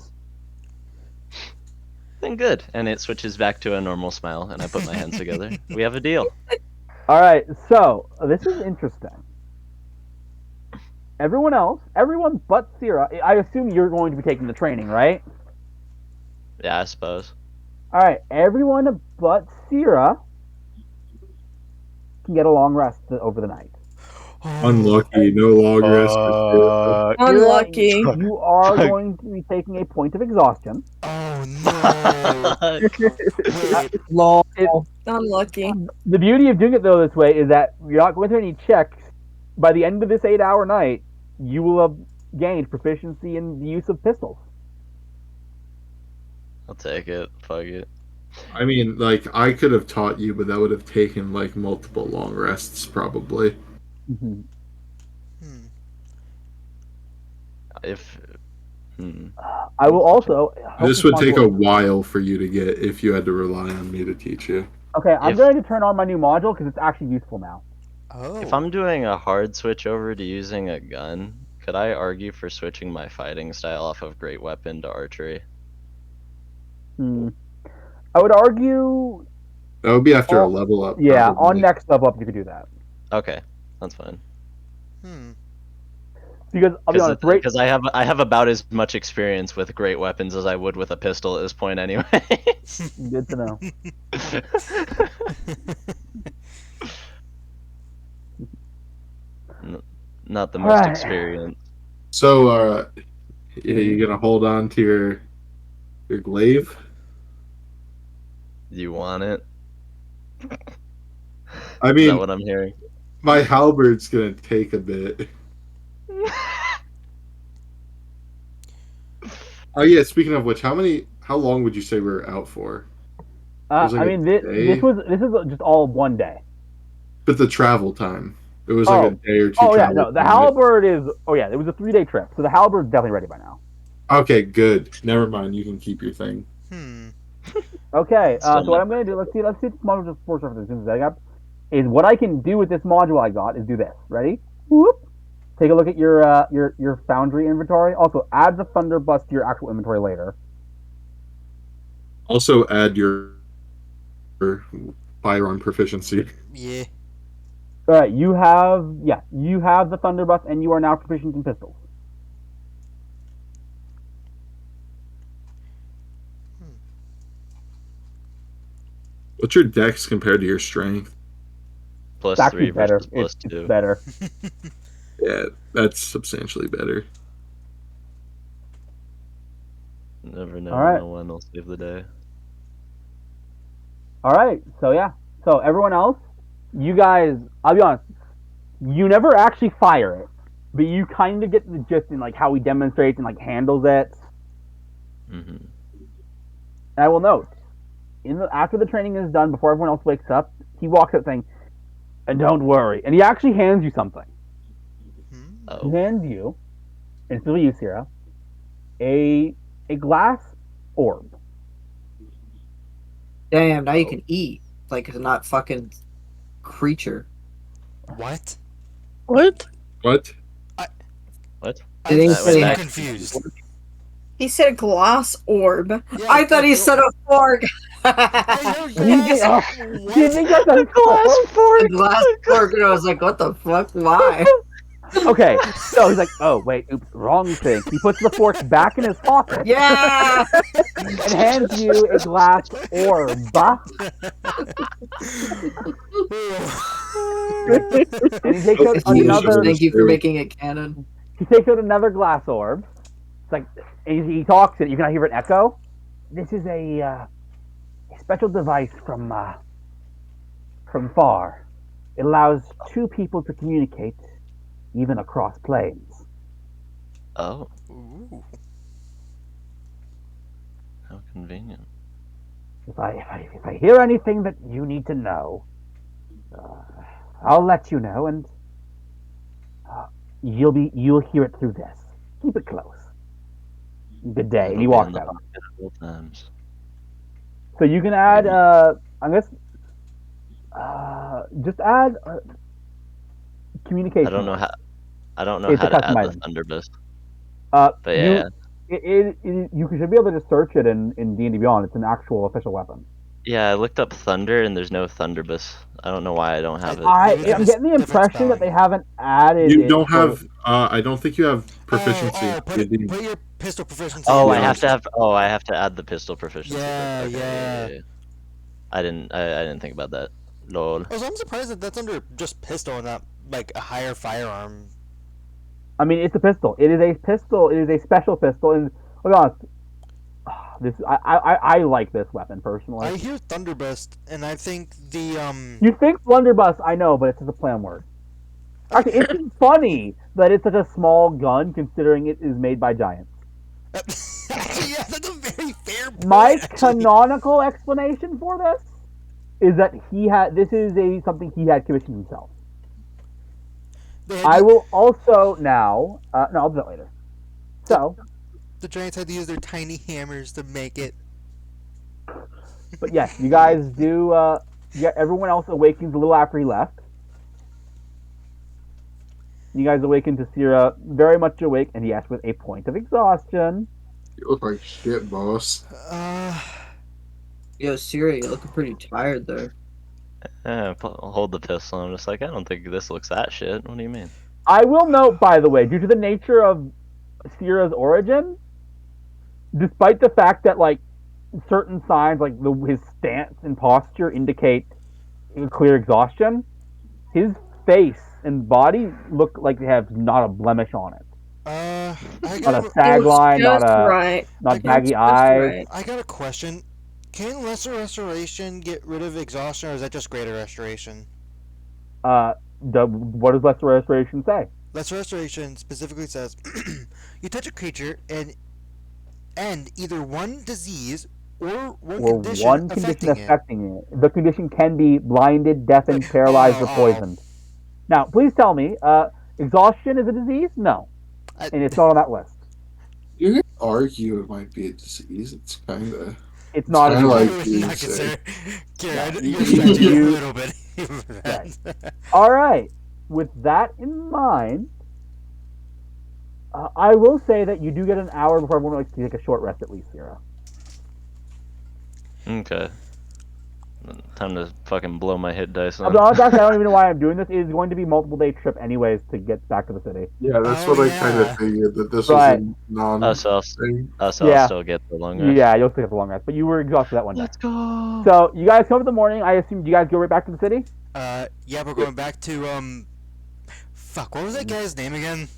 Then good. And it switches back to a normal smile, and I put my hands together. We have a deal. All right, so this is interesting. Everyone but Sierra, I assume you're going to be taking the training, right? Yeah, I suppose. All right, everyone but Sierra can get a long rest over the night. Unlucky, no long rest. Unlucky. Sierra, you are going to be taking a point of exhaustion. Oh no! Wait, Lol. Unlucky. The beauty of doing it though this way is that you're not going through any checks. By the end of this 8-hour night, you will have gained proficiency in the use of pistols. I'll take it. Fuck it. I mean, like, I could have taught you, but that would have taken, like, multiple long rests, probably. Mm-hmm. hmm. If. I will also. This would take a while for you to get if you had to rely on me to teach you. Okay, I'm if- going to turn on my new module because it's actually useful now. Oh. If I'm doing a hard switch over to using a gun, could I argue for switching my fighting style off of great weapon to archery? I would argue, That would be after a Oh, level up. yeah, probably. on next level up you could do that. Okay, that's fine. Because I'll be honest, Because I have about as much experience with great weapons as I would with a pistol at this point, anyway. good to know. Not the most Alright. experienced. So, you gonna hold on to your glaive? You want it? I Is mean, that what I'm hearing? my halberd's gonna take a bit. Oh yeah, speaking of which, how long would you say we're out for? was like I a mean, day? this is just all one day. But the travel time. It was like a day or two. Oh yeah, travel no, the time, right? halberd is. Oh yeah, it was a 3-day trip, so the halberd's definitely ready by now. Okay, good. Never mind. You can keep your thing. Okay, Still so what not- I'm going to do, let's see if this module just force reference is setting up. Is what I can do with this module I got is do this. Ready? Whoop. Take a look at your foundry inventory. Also, add the Thunderbuss to your actual inventory later. Also, add your firearm proficiency. Yeah. All right, you have the Thunderbuss, and you are now proficient in pistols. What's your dex compared to your strength? Plus It's actually 3 better. versus plus It's 2. better. Yeah, that's substantially better. Never know. All right. No one will save the day. All right, so yeah, so everyone else, you guys, I'll be honest, you never actually fire it, but you kind of get the gist in like how he demonstrates and like handles it. Mm-hmm. And I will note, after the training is done, before everyone else wakes up, he walks up saying, "And don't worry," and he actually hands you something. He Oh. hands you, and it's really you, Sierra, a glass orb. Damn, now you can eat. Like it's not fucking creature. What? What? What? What? Did he I'm say- so confused. He said glass orb. Yeah, I thought he said a fork. Hey, Do you think, do you think that's a glass fork, and I was like, what the fuck? Why? Okay, so he's like, oh wait, oops, wrong thing. He puts the fork back in his pocket Yeah. and hands you a glass orb. And he takes out That's really another. Thank you for scary. making it canon. He takes out another glass orb. It's like he talks it. You can hear an echo. This is a special device from far. It allows two people to communicate, even across planes. Oh, Ooh. how convenient. If I hear anything that you need to know, I'll let you know, and you'll hear it through this. Keep it close. Good day. And It'll he be walks in the out. pocket at all times. So you can add. I guess. Just add communication. I don't know words. how. I don't know It's how a to custom add the item. Thunderburst. But yeah. you should be able to just search it in D&D Beyond. It's an actual official weapon. Yeah, I looked up Thunder and there's no Thunderburst. I don't know why I don't have it. I'm getting the impression that they haven't added You it. don't have. I don't think you have proficiency. Put your pistol proficiency. Oh, in I have first. to have. Oh, I have to add the pistol proficiency. Yeah, first. Okay, yeah. I didn't think about that. Lol. Also, I'm surprised that that's under just pistol and not like a higher firearm. I mean, it's a pistol. It is a pistol. It is a special pistol. And I'll be honest, I like this weapon personally. I hear Thunderburst, and I think the You think blunderbuss? I know, but it's just a play on words. Actually, it's funny that it's such a small gun, considering it is made by giants. Actually, yeah, that's a very fair point. My actually. canonical explanation for this is that this is something he had commissioned himself. I will also now. No, I'll do that later. So. The giants had to use their tiny hammers to make it. But yes, you guys do. Everyone else awakens a little after he left. You guys awaken to Sierra very much awake, and yes, with a point of exhaustion. You look like shit, boss. Yo, Siri, you're looking pretty tired there. I'll hold the pistol. I'm just like, I don't think this looks that shit. What do you mean? I will note, by the way, due to the nature of Sierra's origin, despite the fact that like certain signs, like his stance and posture, indicate clear exhaustion, his face and body look like they have not a blemish on it. Not a sag line, not baggy eyes. Right. I got a question. Can Lesser Restoration get rid of exhaustion, or is that just Greater Restoration? What does Lesser Restoration say? Lesser Restoration specifically says, you touch a creature and either one disease or one condition affecting it. The condition can be blinded, deafened, paralyzed, or poisoned. Now, please tell me, exhaustion is a disease? No. And it's not on that list. You can argue it might be a disease. It's kind of. It's not a disease. You're stretching a little bit. Right. All right. With that in mind, I will say that you do get an hour before everyone likes to take a short rest at least, Zero. Okay. Time to fucking blow my hit dice. I don't even know why I'm doing this. It is going to be multiple day trip anyways to get back to the city. Yeah, that's what I kind of figured, that this was a non thing. I'll still get the long rest. Yeah, you'll still get the long rest, but you were exhausted that one day. Let's go. So you guys come up in the morning. I assume you guys go right back to the city. Yeah, we're going back to fuck. What was that guy's name again?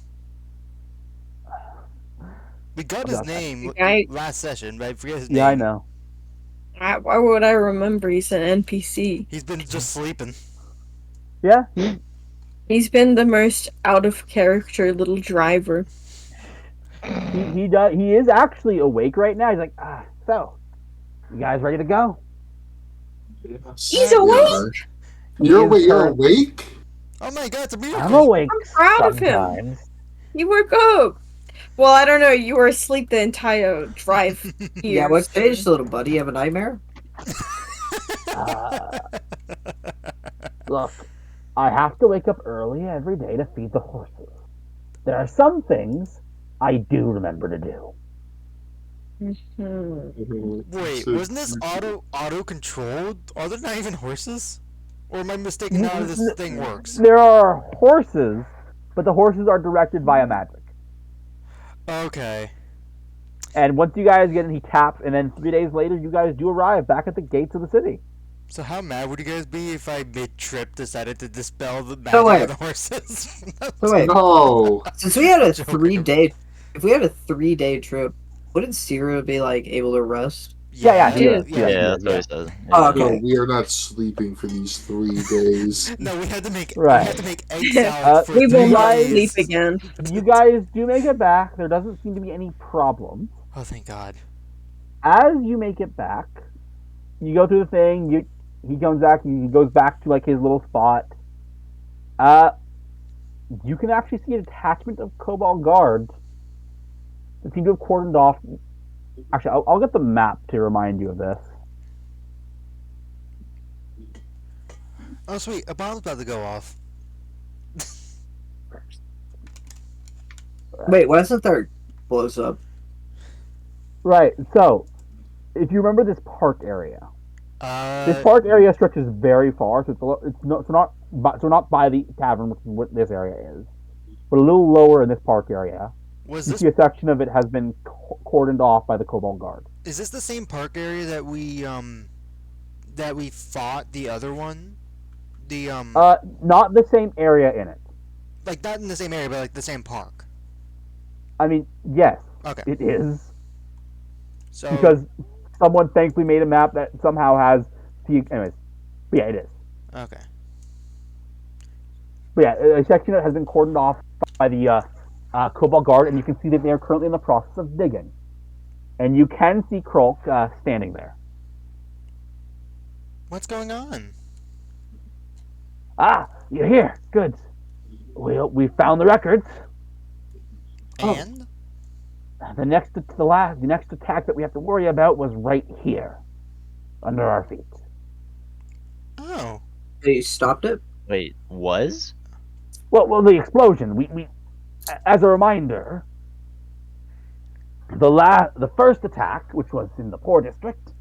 We got his name last session, but I forget his name. Yeah, I know. Why would I remember? He's an NPC. He's been just sleeping. Yeah. He's been the most out of character little driver. He does. He is actually awake right now. He's like, so, you guys ready to go? Yes. He's awake. You're awake? Oh my god, it's a miracle. I'm awake. I'm proud of him. You woke up. Well, I don't know. You were asleep the entire drive here. Yeah, what stage, little buddy? You have a nightmare? Look, I have to wake up early every day to feed the horses. There are some things I do remember to do. Wait, wasn't this auto controlled? Are there not even horses? Or am I mistaken how this thing works? There are horses, but the horses are directed via magic. Okay. And once you guys get in, he taps, and then 3 days later, you guys do arrive back at the gates of the city. So how mad would you guys be if I mid-trip decided to dispel the magic So wait. of the horses? So wait, No. since we had a Joking. 3-day, if we had a 3-day trip, wouldn't Sierra be like able to rest? Yeah, he Yeah. is. Yeah, Yeah. that's what he said. Oh, No, okay. we are not sleeping for these 3 days. No, we had to make Right. egg salad for We will 3 not days. sleep again. You guys do make it back. There doesn't seem to be any problems. Oh, thank God. As you make it back, you go through the thing. He comes back. He goes back to like his little spot. You can actually see a detachment of Cobalt guards that seem to have cordoned off. Actually, I'll get the map to remind you of this. Oh, sweet. A bomb's about to go off. Wait, what if there blows up? Right. So, if you remember this park area, this Uh, park area stretches very far. So it's not by the tavern, which is what this area is, but a little lower in this park area. was You this see a section of it has been cordoned off by the Cobalt Guard. is this the same park area that we fought the other one? The Not the same area in it. like not in the same area, but like the same park. I mean, yes, Okay. it is. So Because someone thankfully made a map that somehow has anyways. But yeah, it is. okay. But yeah, a section that has been cordoned off by the Cobalt Guard, and you can see that they are currently in the process of digging. And you can see Krolk standing there. What's going on? Ah, you're here. Good. We found the records. And The next attack that we have to worry about was right here, under our feet. oh, They stopped it? Wait, was? Well, the explosion. We as a reminder, the first attack, which was in the poor district,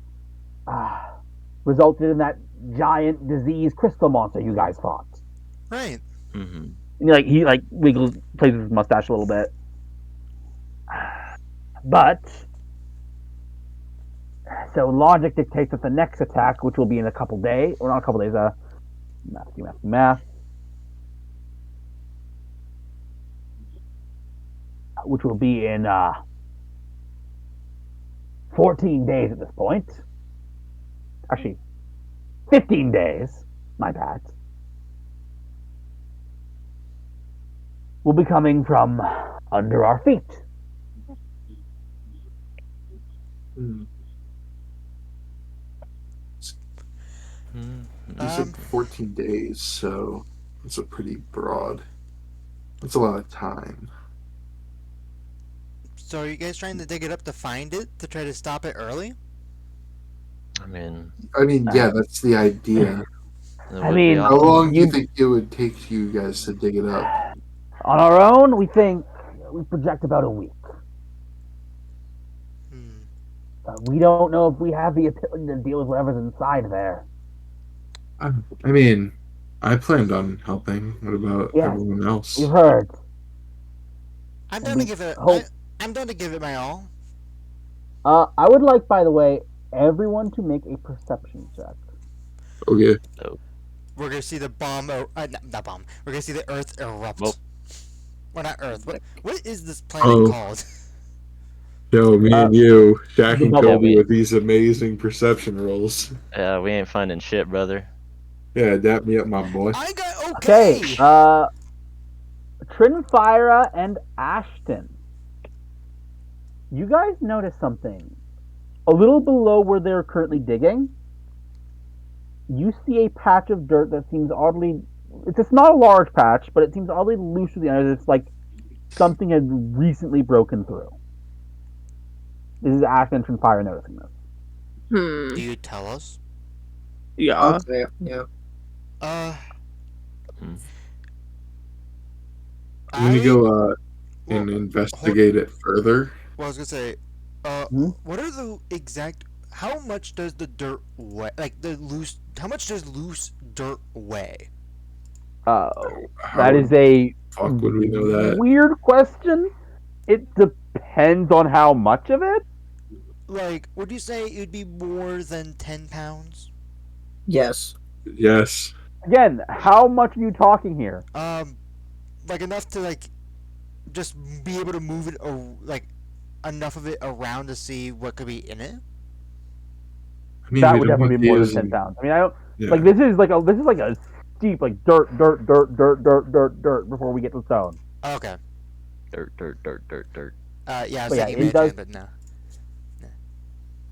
resulted in that giant disease crystal monster you guys fought. right. Mm-hmm. And he wiggles, plays with his mustache a little bit. But so logic dictates that the next attack, which will be in a couple days, or not a couple days, math, which will be in 14 days at this point. Actually, 15 days. My bad. Will be coming from under our feet. Hmm. Mm-hmm. You said 14 days, so that's a pretty broad. That's a lot of time. So are you guys trying to dig it up to find it to try to stop it early? I mean, Yeah, that's the idea. it I would mean, be How long do you You- think it would take you guys to dig it up? On our own, we think we project about a week. Hmm. We don't know if we have the ability to deal with whatever's inside there. I mean, I planned on helping. What about Yes. everyone else? You've heard. I'm done to We give it. hope- I'm done to give it my all. I would like, by the way, everyone to make a perception check. Okay. We're gonna see the bomb. Not bomb. We're gonna see the Earth erupt. Well- Well, not Earth. What is this planet called? Yo, me and you, Shaq and Yeah, Kobe we- with these amazing perception rolls. Yeah, we ain't finding shit, brother. Yeah, dap me up, my boy. I got Okay. okay. Trinfira and Ashton. You guys notice something. A little below where they're currently digging, you see a patch of dirt that seems oddly. It's just not a large patch, but it seems oddly loose to the edge. It's like something had recently broken through. This is Ashton and Trinfira noticing this. Do you tell us? Yeah. Okay, yeah. Hmm. I'm gonna go and investigate it further. Well, I was gonna say, Hmm? what are the exact? How much does the dirt weigh? Like the loose? How much does loose dirt weigh? That is a fuck would we know that? Weird question. It depends on how much of it. Like, would you say it would be more than 10 pounds? Yes. Yes. Again, how much are you talking here? Like enough to like just be able to move it, or like enough of it around to see what could be in it. I mean, That we would don't definitely want be more than these 10 and- pounds. I mean, I don't Yeah. like this is like a steep like dirt before we get to stone. Okay. Dirt. Yeah, I was But yeah, thinking it does. mansion, but no.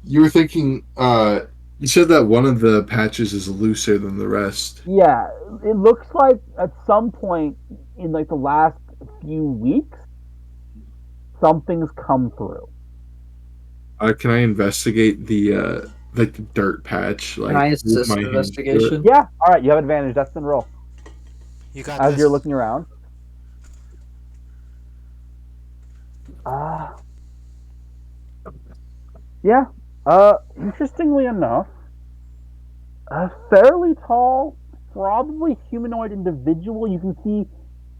You were thinking. You said that one of the patches is looser than the rest. Yeah, it looks like at some point in like the last few weeks, something's come through. Can I investigate the like the dirt patch? Can Like I with assist my hands through it? investigation? Yeah. All right, you have advantage. That's the roll You got as this. you're looking around. Yeah. Interestingly enough, a fairly tall, probably humanoid individual. You can see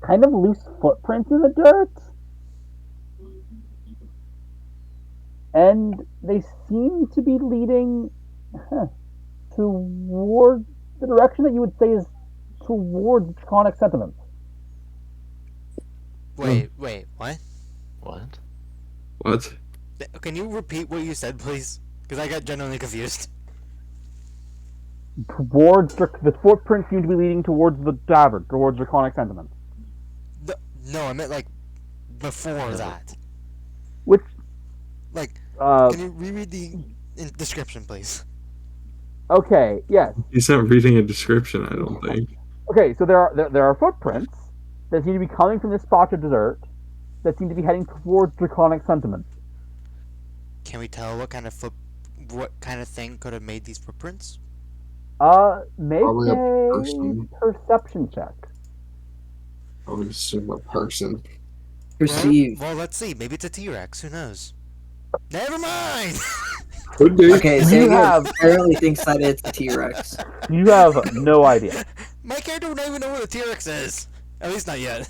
kind of loose footprints in the dirt. And they seem to be leading toward the direction that you would say is towards chronic sentiments. Wait, what? What? What? Can you repeat what you said, please? Because I got genuinely confused. Towards the footprints seem to be leading towards the tavern, towards draconic sentiments. No, I meant like before that. Which, Like, uh, can you reread the description, please? okay, yes. He's not reading a description. I don't think. Okay, so there are footprints that seem to be coming from this spot of desert that seem to be heading towards draconic sentiments. Can we tell what kind of thing could have made these footprints? Make Probably a a person. perception check. I would assume a person. Perceive. Well, let's see. Maybe it's a T-Rex. Who knows? Never mind. Could be. Okay, You Samuel have- apparently thinks that it's a T-Rex. You have no idea. My character would not even know what a T-Rex is. At least not yet.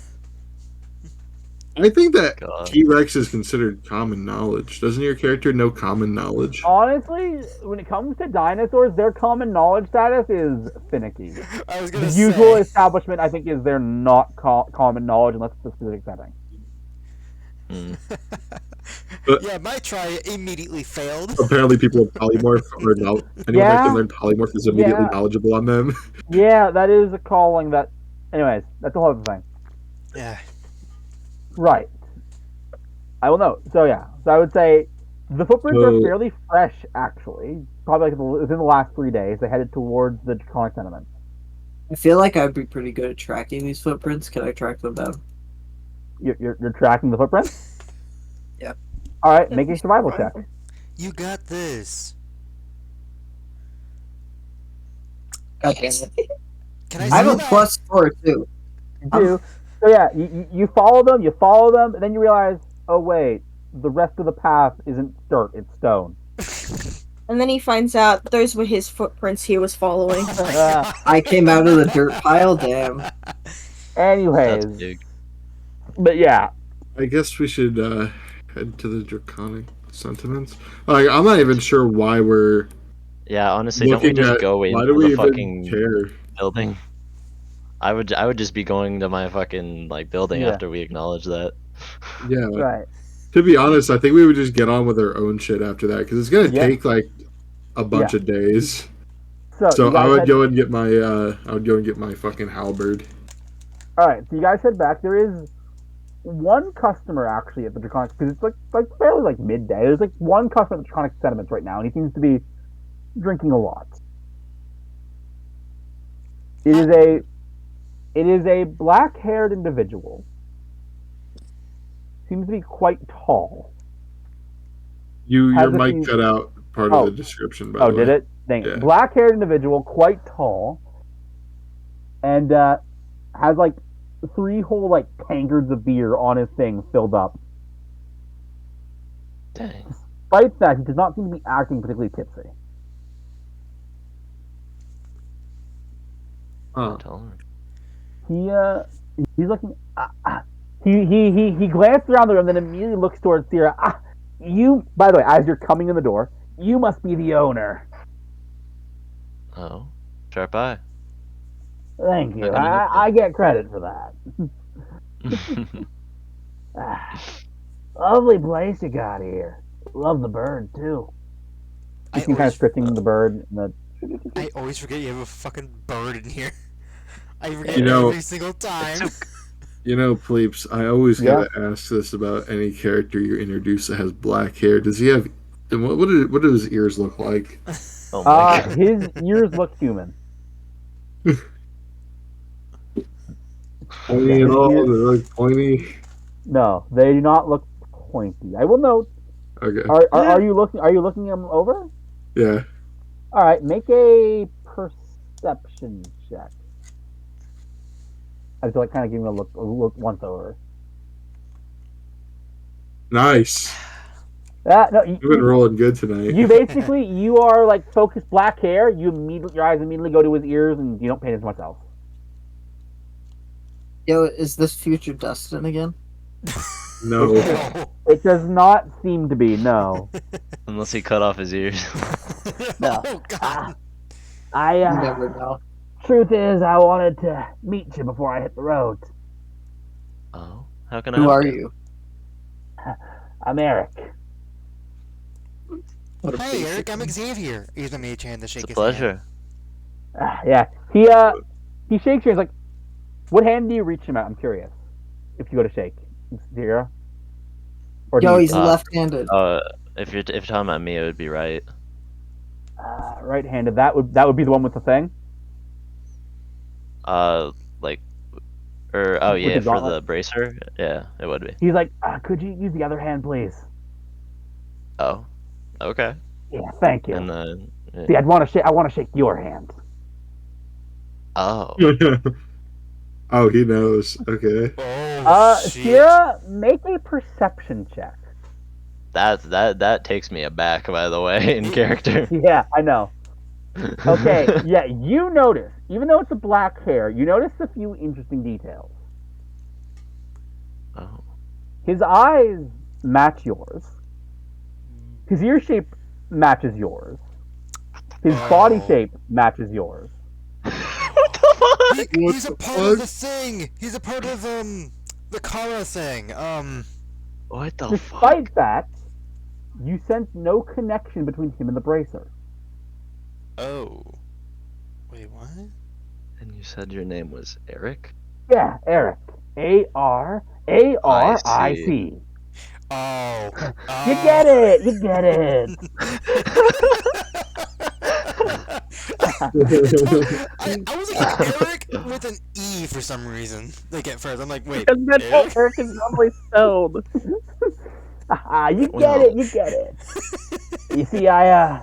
I think that God. T-Rex is considered common knowledge. Doesn't your character know common knowledge? Honestly, when it comes to dinosaurs, their common knowledge status is finicky. I was The gonna usual say. establishment, I think, is they're not common knowledge unless it's a specific setting. Hmm. Yeah, my try immediately failed. Apparently, people with polymorph or no, anyone that Yeah. can learn polymorph is immediately Yeah. knowledgeable on them. Yeah, that is a calling that. Anyways, that's a whole other thing. Yeah. Right. I will know. So yeah, so I would say the footprints are So- fairly fresh, actually. Probably like within the last 3 days, they headed towards the draconic sentiment. I feel like I'd be pretty good at tracking these footprints. Can I track them down? You're tracking the footprints. Yeah. All right, make a survival check. You got this. God damn it. Can I I say have a that? +4 too. You do. So yeah, you follow them, and then you realize, oh wait, the rest of the path isn't dirt, it's stone. And then he finds out those were his footprints he was following. Oh my God. I came out of the dirt pile. Damn. Anyways, That's big. but yeah, I guess we should head to the draconic sentiments. Like, I'm not even sure why we're Yeah, honestly, don't we looking just at. go Why into do we the even fucking care? building? I would just be going to my fucking like building Yeah. after we acknowledge that. Yeah. right. To be honest, I think we would just get on with our own shit after that because it's gonna Yeah. take like a bunch Yeah. of days. So So you guys I would head- go and get my fucking halberd. All right, so you guys head back. There is one customer actually at the Draconic because it's like fairly like midday. There's like one customer at the Draconic Sentiments right now, and he seems to be drinking a lot. It is a black-haired individual. Seems to be quite tall. Your Has a mic few- cut out part Oh. of the description. By Oh, the way. did it? Dang. Yeah. Black-haired individual, quite tall, and has like 3 whole like tankards of beer on his thing filled up. Dang. Despite that, he does not seem to be acting particularly tipsy. Huh. Tell her. He's looking. He glanced around the room, then immediately looks towards Sierra. Ah, you. By the way, as you're coming in the door, you must be the owner. Oh, sharp eye. Thank How you. can I help I get credit for that. you? Ah, lovely place you got here. Love the bird too. You I see, kind of always, stretching the bird. And I always forget you have a fucking bird in here. I forget You know, every single time. Pleeps, I always Yeah. gotta ask this about any character you introduce that has black hair. Does he have? And what do his ears look like? Oh my god. His ears look human. Pointy His at all? ear. They look pointy. No, they do not look pointy. I will note. Okay. Are you looking? Are you looking them over? Yeah. All right, make a perception check. I feel like kind of giving a look once over. Nice. No, You've been rolling good tonight. you basically you are like focused black hair. Your eyes immediately go to his ears, and you don't paint as much else. Yo, is this future Dustin again? No. It does not seem to be. No, Unless he cut off his ears. no. Oh god. I You never know. truth is, I wanted to meet you before I hit the road. Oh, how can I Who help are you? you? I'm Aric. What a Hey, basic Eric, I'm name. Xavier. Here's a mage hand to shake It's a his hand. pleasure. Yeah, he shakes yours. Like, what hand do you reach him at? I'm curious. If you go to shake, zero. Or do Yo, you he's shake? left-handed. If you're talking about me, it would be right. Right-handed. That would be the one with the thing. Like, or oh With yeah, the for gauntlet? the bracer. Yeah, it would be. He's like, could you use the other hand, please? Oh, okay. Yeah, thank you. And then, See, I want to shake your hand. oh, Oh, he knows. Okay. Oh shit. Sierra, make a perception check. that takes me aback. By the way, in character. Yeah, I know. Okay, yeah, you notice, even though it's a black hair, you notice a few interesting details. Oh. His eyes match yours. His ear shape matches yours. His body shape matches yours. What the fuck? He's a part of the thing. He's a part of the Kara thing. What the Despite fuck? that, you sense no connection between him and the bracer. Oh. Wait, what? And you said your name was Eric? Yeah, Aric. Aric. Oh. You get it. You get it. I was like Eric with an E for some reason. Like at first, I'm like, wait, Because that's how Eric? Eric is normally spelled. You get Well. it. You get it. You see, I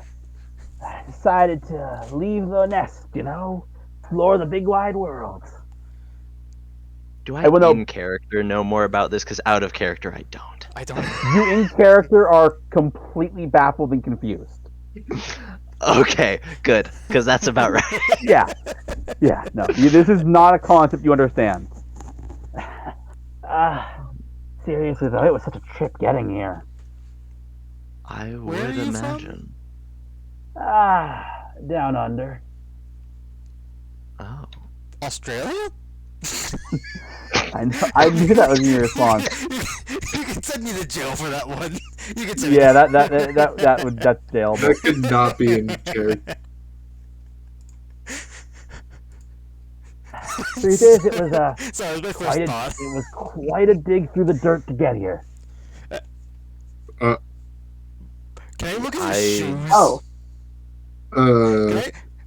decided to leave the nest. Explore the big wide world. Do I I will know- in character know more about this? Because out of character, I don't. I don't. You in character are completely baffled and confused. Okay, good, because that's about right. Yeah. No, this is not a concept you understand. Seriously though, it was such a trip getting here. I Where are would you from? imagine. Down under. Oh. Australia? I knew that was your response. You can send me to jail for that one. You can send me. Yeah, that's jailable. That could not be in character. Truth is, it was Sorry, my quite first thought. it was quite a dig through the dirt to get here. Can I look at his shoes? Oh, Can Uh,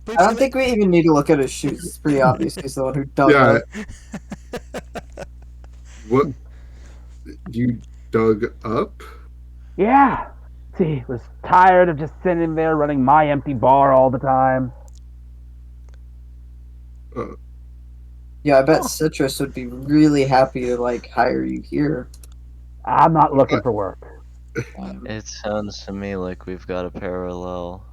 Please I don't can think we even need to look at his shoes. It's pretty obvious he's the one who dug yeah. up. What? You dug up? Yeah. See, was tired of just sitting there running my empty bar all the time. Yeah, I bet Citrus would be really happy to hire you here. I'm not looking for work. It sounds to me like we've got a parallel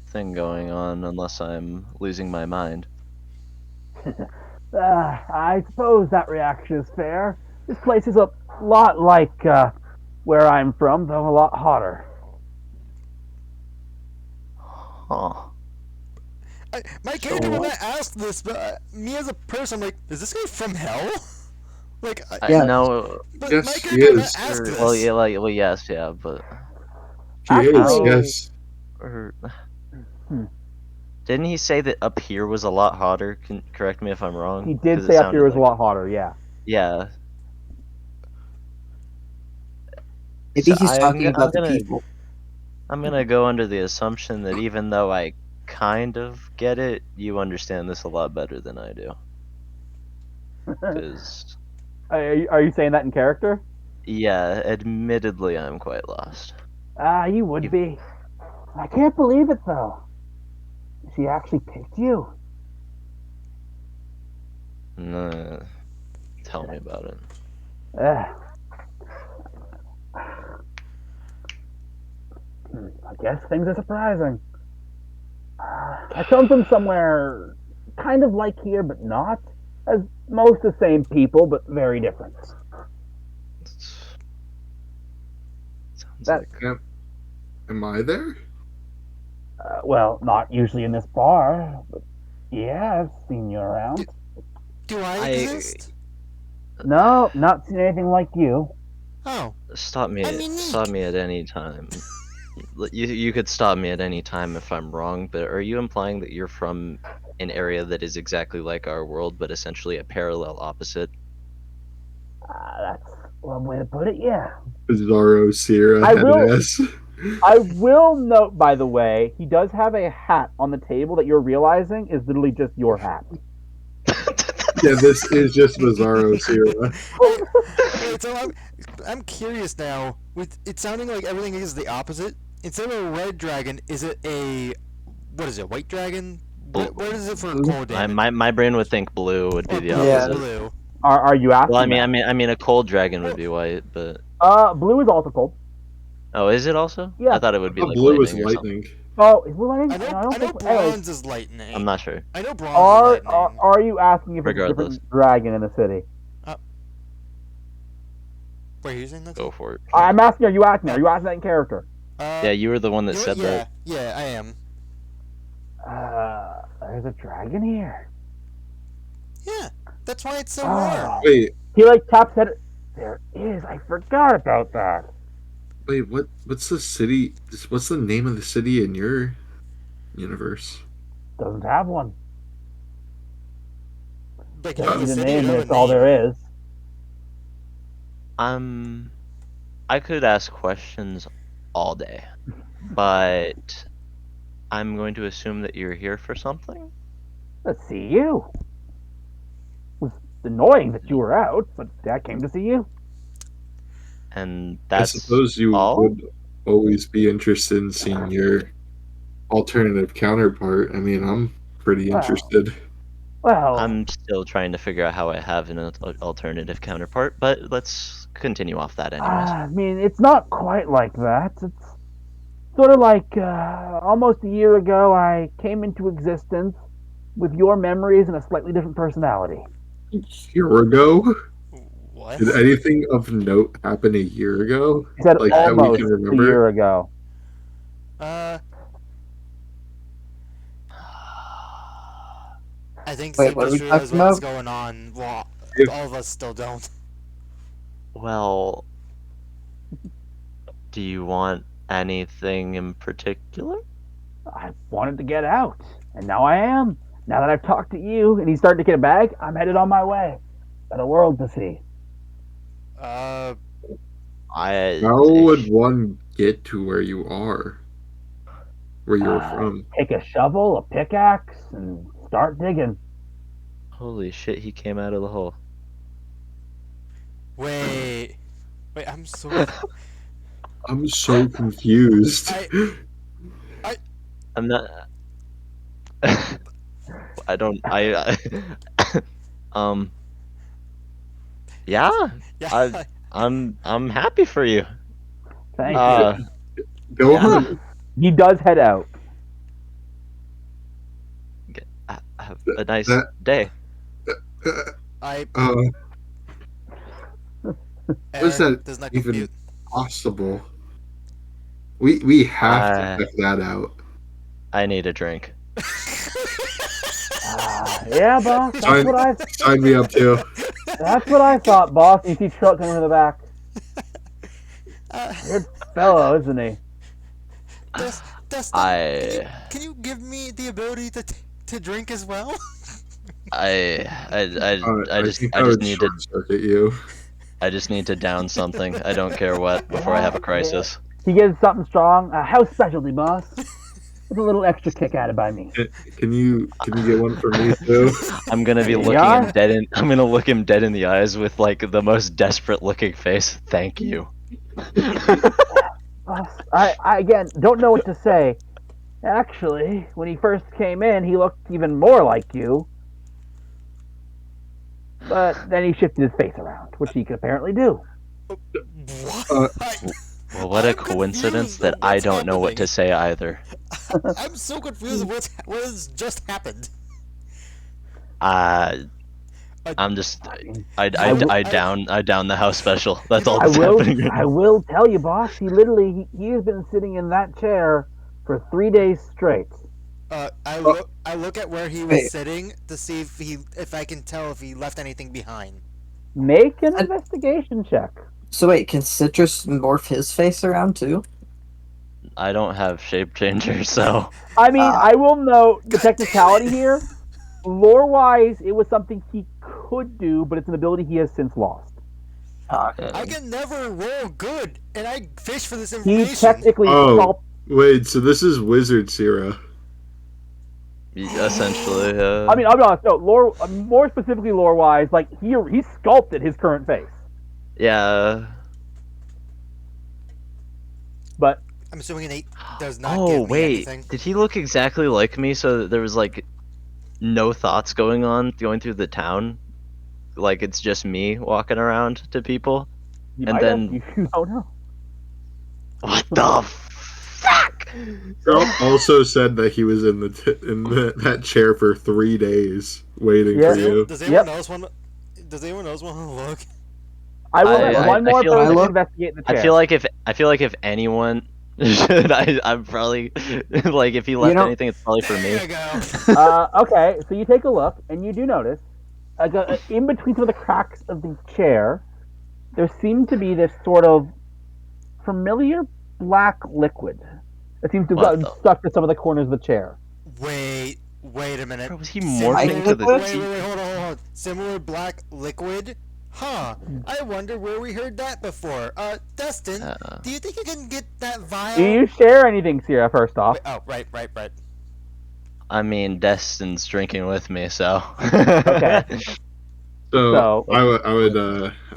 thing going on, unless I'm losing my mind. I suppose that reaction is fair. This place is a lot like where I'm from, though a lot hotter. Huh. My So character would what? not ask this, but me as a person, I'm like, is this guy from hell? Like, Yeah. No. but my Yes, he character would not is. ask this. Well, yeah, well, yes, yeah, but He is. Actually, Yes. or, Hmm. didn't he say that up here was a lot hotter? Correct me if I'm wrong. he did 'Cause it say up here sounded was a like lot hotter. Yeah. yeah. Maybe So he's talking about the people. I'm gonna go under the assumption that even though I kind of get it, you understand this a lot better than I do. Because Are you saying that in character? yeah, admittedly, I'm quite lost. You would be. I can't believe it though. She actually picked you. Nah, tell me about it. Uh, I guess things are surprising. I come from somewhere kind of like here, but not. As most the same people, but very different. Sounds That like Am I there? well, not usually in this bar, but yeah, I've seen you around. Do I I exist? No, not seen anything like you. Oh, stop me. I'm Stop unique. me at any time. You could stop me at any time if I'm wrong, but are you implying that you're from an area that is exactly like our world, but essentially a parallel opposite? That's one way to put it. Yeah. Bizarro Sierra I head will. ass. I will note, by the way, he does have a hat on the table that you're realizing is literally just your hat. Yeah, this is just Bizarro Sierra. I, wait, so I'm curious now. With it sounding like everything is the opposite. Instead of a red dragon, is it a what is it? White dragon? What is it for cold damage? My brain would think blue would be Or the blue? Yeah. opposite. Blue. Are you asking? Well, that? I mean, a cold dragon would be white, but Blue is also cold. oh, is it also? Yeah. I thought it would be Oh, like blue is lightning or something. lightning. Oh, is blue lightning? I know. I don't I know. think. Anyways, Bronze is lightning. I'm not sure. I know bronze is lightning. are you asking if it's a Regardless. different dragon in the city? Wait, who's saying that? Go for it. I'm asking. Are you asking? Are you asking that in character? Yeah, you were the one that You know said what? that. Yeah, I am. There's a dragon here. Yeah, that's why it's so warm. Oh. Wait, He like taps head. There is. I forgot about that. wait, what's the city? What's the name of the city in your universe? Doesn't have one. Like Doesn't the need a city name. would have That's a all name. there is. I could ask questions all day, but I'm going to assume that you're here for something. Let's see you. It was annoying that you were out, but I came to see you. And I that's suppose you all? would always be interested in seeing your alternative counterpart. I mean, I'm pretty Wow. interested. Well, I'm still trying to figure out how I have an alternative counterpart, but let's continue off that anyways. I mean, it's not quite like that. It's sort of like almost a year ago, I came into existence with your memories and a slightly different personality. A year ago? What? Did anything of note happen a year ago? He said Like that we almost can a remember? year ago. I think Wait, Steve what are just we realized talking what's about? going on. Well, If- all of us still don't. Well, do you want anything in particular? I wanted to get out, and now I am. Now that I've talked to you, and he's starting to get a bag, I'm headed on my way. Got a world to see. I How would one get to where you are? Where you're from? Take a shovel, a pickaxe, and start digging. Holy shit, he came out of the hole. Wait, I'm so. I'm so confused. I'm not. I don't. Yeah. Yeah. I'm happy for you. Thank you. Go yeah. on. He does head out. Have a nice That- day. I Uh, How is Error that does not even compute. possible? We have to Uh, check that out. I need a drink. Yeah, boss. Sign me up too. That's what I thought, boss. You see truck coming from the back. Weird fellow, isn't he? Dustin, I can you give me the ability to drink as well? I I think I I just would need to short circuit you. down something. I don't care what before I have a crisis. He gives something strong. A house specialty, boss. With a little extra kick added by me. Can you get one for me too? I'm gonna be Here you looking him are. dead in. I'm gonna look him dead in the eyes with like the most desperate looking face. Thank you. Boss, I again don't know what to say. Actually, when he first came in, he looked even more like you. But then he shifted his face around, which he could apparently do. What? Well, what a I'm coincidence confused that of I what's don't know what to happening. say either. I'm so confused of what has just happened. Uh, Uh, I'm just I mean, I down the house special. That's all know, that's happening right I now. will tell you, boss. He literally he has been sitting in that chair for 3 days straight. Oh, I look at where he was Wait, sitting to see if I can tell if he left anything behind. Make an and, investigation check. so wait, can Citrus morph his face around too? I don't have shape changer, so I mean, Uh, I will note the God damn technicality it! here. Lore wise, it was something he could do, but it's an ability he has since lost. okay. I can never roll good, and I fish for this He information. technically oh, sculpt. wait. So this is Wizard Sierra. essentially, I mean, I'll be honest. No, lore. More specifically, lore wise, like he sculpted his current face. yeah. But I'm assuming an 8 does not Oh give me wait, anything. did he look exactly like me? So there was like no thoughts going through the town, like it's just me walking around to people, you and might have. then You don't know. what the fuck? Girl also said that he was in that chair for 3 days waiting Yeah. for you. Does anyone Yep. else want? Does anyone else want to look? I will let one I more feel Can I person look? investigate the I chair. feel like if anyone should I'm probably like if he You left know, anything, it's probably for There me. you go. Okay, so you take a look, and you do notice, in between some of the cracks of the chair, there seemed to be this sort of familiar black liquid that seems to have What gotten the? stuck to some of the corners of the chair. Wait a minute. Bro, was he Similar. morphing to the liquid? Wait, hold on. Similar black liquid? Huh. I wonder where we heard that before. Dustin, do you think you can get that vial? Do you share anything, Sierra, first off? Wait, oh, right. I mean, Destin's drinking with me, so. Okay. So So, I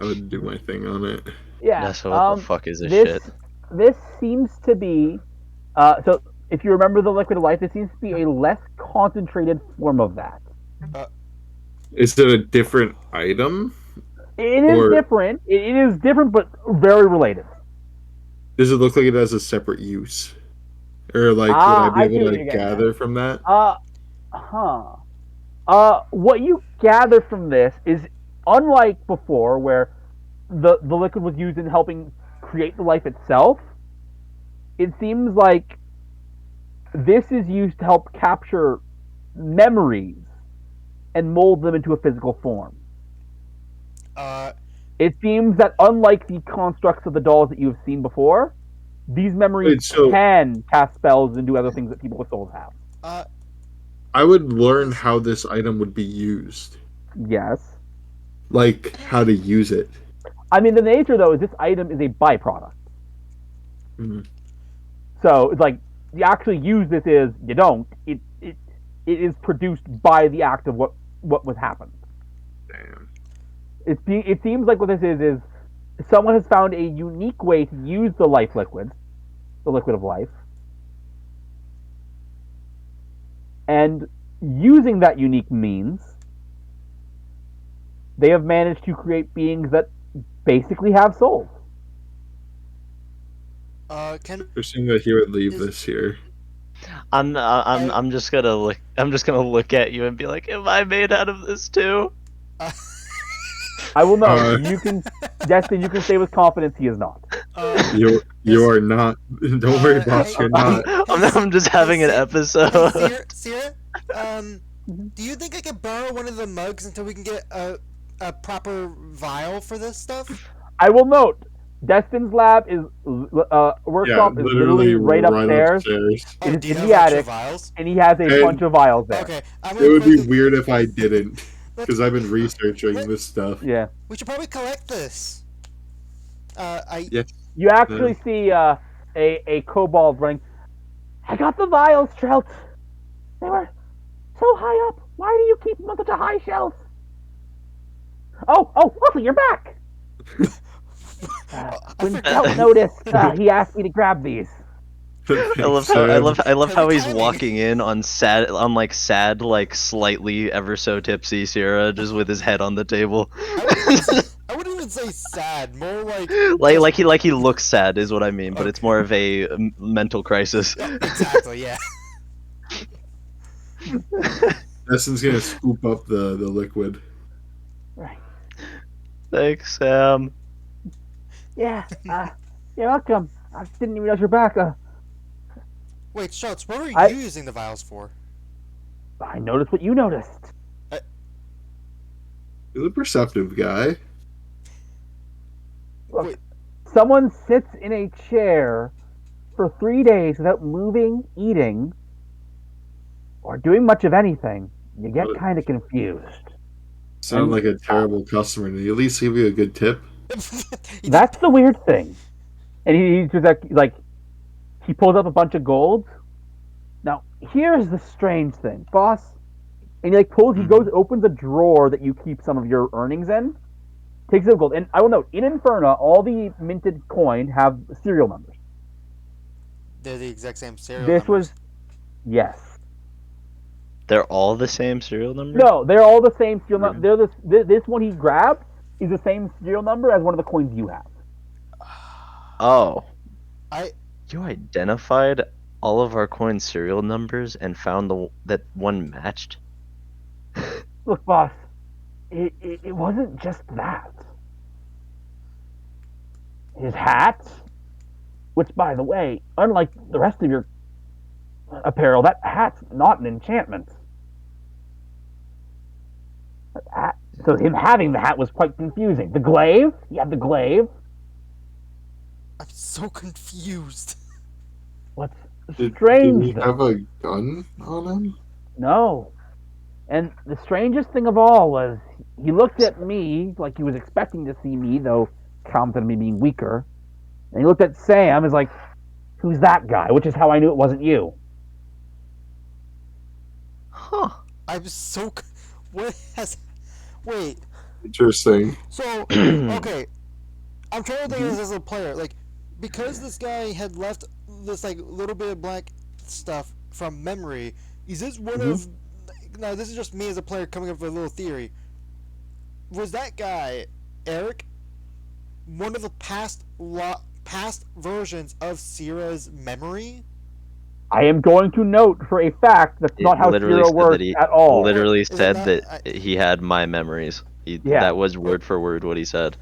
would do my thing on it. yeah. So what the fuck is this this shit? this seems to be so if you remember the liquid of life, this seems to be a less concentrated form of that. Is it a different item? It is Or- different. It is different, but very related. Does it look like it has a separate use? Or like would I I be see able what to you're getting at. gather from that? What you gather from this is unlike before, where the liquid was used in helping create the life itself. It seems like this is used to help capture memories and mold them into a physical form. It seems that unlike the constructs of the dolls that you have seen before, these memories Wait, so- can cast spells and do other things that people with souls have. I would learn how this item would be used. Yes. Like how to use it. I mean, the nature though is this item is a byproduct. Mhm. So it's like you actually use this is you don't. It is produced by the act of what was happened. Damn. It seems like what this is someone has found a unique way to use the life liquid, the liquid of life, and using that unique means, they have managed to create beings that basically have souls. Can Interesting that he would leave this here. I'm just gonna look. I'm just gonna look at you and be like, "Am I made out of this too?" I will note. Uh, You can, Destin. You can say with confidence he is not. you are not. Don't worry, boss. You're not. I'm just having an Hey, episode. Sierra, do you think I could borrow one of the mugs until we can get a proper vial for this stuff? I will note. Destin's lab is Yeah, workshop is literally literally right right upstairs. upstairs. It is Do you in have the extra attic, vials? and he has a And- bunch of vials there. Okay, I'm It gonna would be quickly. weird if I didn't, Let's- because I've been researching let- this stuff. Yeah. We should probably collect this. Yes. You actually see a kobold running. I got the vials, Trelt. They were so high up. Why do you keep them on such a high shelf? Oh, Wolfie, you're back. When Trelt noticed, he asked me to grab these. I love how I love how he's walking in on sad, like slightly ever so tipsy Sierra, just with his head on the table. I wouldn't even say sad, more like like he looks sad is what I mean, but it's more of a mental crisis. exactly, yeah. Destin's gonna scoop up the liquid. Thanks, Sam. Yeah, you're welcome. I didn't even know you're back. Wait, Schultz, what are I- you using the vials for? I noticed what you noticed. He's a perceptive guy. Look, Wait. someone sits in a chair for 3 days without moving, eating, or doing much of anything. You get kind of confused. Sound like a terrible customer. Did he at least give you a good tip? That's the weird thing. And he's just like, he pulls up a bunch of gold. Now, here's the strange thing, boss. And he goes, opens a drawer that you keep some of your earnings in, takes out gold. And I will note, in Inferno, all the minted coin have serial numbers. They're the exact same serial This numbers. was, yes. They're all the same serial number? No, they're all the same serial number. This one he grabbed is the same serial number as one of the coins you have. Oh. I You identified all of our coin serial numbers and found that one matched? Look, boss, it wasn't just that. His hat, which, by the way, unlike the rest of your apparel, that hat's not an enchantment. So him having the hat was quite confusing. The glaive? He had the glaive. I'm so confused. What's Did strange, he though? have a gun on him? No. And the strangest thing of all was he looked at me like he was expecting to see me, though counted on me being weaker. And he looked at Sam as like, who's that guy? Which is how I knew it wasn't you. Huh. I'm so. What has. Wait. Interesting. So, okay. I'm trying to think of this as a player. Like, because this guy had left this, like, little bit of black stuff from memory, is this one of. Now, this is just me as a player coming up with a little theory. Was that guy, Aric, one of the past versions of Sierra's memory? I am going to note for a fact that's not how literally Zero said works that he at all. literally Is it said not- that he had my memories. Yeah. That was word for word what he said.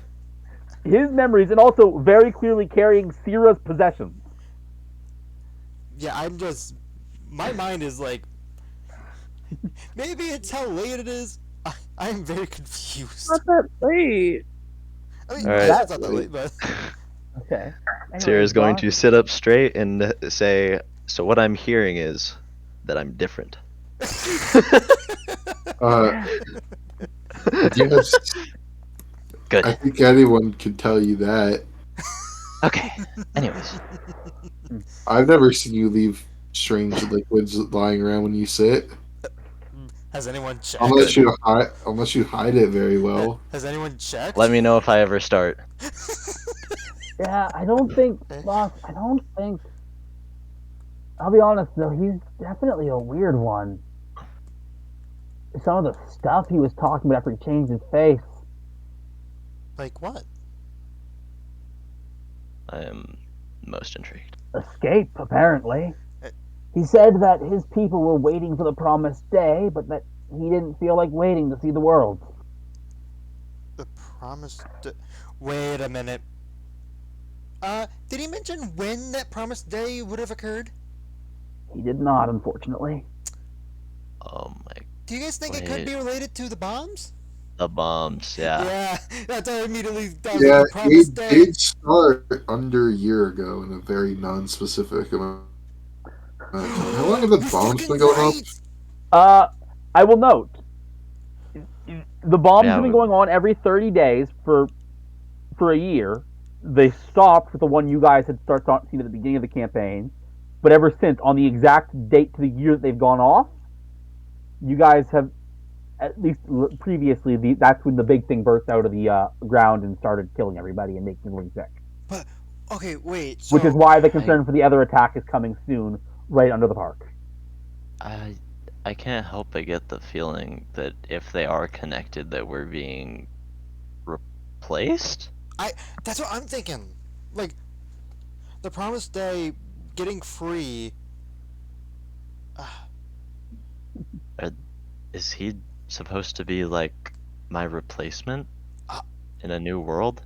His memories, and also very clearly carrying Sierra's possessions. Yeah, I'm just. My mind is like. Maybe it's how late it is. I am very confused. Not that late. I mean, All right. it's not that late, but. Okay. Sierra's going to sit up straight and say, so what I'm hearing is that I'm different. Yes, Good. I think anyone could tell you that. Okay. Anyways. I've never seen you leave strange liquids lying around when you sit. Has anyone checked? Unless you hide it very well. Has anyone checked? Let me know if I ever start. Yeah, I don't think, boss, I don't think. I'll be honest, though, he's definitely a weird one. Some of the stuff he was talking about after he changed his face. Like what? I am most intrigued. Escape, apparently. He said that his people were waiting for the promised day, but that he didn't feel like waiting to see the world. The promised. Wait a minute. Did he mention when that promised day would have occurred? He did not, unfortunately. Oh my. Do you guys think it could Wait. be related to the bombs? The bombs, yeah. Yeah, that's how I immediately. I was Yeah, like, the promised it day. did start under a year ago in a very non-specific amount of time. How long have the You're bombs fucking been going off? right! I will note the bombs Yeah, have been going on every 30 days for a year. They stopped with the one you guys had seen at the beginning of the campaign, but ever since, on the exact date to the year that they've gone off, you guys have at least previously that's when the big thing burst out of the ground and started killing everybody and making everyone sick. But okay, wait. Which is So why the concern for the other attack is coming soon, right under the park. I can't help but get the feeling that if they are connected, that we're being replaced. that's what I'm thinking. Like, the promised day, getting free. Is he supposed to be like my replacement Uh, in a new world?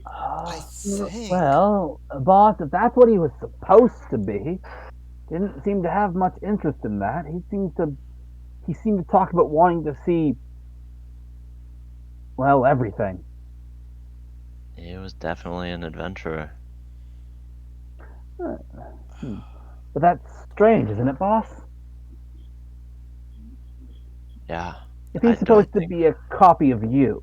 I think. Well, boss, if that's what he was supposed to be, didn't seem to have much interest in that. He seemed to talk about wanting to see, well, everything. He was definitely an adventurer. But that's strange, isn't it, boss? Yeah. If I he's supposed to don't be a copy of you,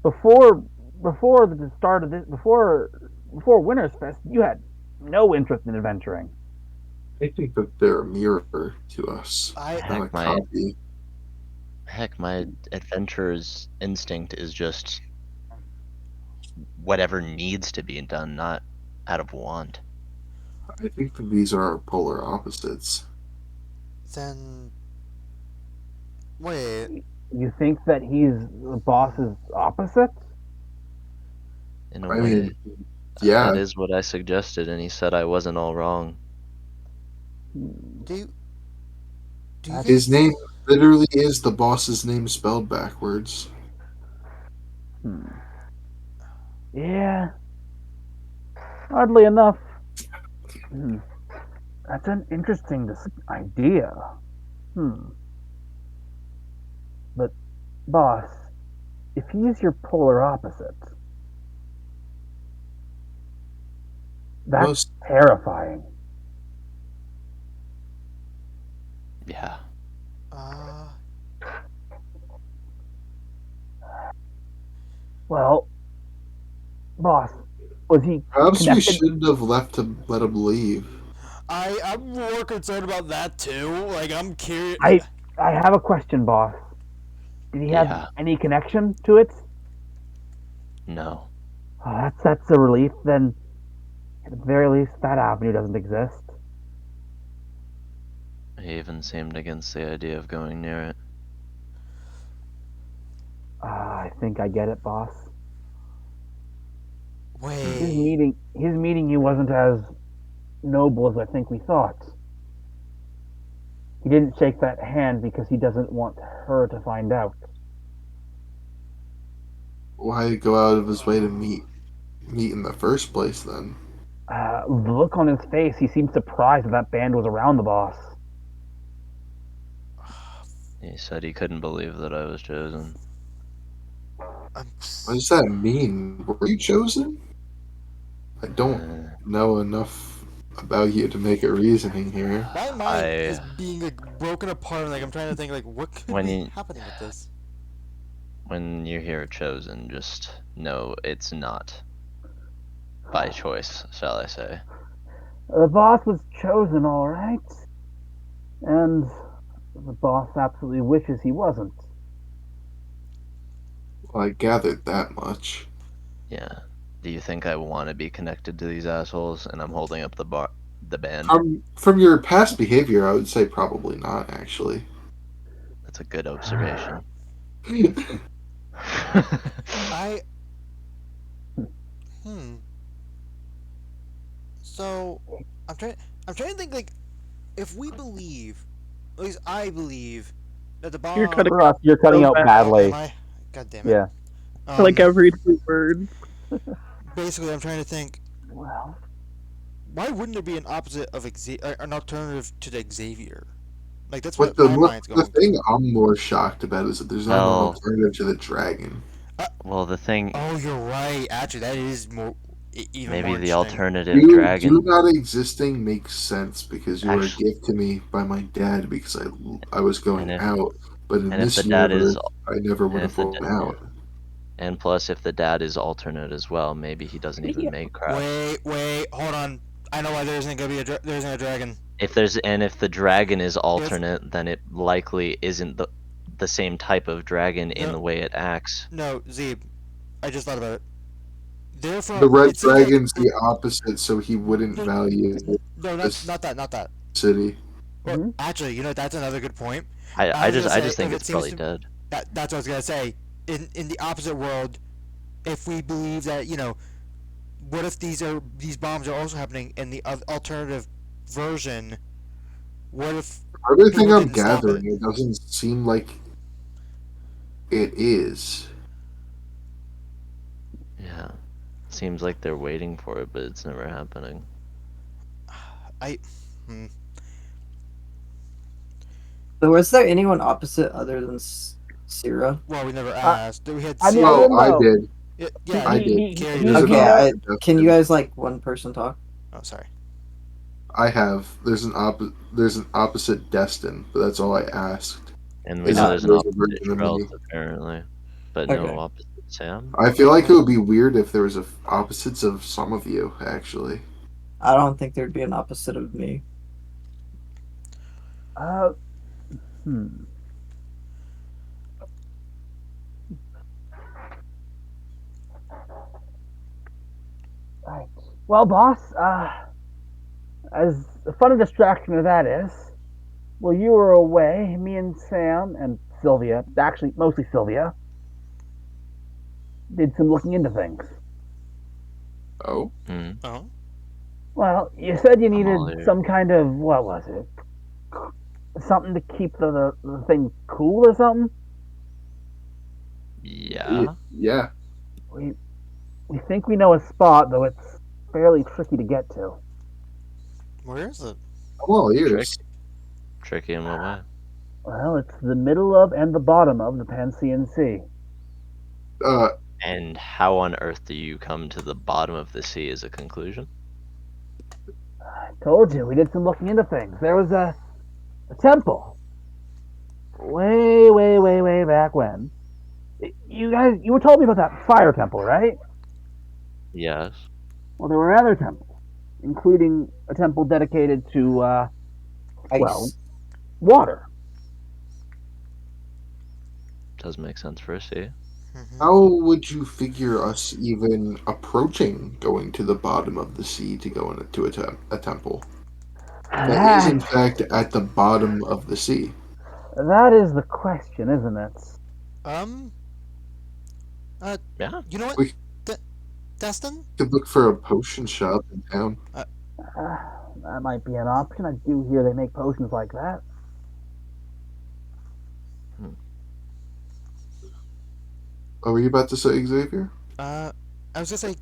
before the start of this, before Winter's Fest, you had no interest in adventuring. I think that they're a mirror to us, not a Heck, copy. my adventurer's instinct is just whatever needs to be done, not out of want. I think that these are polar opposites. Then. Wait. You think that he's the boss's opposite? In a I way, mean, yeah, that is what I suggested, and he said I wasn't all wrong. Do you. Do you That's- his name literally is the boss's name spelled backwards. Yeah. Oddly enough, that's an interesting idea. But, boss, if he's your polar opposite, that's Most terrifying. Yeah. Well, boss, was he perhaps we connected? shouldn't have left to let him leave. I'm more concerned about that too. Like, I'm curious. I have a question, boss. Did he Yeah. have any connection to it? No. Oh, that's a relief. Then, at the very least, that avenue doesn't exist. He even seemed against the idea of going near it. I think I get it, boss. His Wait. meeting you wasn't as noble as I think we thought. He didn't shake that hand because he doesn't want her to find out. Why go out of his way to meet in the first place then? The look on his face, he seemed surprised that band was around the boss. He said he couldn't believe that I was chosen. What does that mean? Were you chosen? I don't know enough about you to make a reasoning here. My mind is being like broken apart. Like, I'm trying to think, like, what could When be you- happening with this? When you hear chosen, just know it's not by choice, shall I say. The boss was chosen, all right. And the boss absolutely wishes he wasn't. Well, I gathered that much. Yeah. Do you think I want to be connected to these assholes? And I'm holding up the band. From your past behavior, I would say probably not, actually. That's a good observation. I. So, I'm trying to think, like, if we believe, at least I believe, that the bomb. You're cutting For us, you're cutting so out bad. badly. Am I? God damn it. Yeah. Like Um, every 2 word. basically, I'm trying to think. Well, Why wouldn't there be an opposite of an alternative to the Xavier? Like that's But what my mind's the going thing to. I'm more shocked about is that there's not an Well, alternative to the dragon. well, the thing, Oh, you're right. Actually, that is more even maybe more the interesting. alternative You dragon. not existing makes sense because you were a Actually, gift to me by my dad because I was and going if out. But in and if this the dad is, universe, I never would and have if the gone out. and plus if the dad is alternate as well, maybe he doesn't even make crafts. Wait, hold on. I know why there isn't gonna be there isn't a dragon. If the dragon is If alternate, then it likely isn't the same type of dragon in no, the way it acts. no, Zeeb, I just thought about it. They're The from. red It seems like dragon's the opposite, so he wouldn't no, value no, this not that. city. Well, Mhm. actually, that's another good point. I I I was just gonna I say just if think it it's seems probably to dead. that's what I was gonna say. In the opposite world, if we believe that what if these bombs are also happening in the alternative version? What if Everything people I'm didn't stop it? gathering, it doesn't seem like it is. Yeah. Seems like they're waiting for it, but it's never happening. I. Hmm. So was there anyone opposite other than Syrah? Well, we never Uh, asked. We had I mean, I Sierra. Oh, don't I know. did. Yeah, I did. Carrie He did. There's an Okay, know. can you opposite. guys like one person talk? Oh, sorry. I have. There's an opposite destin, but that's all I asked. And we Is know if Uh, there's an there's a opposite version of Strelth me. apparently, but no okay. opposite Sam. I feel like it would be weird if there was opposites of some of you, actually. I don't think there'd be an opposite of me. Uh, hmm. Right. Well, boss, as fun a distraction as that is, while you were away, me and Sam and Sylvia, actually mostly Sylvia, did some looking into things. Oh? Hmm. Oh. Well, you said you I'm all needed ears. some kind of, what was it? Something to keep the thing cool or something? Yeah. Yeah. We, we think we know a spot, though it's fairly tricky to get to. Where is it? I'm all Trick. ears. Tricky in what way? Well, it's the middle of and the bottom of the Pansean Sea. Uh, And how on earth do you come to the bottom of the sea as a conclusion? Told you, we did some looking into things. There was a temple. Way back when. You were told me about that fire temple, right? Yes. Well, there were other temples, including a temple dedicated to, well, Ice. water. Does make sense for a sea. Mm-hmm. how would you figure us even approaching going to the bottom of the sea to go into a temple? That is, in That, fact, at the bottom of the sea. that is the question, isn't it? Um. Yeah. You know what? We Destin. could look for a potion shop in town. That might be an option. I do hear they make potions like that. Oh, were you about to say, Xavier? I was gonna say,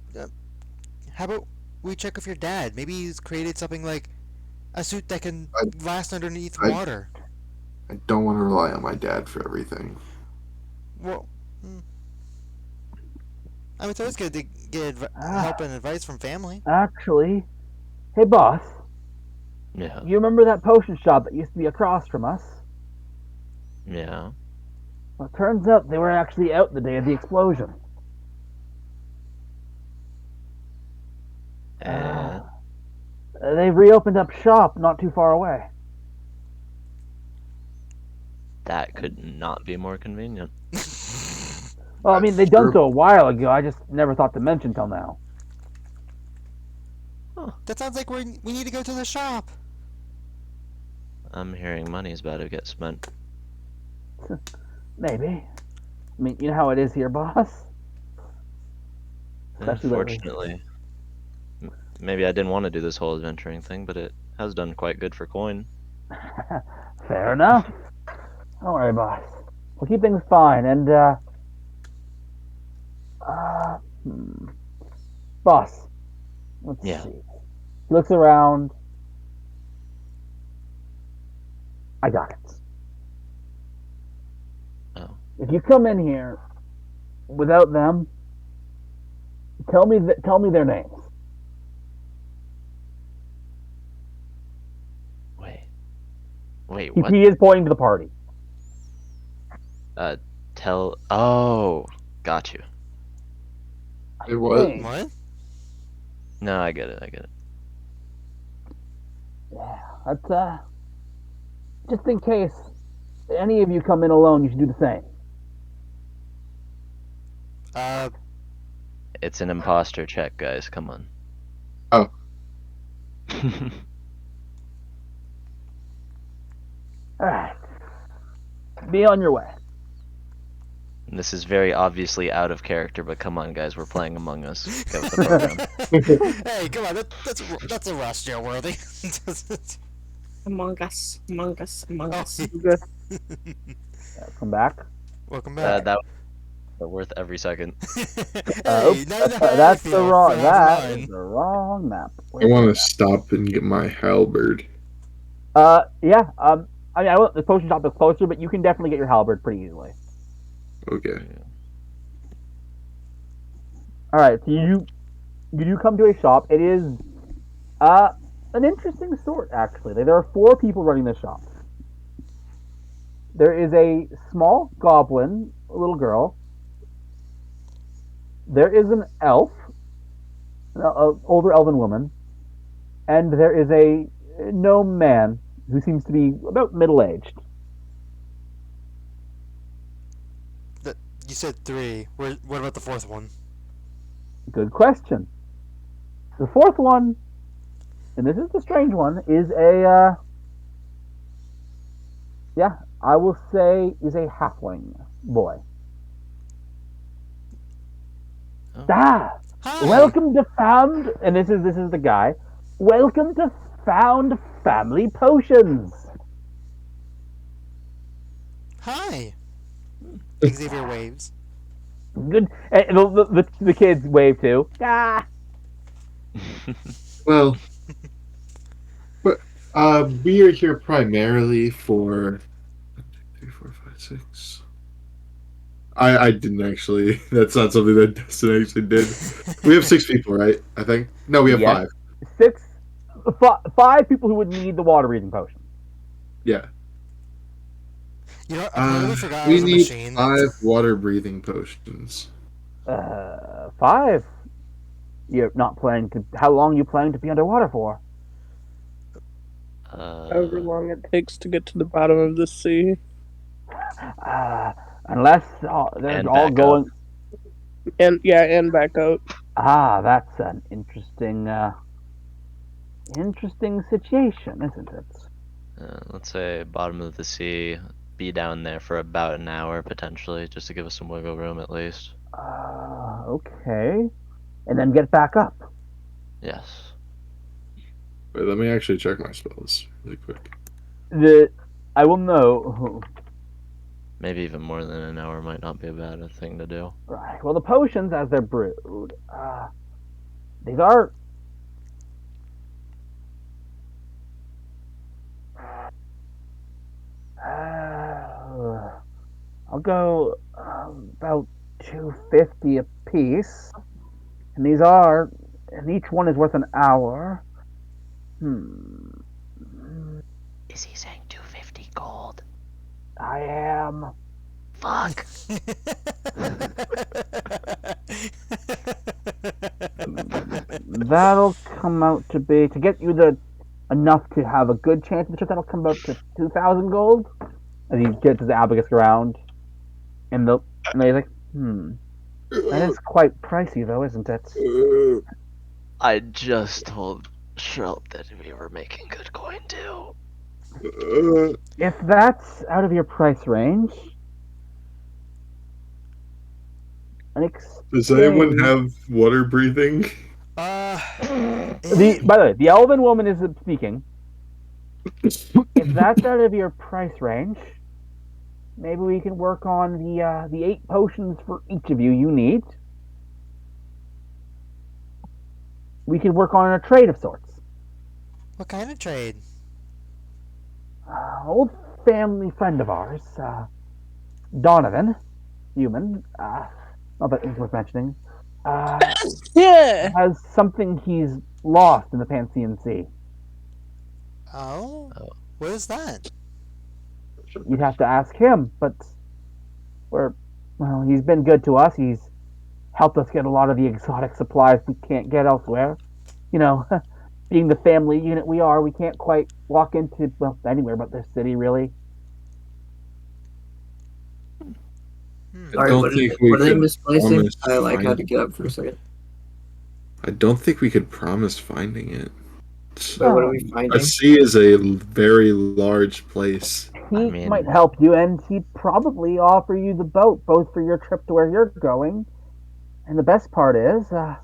how about we check with your dad? Maybe he's created something like a suit that can I, last underneath I, water. I don't want to rely on my dad for everything. Well, I mean, it's always good to get help and advice from family. Actually, hey boss, Yeah. you remember that potion shop that used to be across from us? Yeah. Well, it turns out they were actually out the day of the explosion. And They've reopened up shop not too far away. that could not be more convenient. Well, I mean, That's they'd done true. so a while ago. I just never thought to mention till now. That sounds like we need to go to the shop. I'm hearing money's about to get spent. Maybe. I mean, you know how it is here, boss. Especially lately. Unfortunately, maybe I didn't want to do this whole adventuring thing, but it has done quite good for coin. Fair enough. Don't worry, boss. We'll keep things fine, and Hmm. Boss, let's Yeah. see. He looks around. I got it. Oh. If you come in here without them, tell me their names. Wait. Wait. He, What? he is pointing to the party. Uh. Tell. Oh. Got you. It was. Think. What? No, I get it. I get it. Yeah, that's just in case any of you come in alone, you should do the same. Uh, It's an imposter check, guys. Come on. Oh. All right, be on your way. And this is very obviously out of character, but come on, guys. We're playing Among Us. Get with the program. hey, come on, that's a rush, Joe Worthy. Among Us, Among Us, Among Oh, Us. Okay. Come back. Welcome back. That was worth every second. hey, Oops, now you know how I that's the feel wrong. for That mine. is the wrong map. I want to stop and get my halberd. Yeah. I mean, I want the potion shop is closer, but you can definitely get your halberd pretty easily. Okay. All right, so you do come to a shop. It is an interesting sort actually. There are 4 people running this shop. There is a small goblin, a little girl. There is an elf, an older elven woman, and there is a gnome man who seems to be about middle aged. You said 3. What about the 4th one? Good question. The 4th one, and this is the strange one, is a yeah, I will say is a halfling boy. Oh. Hi. Welcome to Found, and this is the guy. Welcome to Found Family Potions. Hi. Xavier waves. Good. And the kids wave too. Ah. Well, but we are here primarily for 3, 4, 5, 6. I didn't actually. That's not something that Dustin actually did. We have 6 people, right? I think. No, we have Yes. 5. 5 people who would need the water breathing potion. Yeah. You know, I totally forgot I We was a need machine. 5 water breathing potions. 5. You're not planning to. How long are you planning to be underwater for? However long it takes to get to the bottom of the sea. Unless they're And all back going. up. And back out. That's an interesting, interesting situation, isn't it? Let's say bottom of the sea. Be down there for about an hour potentially, just to give us some wiggle room at least. Okay. And then get back up. Yes. Wait, let me actually check my spells really quick. I will know. Maybe even more than an hour might not be a bad thing to do. Right. Well, the potions, as they're brewed, these are. I'll go about 250 a piece, and and each one is worth an hour. Is he saying 250 gold? I am. Fuck. That'll come out to be to get you enough to have a good chance of the trip. That'll come out to 2,000 gold. As you get to the abacus ground, and he's like, that is quite pricey, though, isn't it? I just told Shrelt that we were making good coin too. If that's out of your price range, Does anyone have water breathing? By the way, the elven woman is speaking. If that's out of your price range, maybe we can work on the 8 potions for each of you need. we could work on a trade of sorts. What kind of trade? Old family friend of ours, Donovan, human, not that it's worth mentioning, Yeah. has something he's lost in the Pantheon Sea. Oh, Oh. what is that? You'd have to ask him, but he's been good to us. He's helped us get a lot of the exotic supplies we can't get elsewhere. You know, being the family unit we are, we can't quite walk into, well, anywhere but this city, really. Hmm. I Sorry, don't think we what are they could misplacing? promise I like had to find. get up for a second. I don't think we could promise finding it. Wait, what are we Um, A finding? sea is a very large place. I he mean, might help you, and he'd probably offer you the boat, both for your trip to where you're going. And the best part is, Yo,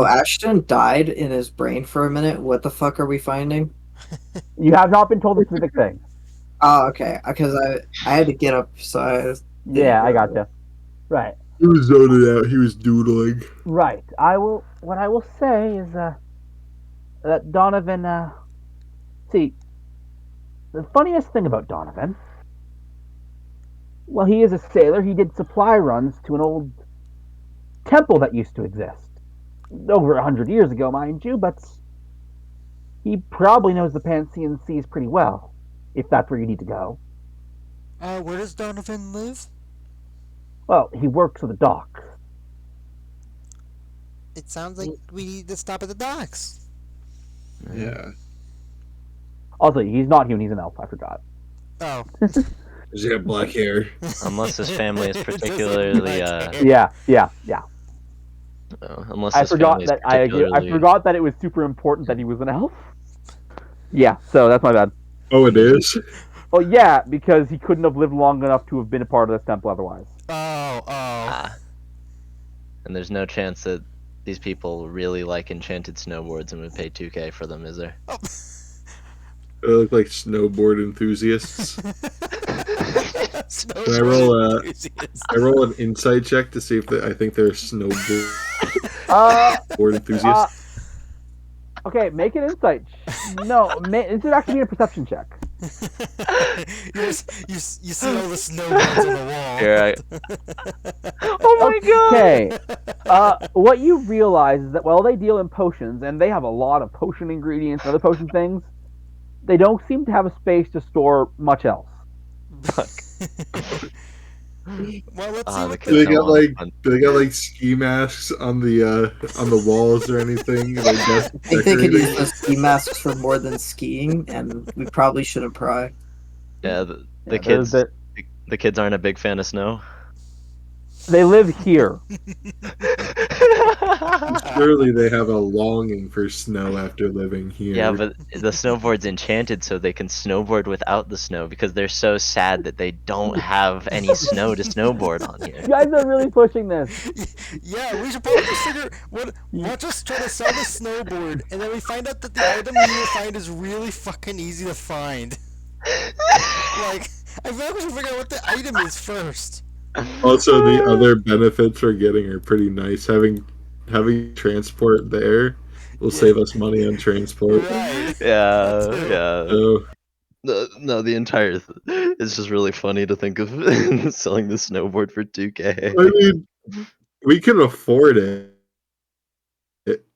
well, Ashton died in his brain for a minute. What the fuck are we finding? you have not been told the specific thing. Oh, okay. Because I had to get up, so I didn't Yeah, I hear it. gotcha. Right, He was zoning out. He was doodling. right. What I will say is, that Donovan, see, the funniest thing about Donovan, well, he is a sailor. He did supply runs to an old temple that used to exist. Over 100 years ago, mind you, but he probably knows the Pantheon Seas pretty well, if that's where you need to go. Where does Donovan live? Well, he works at the docks. It sounds like we need to stop at the docks. Yeah. Also, he's not human, he's an elf, I forgot. Oh. Does he have black hair? unless his family is It doesn't particularly, like it. Yeah. unless I his forgot family is that I particularly. forgot that it was super important that he was an elf. Yeah, so that's my bad. Oh, it is? Well, yeah, because he couldn't have lived long enough to have been a part of this temple otherwise. Oh. Ah. And there's no chance that these people really like enchanted snowboards and would pay 2K for them, is there? Oh. They look like snowboard enthusiasts. Can I roll enthusiast. I roll an insight check to see if I think they're snowboard Uh, enthusiasts? okay, make an insight. This would actually be a perception check. you see all the snowboards on the wall. Here, Oh my god. Okay. What you realize is that while they deal in potions and they have a lot of potion ingredients and other potion things, they don't seem to have a space to store much else. Well, let's see the what kids They don't got wanna like fun- do they got like ski masks on the walls or anything? Like I think they could use those ski masks for more than skiing, and we probably shouldn't pry. Yeah, the Yeah, kids. they're- The kids aren't a big fan of snow. They live here. Surely they have a longing for snow after living here. Yeah, but the snowboard's enchanted so they can snowboard without the snow because they're so sad that they don't have any snow to snowboard on You here. guys are really pushing this. Yeah, we should probably just figure we'll just try to sell the snowboard, and then we find out that the item we need to find is really fucking easy to find. Like, I feel like we should figure out what the item is first. Also, the other benefits we're getting are pretty nice. Having transport there will save us money on transport. Right. Yeah, That too. yeah. So No, the entire. It's just really funny to think of selling the snowboard for 2K. I mean, we can afford it.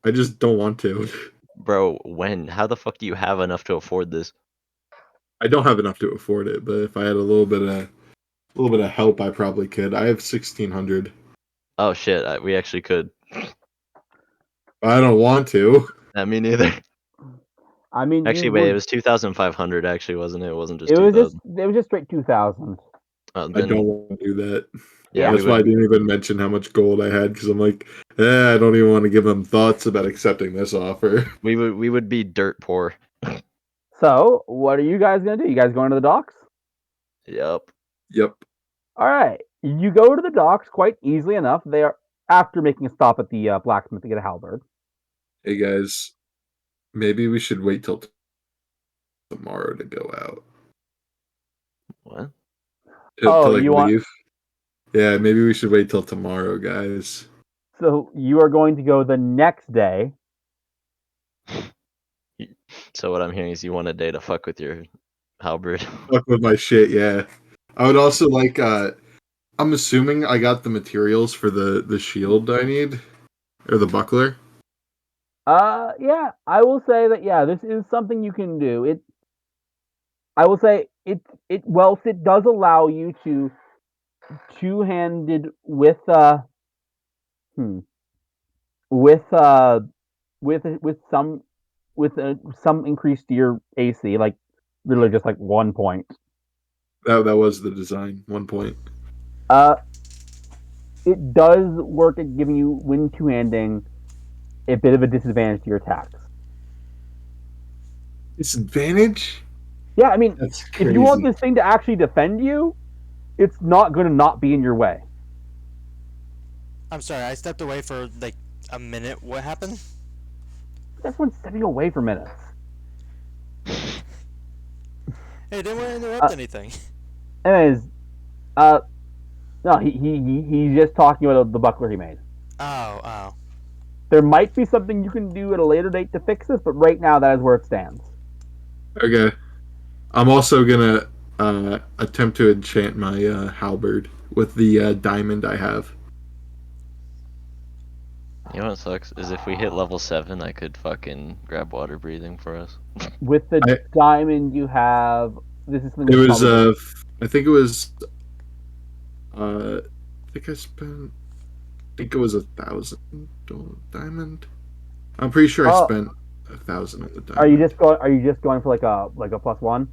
I just don't want to. Bro, when? How the fuck do you have enough to afford this? I don't have enough to afford it, but if I had a little bit of help, I probably could. I have 1,600. Oh shit, we actually could. I don't want to. Not me neither. I mean, Actually, wait, it was 2,500. Actually, wasn't it? It wasn't just it was 2,000. just straight 2,000. Oh, I then, don't want to do that. yeah, Yeah. That's why I didn't even mention how much gold I had because I'm like, I don't even want to give them thoughts about accepting this offer. we would be dirt poor. So, what are you guys gonna do? You guys going to the docks? Yep. Yep. All right. You go to the docks quite easily enough. They are after making a stop at the blacksmith to get a halberd. Hey guys, maybe we should wait till tomorrow to go out. What? Oh, to you want- leave. Yeah, maybe we should wait till tomorrow, guys. So you are going to go the next day. So what I'm hearing is you want a day to fuck with your halberd. Fuck with my shit, yeah. I would also like I'm assuming I got the materials for the shield I need. Or the buckler. Yeah, I will say that this is something you can do. I will say whilst it does allow you to two-handed with hmm, with some some increase to your AC, like literally just like 1 point. That was the design. 1 point. It does work at giving you, when two-handing, a bit of a disadvantage to your attacks. Disadvantage? Yeah, I mean, That's if you want crazy. this thing to actually defend you, it's not going to not be in your way. I'm sorry, I stepped away for like a minute. What happened? Everyone's stepping away for minutes. Hey, didn't want to interrupt anything. Anyways, no, he's just talking about the buckler he made. Oh. There might be something you can do at a later date to fix this, but right now that is where it stands. Okay. I'm also gonna attempt to enchant my halberd with the diamond I have. You know what sucks is if we hit level 7, I could fucking grab water breathing for us. With the diamond you have, this is something It that's was probably I think it was I think it was 1,000 diamond. I'm pretty sure I spent 1,000 on the diamond. Are you just going for like a +1?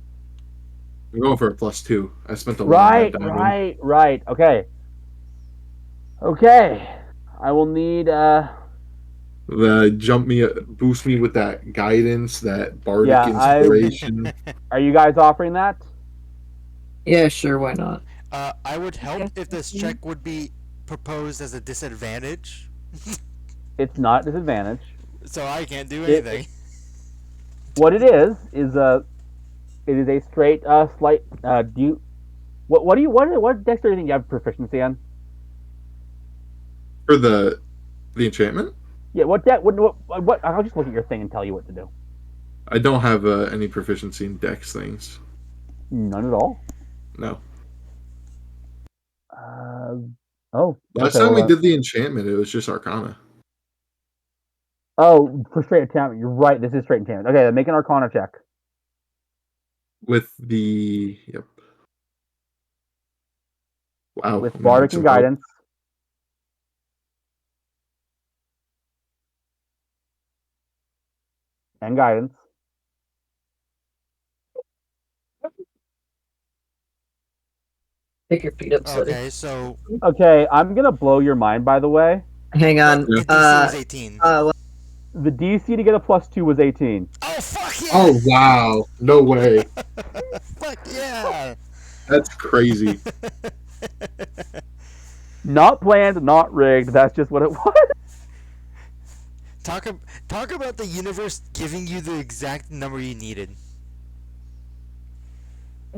I'm going for a +2. I spent a lot on that diamond. Right. Okay. I will need Boost me with that guidance, that bardic inspiration. Are you guys offering that? Yeah, sure, why not? I would help if this check would be proposed as a disadvantage. It's not disadvantage. So I can't do anything. What it is it is a straight slight what dexterity do you have proficiency on? For the enchantment? Yeah, what I'll just look at your thing and tell you what to do. I don't have any proficiency in dex things. None at all? No. Last time we did the enchantment, it was just Arcana. Oh, for straight enchantment, you're right. This is straight enchantment. Okay, then make an Arcana check. Yep. Wow. With bardic and guidance. And guidance. Pick your feet up, Slitter. Okay, so Okay, I'm gonna blow your mind. By the way, hang on. the DC was 18. The DC to get a +2 was 18. Oh fuck yeah! Oh wow! No way. Fuck yeah! That's crazy. Not planned, not rigged. That's just what it was. Talk about the universe giving you the exact number you needed.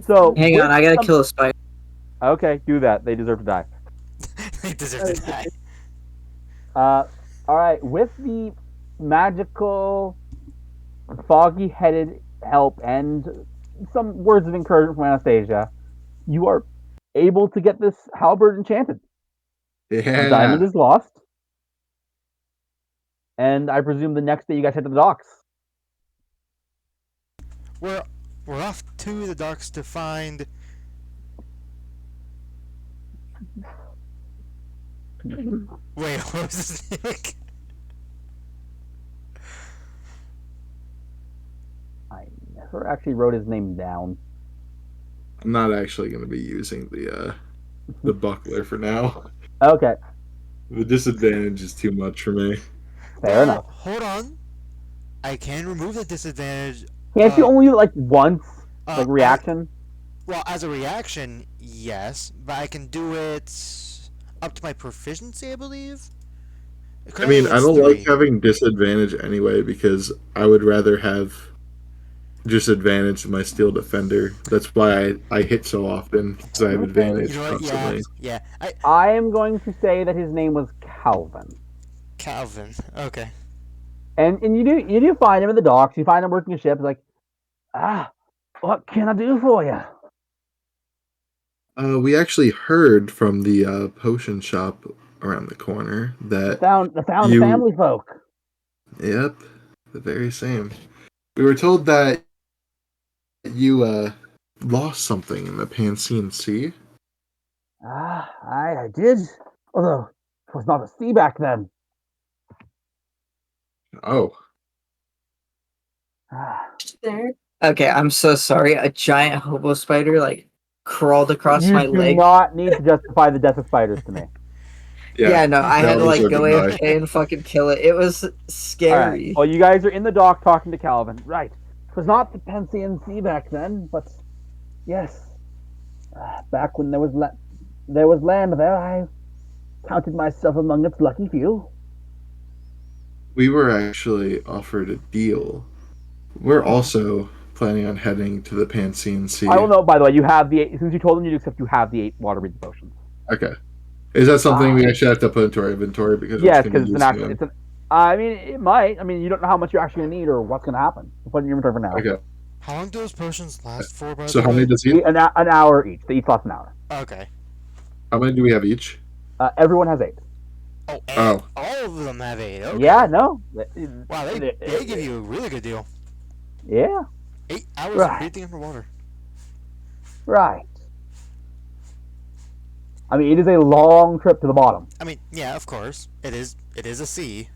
So hang on, I gotta kill a spider. Okay, do that. They deserve to die. They deserve to die. All right. With the magical, foggy-headed help and some words of encouragement from Anastasia, you are able to get this halberd enchanted. Yeah. The diamond is lost, and I presume the next day you guys head to the docks. We're off to the docks to find. Wait, what was his name? I never actually wrote his name down. I'm not actually going to be using the buckler for now. Okay. The disadvantage is too much for me. Fair enough. Hold on. I can remove the disadvantage. Can't you only like once, like reaction? Well, as a reaction, yes, but I can do it up to my proficiency, I believe. I mean, I don't like having disadvantage anyway because I would rather have disadvantage to my steel defender. That's why I hit so often because I have advantage constantly. Yeah. I am going to say that his name was Calvin. Calvin. Okay. And you do find him in the docks. You find him working a ship. He's like, what can I do for you? We actually heard from the potion shop around the corner that The you. family folk. Yep, the very same. We were told that you lost something in the Pansean Sea. I did. Although it was not a sea back then. Oh, Ah, There. Okay, I'm so sorry. A giant hobo spider like crawled across you my do leg. not need to justify the death of spiders to me. Yeah, no, I they had to always like are go goodbye. AFK and fucking kill it. It was All right. scary. Well, you guys are in the dock talking to Calvin. Right. It was not the Pensian Sea back then, but yes, back when there was land there, I counted myself among its lucky few. We were actually offered a deal. We're also planning on heading to the Pansean Sea. I will note, by the way, you have the 8, since you told them you do accept, you have the 8 water breathing potions. Okay. Is that something we actually have to put into our inventory because we're Yes, just going because to it's use an them? actual. I mean, it might. I mean, you don't know how much you're actually gonna need or what's gonna happen. Put it in your inventory for now. Okay. How long do those potions last for, by So the how way? many does each? An hour each. They each last an hour. Okay. How many do we have each? Everyone has 8. Oh, and Oh. all of them have 8. Okay. Yeah, no. Wow, they give you a really good deal. Yeah, 8 hours Right. of breathing underwater. right. I mean, it is a long trip to the bottom. I mean, yeah, of course. It is a sea.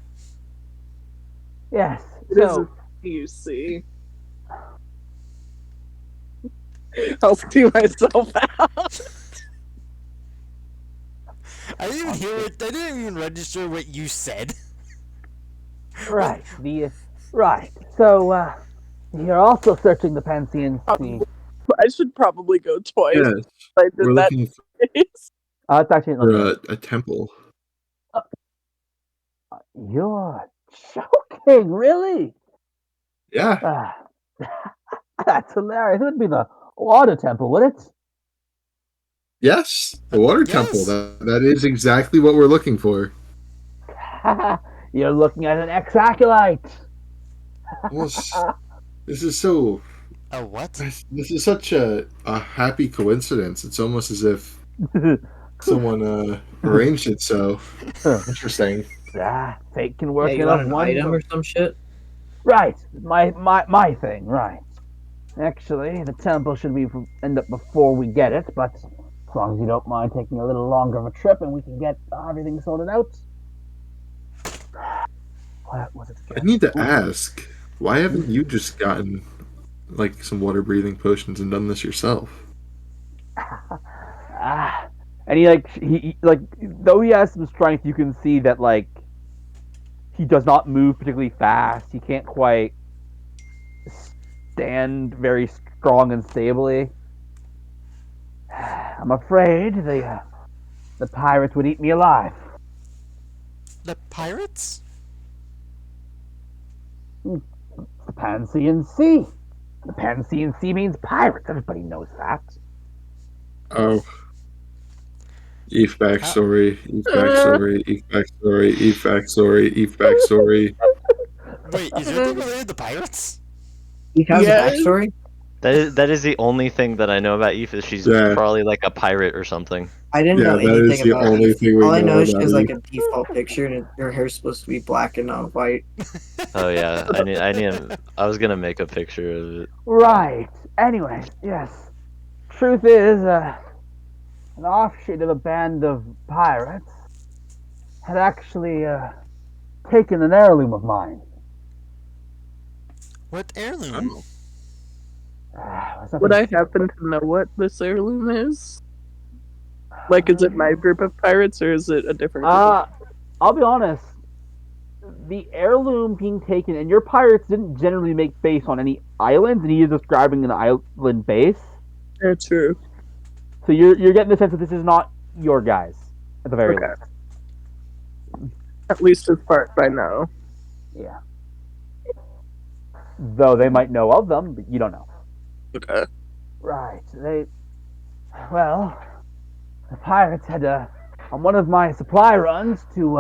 Yes. It is So, a you see. I'll see myself out. I didn't even hear it. I didn't even register what you said. right. Right. So, you're also searching the Pantheon Sea. I should probably go twice. Yes. I did We're that. looking Twice. It's actually for a temple. You're joking, really? Yeah. That's hilarious. It would be the water temple, would it? Yes. The water temple. That is exactly what we're looking for. You're looking at an ex-acolyte. Well, this is so. A what? This is such a happy coincidence. It's almost as if someone arranged it so. Interesting. Fate can Yeah, work you in want a an one. item or some shit? Right, my thing. Right. Actually, the temple should end up before we get it, but as long as you don't mind taking a little longer of a trip, and we can get everything sorted out. What was it? I need to ask, why haven't you just gotten like some water breathing potions and done this yourself? And he though he has some strength, you can see that like he does not move particularly fast. He can't quite stand very strong and stably. I'm afraid the pirates would eat me alive. The pirates? The Pansean Sea. The Pansean Sea means pirates. Everybody knows that. Oh. Eve backstory, Eve backstory, Eve backstory, Eve backstory, Eve backstory. Wait, is your thing related to pirates? He has Yes. a backstory? That is the only thing that I know about Eve. Is she's Yeah. probably like a pirate or something. I didn't know Yeah, that is anything the about only Eve. thing we All I know know is she about has like Eve. a default picture and her hair's supposed to be black and not white. Oh yeah, I was gonna make a picture of it. Right. Anyways, yes. Truth is, an offshoot of a band of pirates had actually taken an heirloom of mine. What heirloom? Oh. Would I happen to know what this heirloom is? Like, is it my group of pirates or is it a different group? I'll be honest. The heirloom being taken, and your pirates didn't generally make base on any islands, and he is describing an island base. Yeah, true. So you're getting the sense that this is not your guys, at the very Okay. least. At least as far as I know. Yeah. Though they might know of them, but you don't know. Okay. Right. The pirates had on one of my supply runs to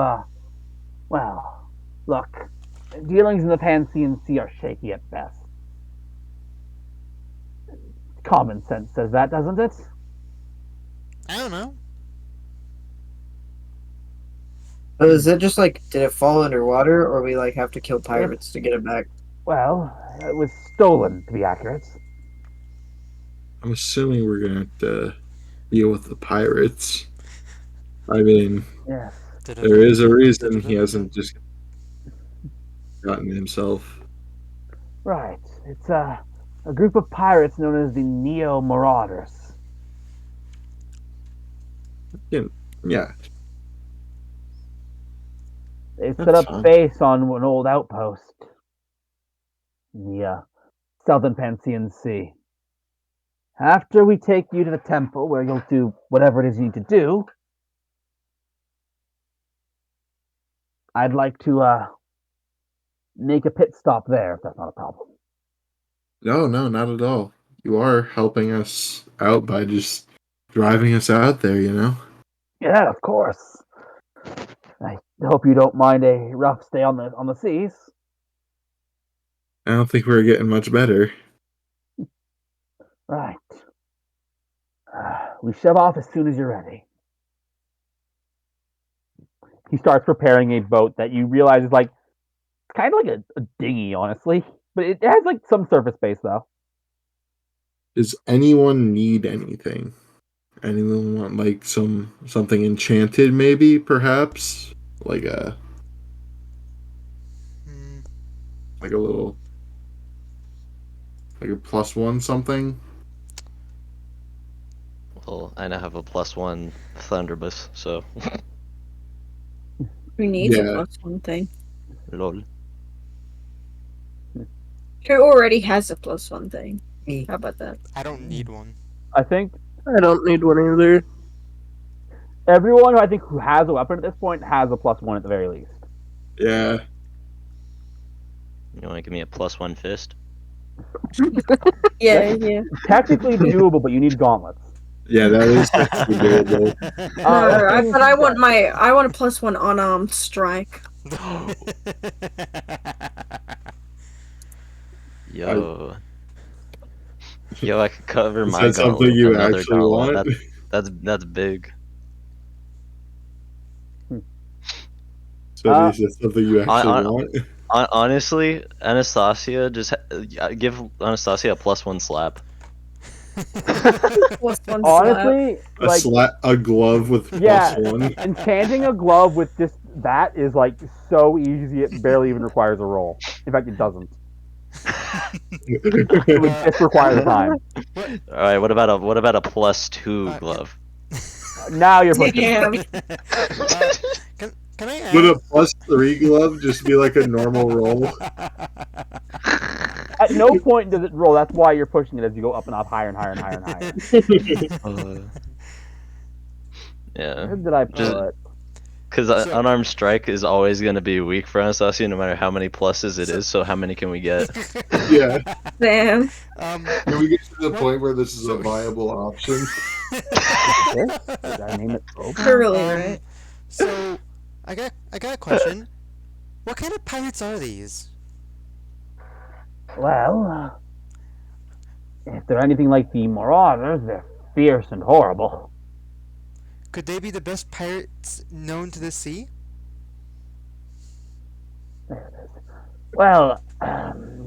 Well, look, dealings in the Pantheon Sea are shaky at best. Common sense says that, doesn't it? I don't know. So is it just like, did it fall underwater, or we like have to kill pirates to get it back? Well, it was stolen, to be accurate. I'm assuming we're gonna have to deal with the pirates. I mean, Yes. there is a reason he hasn't just gotten himself. Right. It's a group of pirates known as the Neo Marauders. Yeah, They've set That's up fine. base on an old outpost in the southern Pantheon Sea. After we take you to the temple, where you'll do whatever it is you need to do, I'd like to make a pit stop there, if that's not a problem. No, not at all. You are helping us out by just driving us out there, you know? Yeah, of course. I hope you don't mind a rough stay on the seas. I don't think we're getting much better. Right. We shove off as soon as you're ready. He starts preparing a boat that you realize is like kind of like a dinghy, honestly, but it has like some surface space though. Does anyone need anything? Anyone want like something enchanted, maybe, perhaps? Like a Hmm. like a little like a +1 something? Well, I now have a +1 Thunderbus, so Who needs a Yeah. +1 thing? lol. Who already has a +1 thing? Me. How about that? I don't need one. I think I don't need one either. everyone who has a weapon at this point has a +1 at the very least. Yeah. You want to give me a +1 fist? Yeah, yeah. Technically doable, but you need gauntlets. Yeah, that is actually doable. But I want a +1 unarmed strike. Yo. Yo, I could cover Is my that something gauntlet with you another actually gauntlet. want? That's big. So is that something you actually want? Honestly, Anastasia, give Anastasia a +1 slap. +1 Honestly, A glove with +1. enchanting a glove with just that is like so easy it barely even requires a roll. In fact, it doesn't. It would just require time. All right, what about a +2 glove? Now you're pushing. Damn. Can I ask? Would a +3 glove just be like a normal roll? At no point does it roll. That's why you're pushing it as you go up and up, higher and higher and higher and higher. Yeah. Where did I put it? Because unarmed strike is always going to be weak for Anastasia, no matter how many pluses it is. So how many can we get? Yeah. Damn. Can we get to the point where this is a viable option? Did I name it? Thoroughly, right? So, I got a question. What kind of pirates are these? Well, if they're anything like the Marauders, they're fierce and horrible. Could they be the best pirates known to the sea? There it is. Well,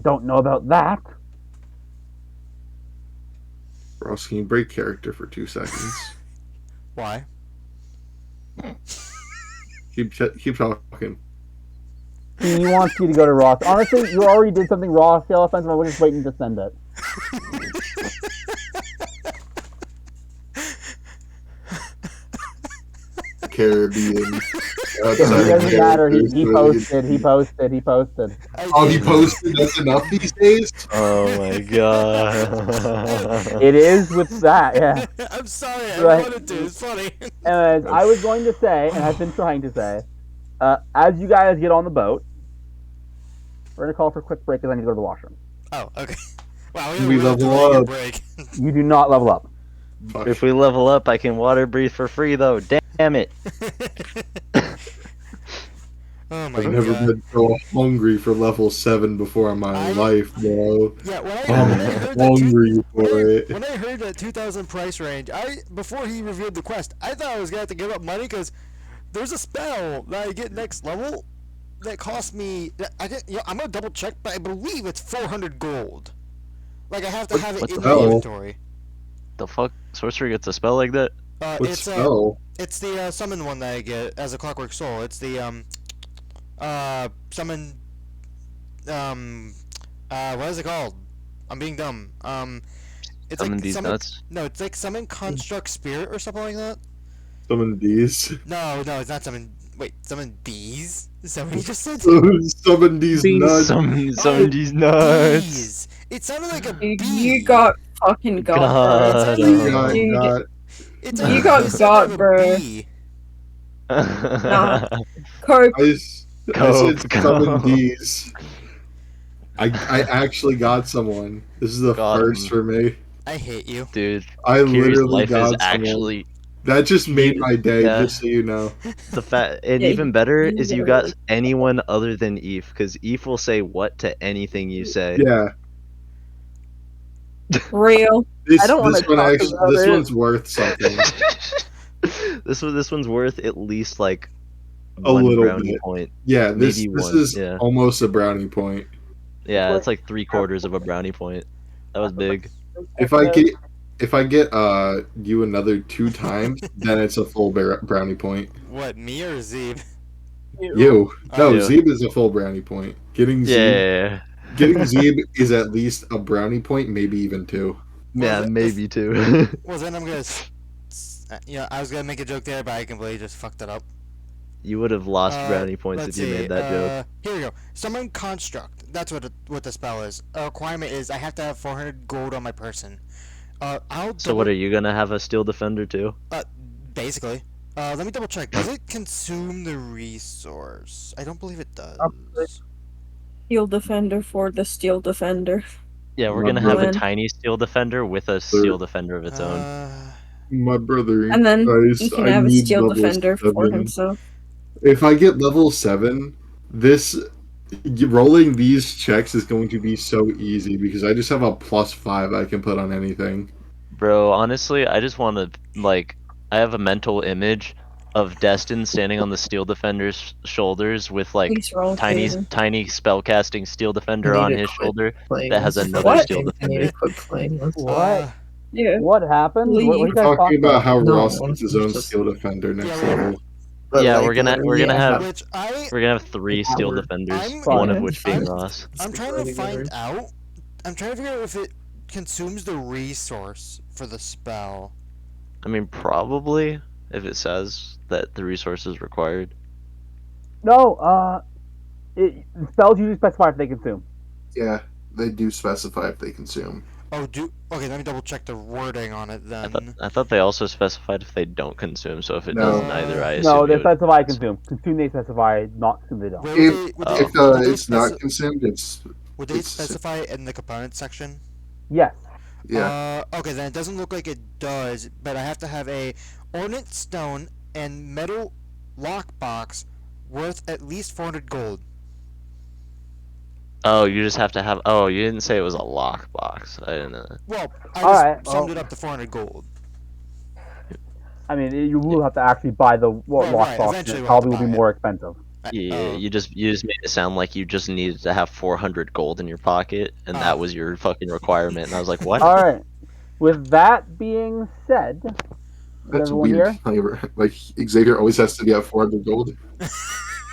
don't know about that. Ross, can you break character for 2 seconds? Why? Keep talking. He wants you to go to Ross. Honestly, you already did something Ross scale offensive. I was just waiting to send it. Caribbean. It doesn't matter. He posted. Oh, he posted? That's enough these days? Oh my god. It is with that, yeah. I'm sorry, I Right. wanted to. It's funny. Anyways, I was going to say, and I've been trying to say, as you guys get on the boat, we're going to call for a quick break because I need to go to the washroom. Oh, okay. Wow, We really level taking a up. break. You do not level up. Fuck. If we level up, I can water breathe for free, though. Damn it. Oh my I've never god. been so hungry for level 7 before in my I- life, bro. Yeah, when I I'm heard that hungry for it. when I heard that 2,000 price range, before he revealed the quest, I thought I was gonna have to give up money because there's a spell that I get next level that cost me. I'm gonna double check, but I believe it's 400 gold. Like I have to have it what in the my hell? inventory. The fuck? Sorcerer gets a spell like that? What It's spell? it's the summon one that I get as a Clockwork Soul. It's the summon what is it called? I'm being dumb. It's Summon like these summon. nuts. No, it's like summon construct spirit or something like that. Summon these. No, it's not summon. Wait, summon bees? Is that what he just said? Summon these Bees. nuts. Summon these nuts. Bees. It sounded like a Dude, bee. you got fucking got, God, bro. You Dude, got dude, got. It's You like got the sound of a bro. bee. Nah. Cope. I said Cope, summon cope. these. I actually got someone. This is the Got first him. for me. I hate you. Dude, I Kiri's literally life is got someone. actually That just made my day, Yeah. just so you know. the fact, and Yeah, even better you is you literally- got anyone other than Eve, because Eve will say what to anything you say. Yeah. Real. This I don't wanna this one talk actually about this it. one's worth something. This one's worth at least like A one little brownie bit. point. Yeah, this Maybe this one, is yeah. almost a brownie point. Yeah, it's like 3/4 of a brownie point. That was big. If I get you another 2 times, then it's a full brownie point. What, me or Zeeb? You. No, You. Zeeb is a full brownie point. Getting Yeah, Zeeb is at least a brownie point, maybe even 2. yeah, Well, maybe too. Well, then I'm gonna. I was gonna make a joke there, but I completely just fucked it up. You would have lost brownie points Let's if you see, made that joke. Here we go. Summon construct. That's what the spell is. A requirement is I have to have 400 gold on my person. I'll So what are you gonna have a steel defender too? basically. Let me double check. Does it consume the resource? I don't believe it does. Steel defender for the steel defender. Yeah, we're My gonna have a brother. tiny steel defender with a steel defender of its own. My brother. And then guys, he can I have a need steel level defender for 7. himself. If I get level 7, this rolling these checks is going to be so easy because I just have a +5 I can put on anything. Bro, honestly, I just want to like I have a mental image of Destin standing on the steel defender's shoulders with like Please roll, tiny Jaden. tiny spellcasting steel defender I need on to his quit shoulder playing that has this another What? steel game. I need defender. to quit playing this. What? Yeah. What happened? What are you We're guys talking talking about about? how No, Ross gets his own just- steel defender next Yeah, level. But, Yeah, like, we're gonna literally, I have Which we're gonna have 3 steel Howard. defenders, I'm- one of Fine. which being I'm- Ross. I'm trying to Stick find together. out. I'm trying to figure out if it consumes the resource for the spell. I mean, probably if it says that the resource is required. No, spells usually specify if they consume. Yeah, they do specify if they consume. Okay, let me double check the wording on it then. I thought they also specified if they don't consume. So if it No. does neither, I assume No, they you would- specify consume. Consume they specify, not consume they don't. Where If would if would they it's not speci- consumed, it's would they it's- specify it in the components section? Yes. yeah. Okay, then it doesn't look like it does, but I have to have a ornate stone and metal lockbox worth at least 400 gold. Oh, you just have to have. Oh, you didn't say it was a lockbox. I didn't know that. Well, I Alright, just summed well- it up to 400 gold. I mean, you will have to actually buy the Right, lockbox. eventually It we'll probably have will to be buy more expensive. Yeah, you just made it sound like you just needed to have 400 gold in your pocket, and that was your fucking requirement. And I was like, what? All right. With that being said, is That's everyone weird. here? Like Xavier always has to get 400 gold.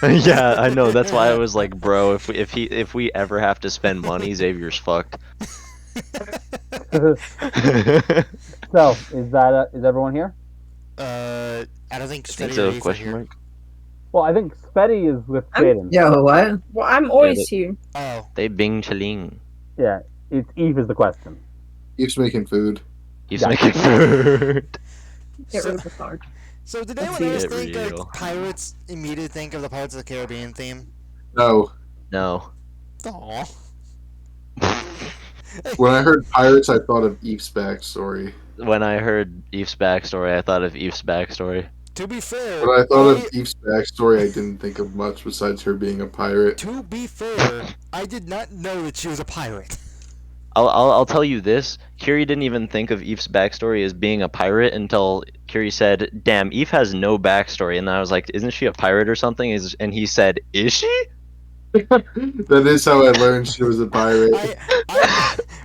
Yeah, I know. That's why I was like, bro, if we ever have to spend money, Xavier's fucked. So, is everyone here? I don't think I think Svetty so? or Eve are Question here. mark. Well, I think Spetty is with I'm- Jaden. Yo, what? Well, I'm always here. Oh, They bing chilling. Yeah, it's Eve is the question. Keeps making food. He's Yeah. making food. Get So- rid of the card. so did Let's anyone see. else Get think real. like pirates immediately think of the Pirates of the Caribbean theme? No. No. Aww. When I heard pirates, I thought of Eve's backstory. When I heard Eve's backstory, I thought of Eve's backstory. To be fair, When I thought of Eve's backstory, I didn't think of much besides her being a pirate. to be fair, I did not know that she was a pirate. I'll tell you this. Kiri didn't even think of Eve's backstory as being a pirate until Kiri said, "Damn, Eve has no backstory." And then I was like, "Isn't she a pirate or something?" And he said, "Is she?" That is how I learned she was a pirate.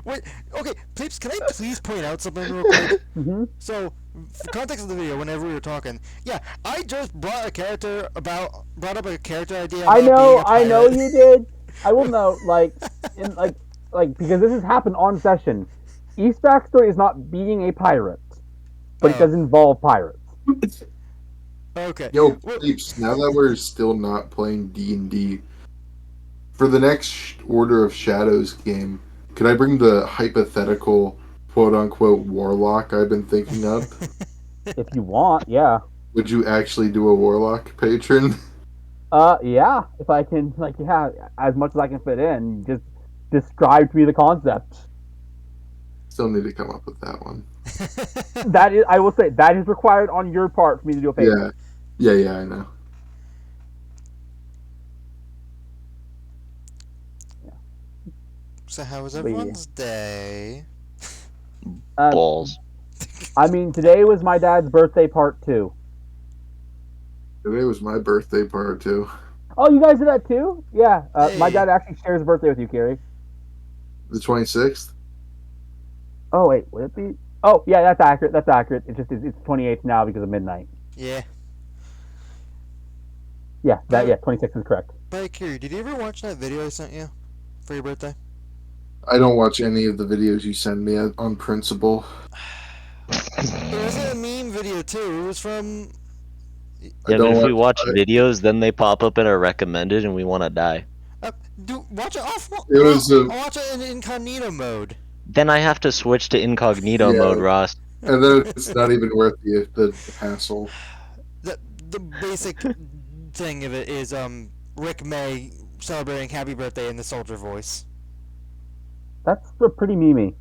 Wait, okay, Pips, can I please point out something real quick? Mhm. So, for context of the video, whenever we were talking, yeah, I just brought up a character idea about I being know, a pirate. I know you did. I will note, because this has happened on session. East's backstory is not being a pirate, but it Oh. does involve pirates. Okay. Yo, Well, peeps, now that we're still not playing D&D, for the next Order of Shadows game, could I bring the hypothetical quote-unquote warlock I've been thinking of? If you want, yeah. Would you actually do a warlock patron? Yeah. If I can, as much as I can fit in, just describe to me the concept. Still need to come up with that one. That is, I will say, that is required on your part for me to do a favor. Yeah, I know. So how was But yeah. everyone's day? Balls. I mean, today was my dad's birthday part 2. Today was my birthday part too. Oh, you guys did that too? Yeah. My Hey. dad actually shares a birthday with you, Carrie. The 26th? Oh wait, would it be? Oh yeah, that's accurate. That's accurate. It's 28th now because of midnight. Yeah. Yeah, 26 is correct. But Kiri, did you ever watch that video I sent you for your birthday? I don't watch any of the videos you send me on principle. It was a meme video too. It was from. Yeah, I but don't if we watch I- videos, then they pop up in our recommended, and we want to die. Watch it off. It was a- watch it in incognito mode. Then I have to switch to incognito Yeah. mode, Ross. And then it's not even worth the hassle. The basic thing of it is Rick May celebrating happy birthday in the soldier voice. That's pretty memey.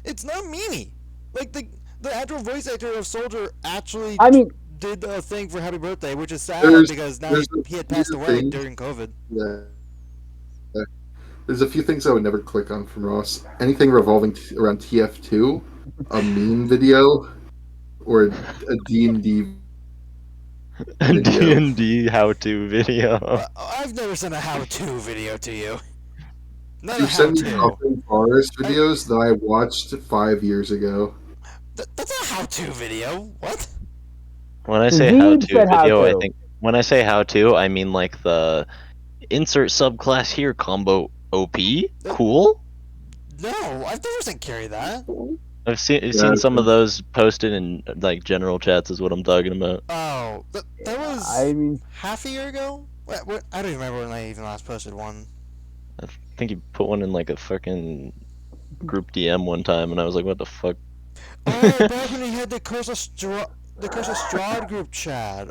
It's not memey. Like the actual voice actor of Soldier actually I mean, did a thing for happy birthday, which is sad There's- because now there's he had a passed few away things- during COVID. Yeah. There's a few things I would never click on from Ross. Anything revolving around TF2, a meme video, or a D&D video. D&D how-to video. I've never sent a how-to video to you. Not a You've sent me how-to. Coffin Forest videos that I watched 5 years ago. That's a how-to video. What? When I say Zeke how-to said video, how-to. I think when I say how-to, I mean like the insert subclass here combo OP. Cool. No, I've never sent Carrie that. I've seen some of those posted in like general chats. Is what I'm talking about. Oh, that was I mean, half a year ago. What? I don't even remember when I even last posted one. I think you put one in like a fucking group DM one time, and I was like, "What the fuck?" Oh, back when he had the Curse of Strahd group chat.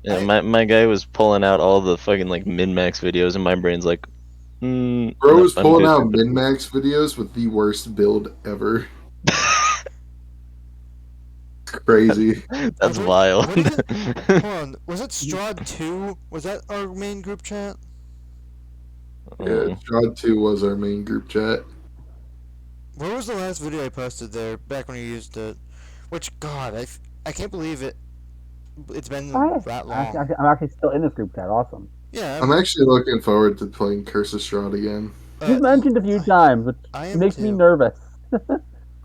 Yeah, my guy was pulling out all the fucking like min-max videos, and my brain's like, Bro nope, was I'm pulling good. out min-max videos with the worst build ever. Crazy. That's What wild. Hold on, was it Strahd 2? Was that our main group chat? Yeah, Strahd 2 was our main group chat. What was the last video I posted there, back when you used it? Which, God, I can't believe it. It's been that long. I'm actually still in this group chat. Awesome. Yeah, I'm actually looking forward to playing Curse of Strahd again. You've mentioned a few times, which I am makes me too. nervous.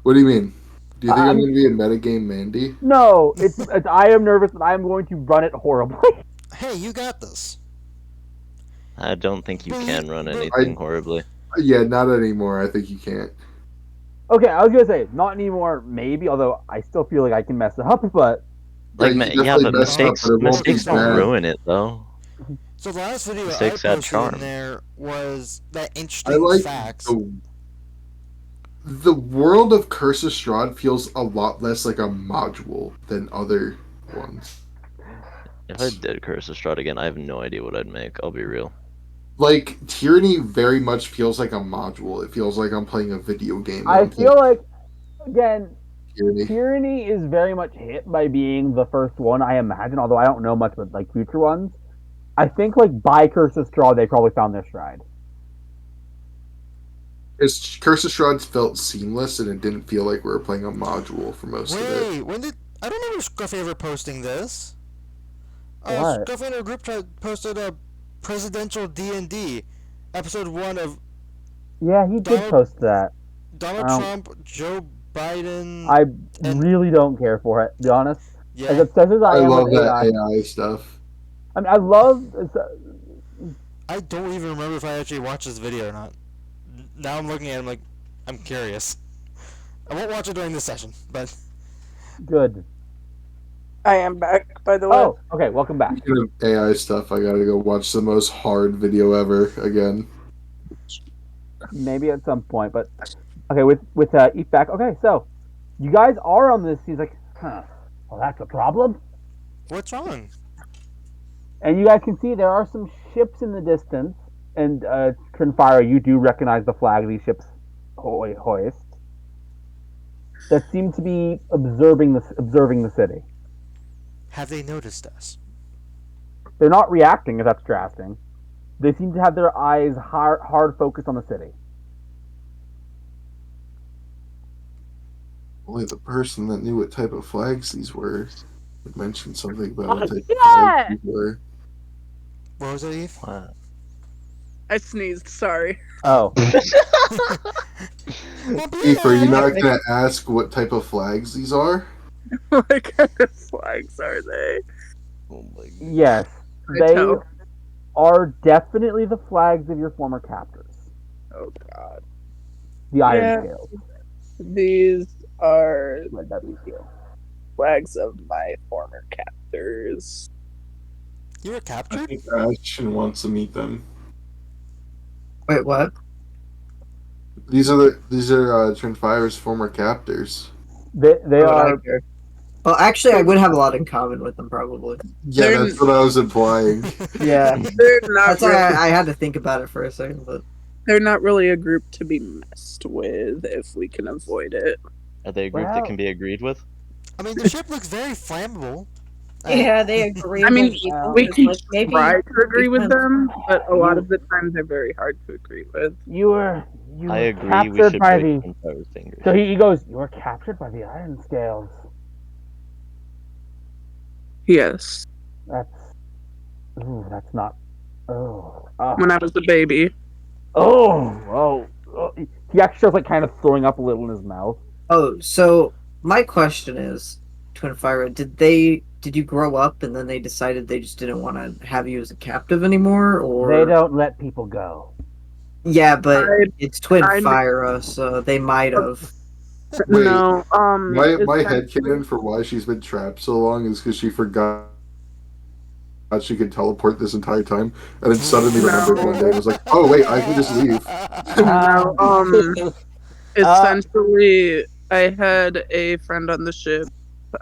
What do you mean? Do you think I'm I'm- going to be a metagame Mandy? No, it's I am nervous that I'm going to run it horribly. Hey, you got this. I don't think you can run But- anything horribly. Yeah, not anymore. I think you can't. Okay, I was gonna say not anymore, maybe. Although I still feel like I can mess it up, but Like, you yeah, definitely but messed up, mistakes but it won't be mistakes don't bad. ruin it though. So the last video Mistakes I add posted charm. in there was that I interesting like facts. the world of Curse of Strahd feels a lot less like a module than other ones. If I did Curse of Strahd again, I have no idea what I'd make. I'll be real. Like, Tyranny very much feels like a module. It feels like I'm playing a video game. I feel like again, Tyranny is very much hit by being the first one, I imagine, although I don't know much about like future ones. I think like by Curse of Straw they probably found their stride. Curse of Strahd felt seamless, and it didn't feel like we were playing a module for most of it. Wait, when did I don't remember Scruffy ever posting this? What? Scruffy in our group chat posted a presidential D&D episode 1 of Yeah, he did post that. Donald Trump, Joe Biden. I really don't care for it, to be honest. Yeah. As obsessed as I am love with that AI stuff. I mean, I love. I don't even remember if I actually watched this video or not. Now I'm looking at it, I'm like, I'm curious. I won't watch it during this session, but... Good. I am back, by the way. Oh, okay, welcome back. Speaking of AI stuff, I gotta go watch the most hard video ever again. Maybe at some point, but... Okay, with Eve back. Okay, so, you guys are on this. He's like, huh, well, that's a problem. What's wrong? And you guys can see there are some ships in the distance. And, Trinfire, you do recognize the flag these ships hoist. That seem to be observing the city. Have they noticed us? They're not reacting, if that's drastic. They seem to have their eyes hard focused on the city. Only the person that knew what type of flags these were mentioned something about what type of flags these were. What was it, Eve? Wow. I sneezed, sorry. Oh. Eve, are you not going to ask what type of flags these are? What kind of flags are they? Oh my god. Yes, they are definitely the flags of your former captors. Oh god. The Iron Scales. These are flags of my former captors. You were I captured? think Ashton wants to meet them. Wait, what? These are Trinfire's former captors. They are. Well, actually, I would have a lot in common with them, probably. Yeah, that's what I was implying. Yeah, They're not that's why I had to think about it for a second, but they're not really a group to be messed with if we can avoid it. Are they a group that can be agreed with? I mean, the ship looks very flammable. Yeah, they agree. I mean, with you. we can maybe try to agree with them, but a lot of the time they're very hard to agree with. You were I agree. We captured should by break the. Trinfire's fingers. So he goes. You were captured by the Iron Scales. Yes. That's. Ooh, that's not. Oh. When I was a baby. Oh. He actually starts like kind of throwing up a little in his mouth. oh, so my question is, Twinfire, did you grow up and then they decided they just didn't want to have you as a captive anymore, or They don't let people go. Yeah, but it's Twinfire, so they might have. Wait, No, my headcanon for why she's been trapped so long is because she forgot she could teleport this entire time, and then suddenly remembered one day and was like, "Oh wait, I can just leave." No, essentially, I had a friend on the ship.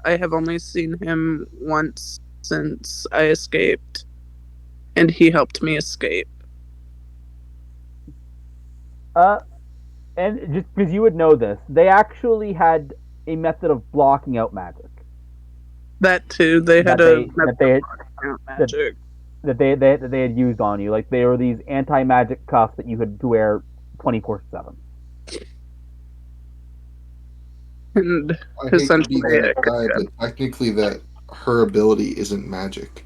I have only seen him once since I escaped, and he helped me escape. And just because you would know this, they actually had a method of blocking out magic. That too, they had magic that they had used on you. Like they were these anti-magic cuffs that you could wear 24/7. And I hate to be that guy, but technically, that her ability isn't magic.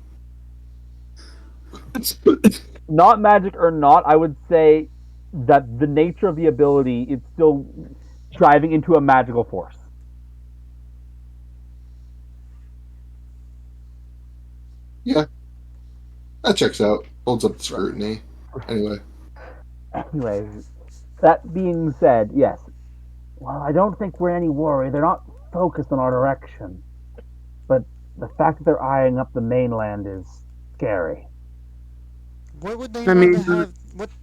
Not magic or not, I would say that the nature of the ability is still driving into a magical force. Yeah, that checks out. Holds up the scrutiny. Anyway. Anyways, that being said, yes. Well, I don't think we're any worry. They're not focused on our direction. But the fact that they're eyeing up the mainland is scary. What would they want to have?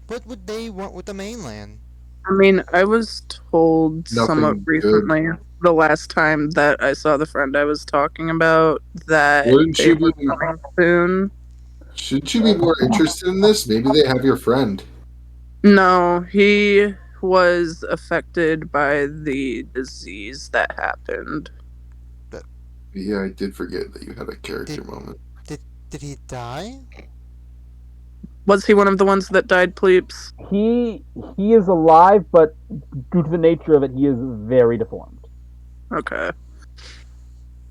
What would they want with the mainland? I mean, I was told somewhat recently, the last time that I saw the friend I was talking about, that they were coming soon. Shouldn't you be more interested in this? Maybe they have your friend. No, he was affected by the disease that happened. Yeah, I did forget that you had a character moment. Did he die? Was he one of the ones that died, Pleeps? He is alive, but due to the nature of it, he is very deformed. Okay.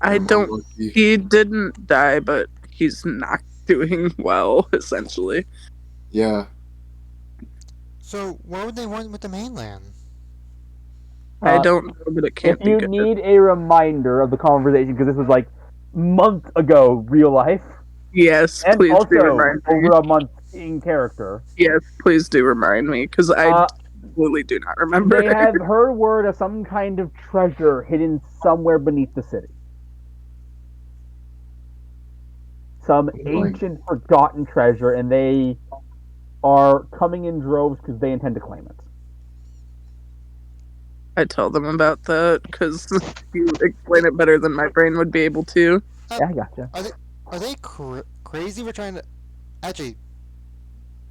I I'm don't. unlucky. He didn't die, but he's not doing well, essentially. Yeah. So what would they want with the mainland? I don't know, but it can't If be you good. need a reminder of the conversation, because this was like months ago, real life, Yes, and please do also remind me. over a month in character. Yes, please do remind me, because I absolutely do not remember. They have heard word of some kind of treasure hidden somewhere beneath the city. Some ancient, forgotten treasure, and they are coming in droves because they intend to claim it. I tell them about that, because you explain it better than my brain would be able to. Yeah, I gotcha. Are they crazy for trying to... Actually,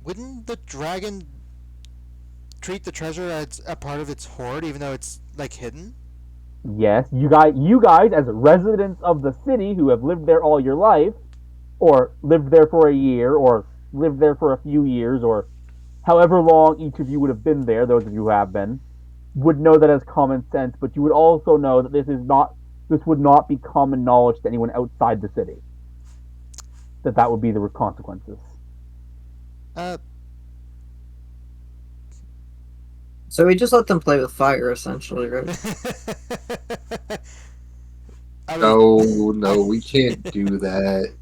wouldn't the dragon treat the treasure as a part of its hoard, even though it's, like, hidden? Yes, you guys, as residents of the city who have lived there all your life, or lived there for a year, or lived there for a few years, or however long each of you would have been there, those of you who have been, would know that as common sense, but you would also know that this would not be common knowledge to anyone outside the city. That would be the consequences. So we just let them play with fire, essentially, right? No, we can't do that.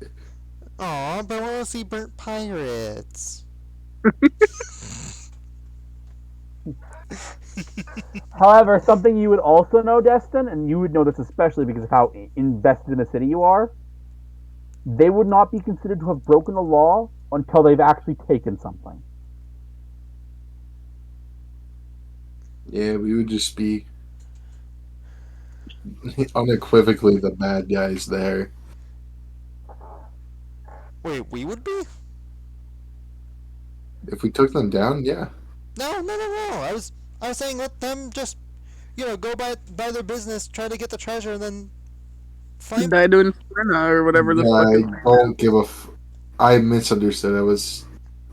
Aw, but I want to see burnt pirates. However, something you would also know, Destin, and you would know this especially because of how invested in the city you are, they would not be considered to have broken the law until they've actually taken something. Yeah, we would just be unequivocally the bad guys there. Wait, we would be? If we took them down, yeah. No. I was saying let them just, go by their business, try to get the treasure, and then find. Died to Inferno, or whatever the fuck I is don't give a. I misunderstood.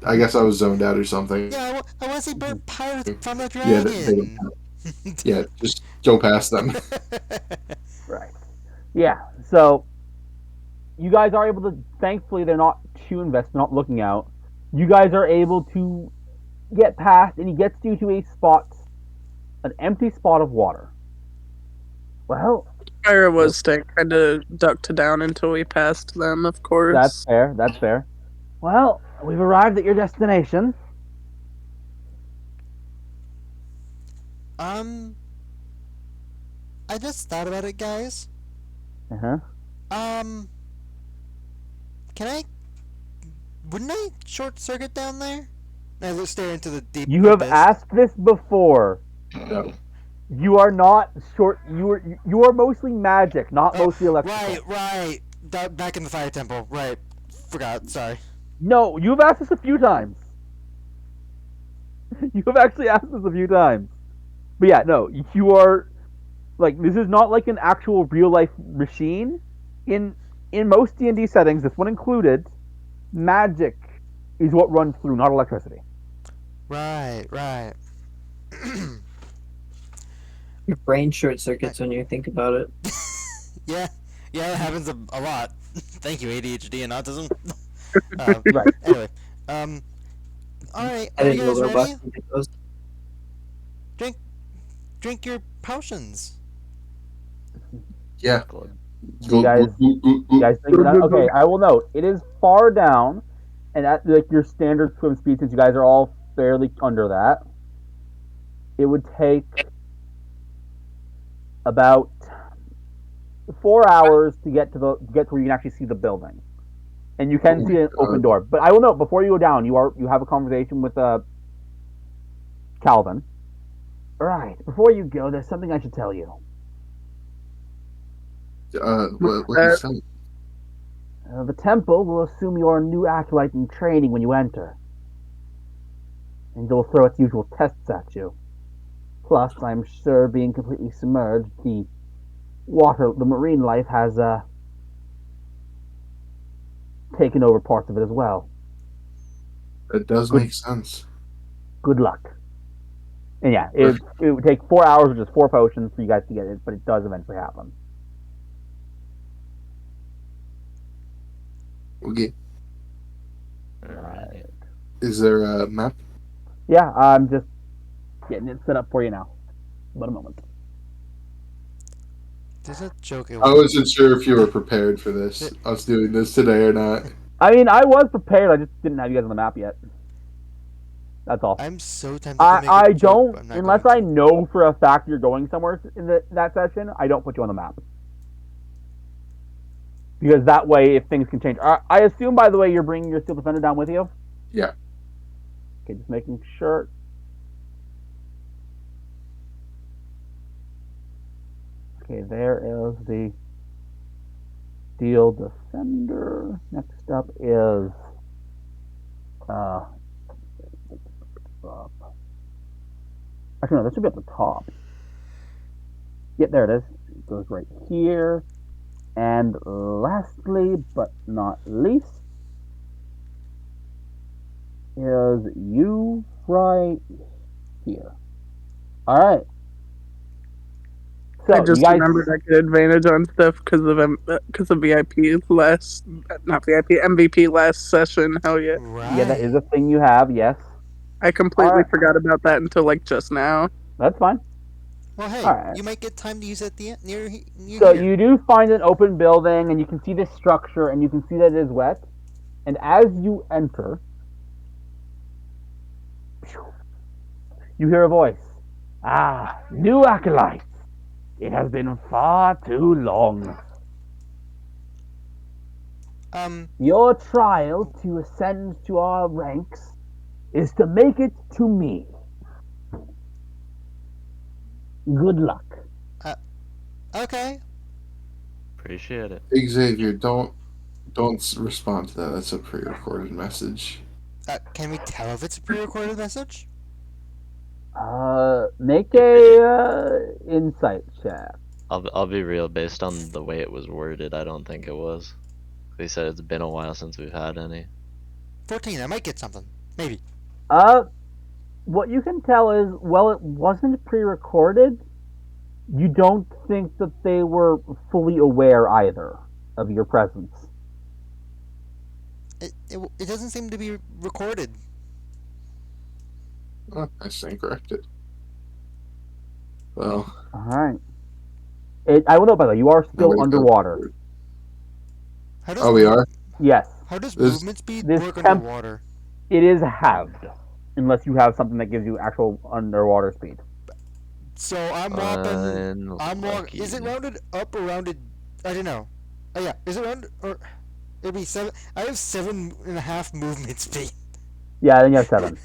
I guess I was zoned out or something. Yeah, I want to see burnt pirates from the Yeah, dragon. yeah, just go past them. Right. Yeah. So you guys are able to. Thankfully, they're not too invested, not looking out. You guys are able to get past, and he gets you to a spot, an empty spot of water. Well, Fire was staying kind of ducked down until we passed them, of course. that's fair. That's fair. Well, we've arrived at your destination. I just thought about it, guys. Uh-huh. Wouldn't I short circuit down there? I just stare into the deep You have abyss. asked this before. No. You are not short. You are mostly magic, not mostly electrical. Right. Back in the fire temple. Right. Forgot. Sorry. No, you've asked this a few times. You have actually asked this a few times. But yeah, no, you are like this is not like an actual real life machine. In most D&D settings, this one included, magic is what runs through, not electricity. Right. Your brain short circuits when you think about it. Yeah, that happens a lot. Thank you, ADHD and autism. Right. Anyway, all right, I are didn't you know guys ready? robots could do those. Drink your potions. Yeah. You guys think that? Okay, I will note it is far down, and at like your standard swim speed, since you guys are all fairly under that, it would take about 4 hours to get to where you can actually see the building, and you can see an open door. But I will note before you go down, you have a conversation with Calvin. All right, before you go, there's something I should tell you. What you saying? The temple will assume you are a new acolyte in training when you enter, and it will throw its usual tests at you. Plus, I'm sure being completely submerged, the marine life has taken over parts of it as well. It does Good. make sense. Good luck. And yeah, it would take 4 hours, which is 4 potions for you guys to get it, but it does eventually happen. Okay. Alright. Is there a map? Yeah, I'm just getting it set up for you now. But a moment. There's a joke. I wasn't sure if you were prepared for this, us doing this today or not. I mean, I was prepared. I just didn't have you guys on the map yet. That's all. I'm so tempted to make a I joke, don't, but I'm not unless going I to. know for a fact you're going somewhere in that session, I don't put you on the map. Because that way, if things can change. I assume, by the way, you're bringing your Steel Defender down with you? Yeah. Okay, just making sure. Okay, there is the Steel Defender. Next up is actually no, this should be at the top. Yep, there it is. It goes right here. And lastly, but not least, is you right here. All right. So I just you guys, remembered I get advantage on stuff because of VIP last, not VIP, MVP last session. Hell yeah! Right. yeah, that is a thing you have. Yes, I completely Alright. forgot about that until like just now. that's fine. Well, hey, Alright. you might get time to use it at the end, near So here. you do find an open building, and you can see this structure, and you can see that it is wet. And as you enter, you hear a voice. Ah, new acolytes. It has been far too long. Your trial to ascend to our ranks is to make it to me. Good luck. Okay. Appreciate it. Xavier, don't respond to that. That's a pre-recorded message. Can we tell if it's a pre-recorded message? Make a insight check. I'll be real. Based on the way it was worded, I don't think it was. They said it's been a while since we've had any. 14. I might get something. Maybe. What you can tell is, well, it wasn't pre-recorded. You don't think that they were fully aware either of your presence. It doesn't seem to be recorded. Oh, I stand corrected. Well. All right. I will note, by the way, you are still underwater. We are? Yes. How does movement speed work underwater? It is halved, unless you have something that gives you actual underwater speed. So I'm walking. Is it rounded up or rounded? I don't know. Oh yeah, is it rounded or? It'd be 7. I have 7.5 movement speed. Yeah, then you have 7.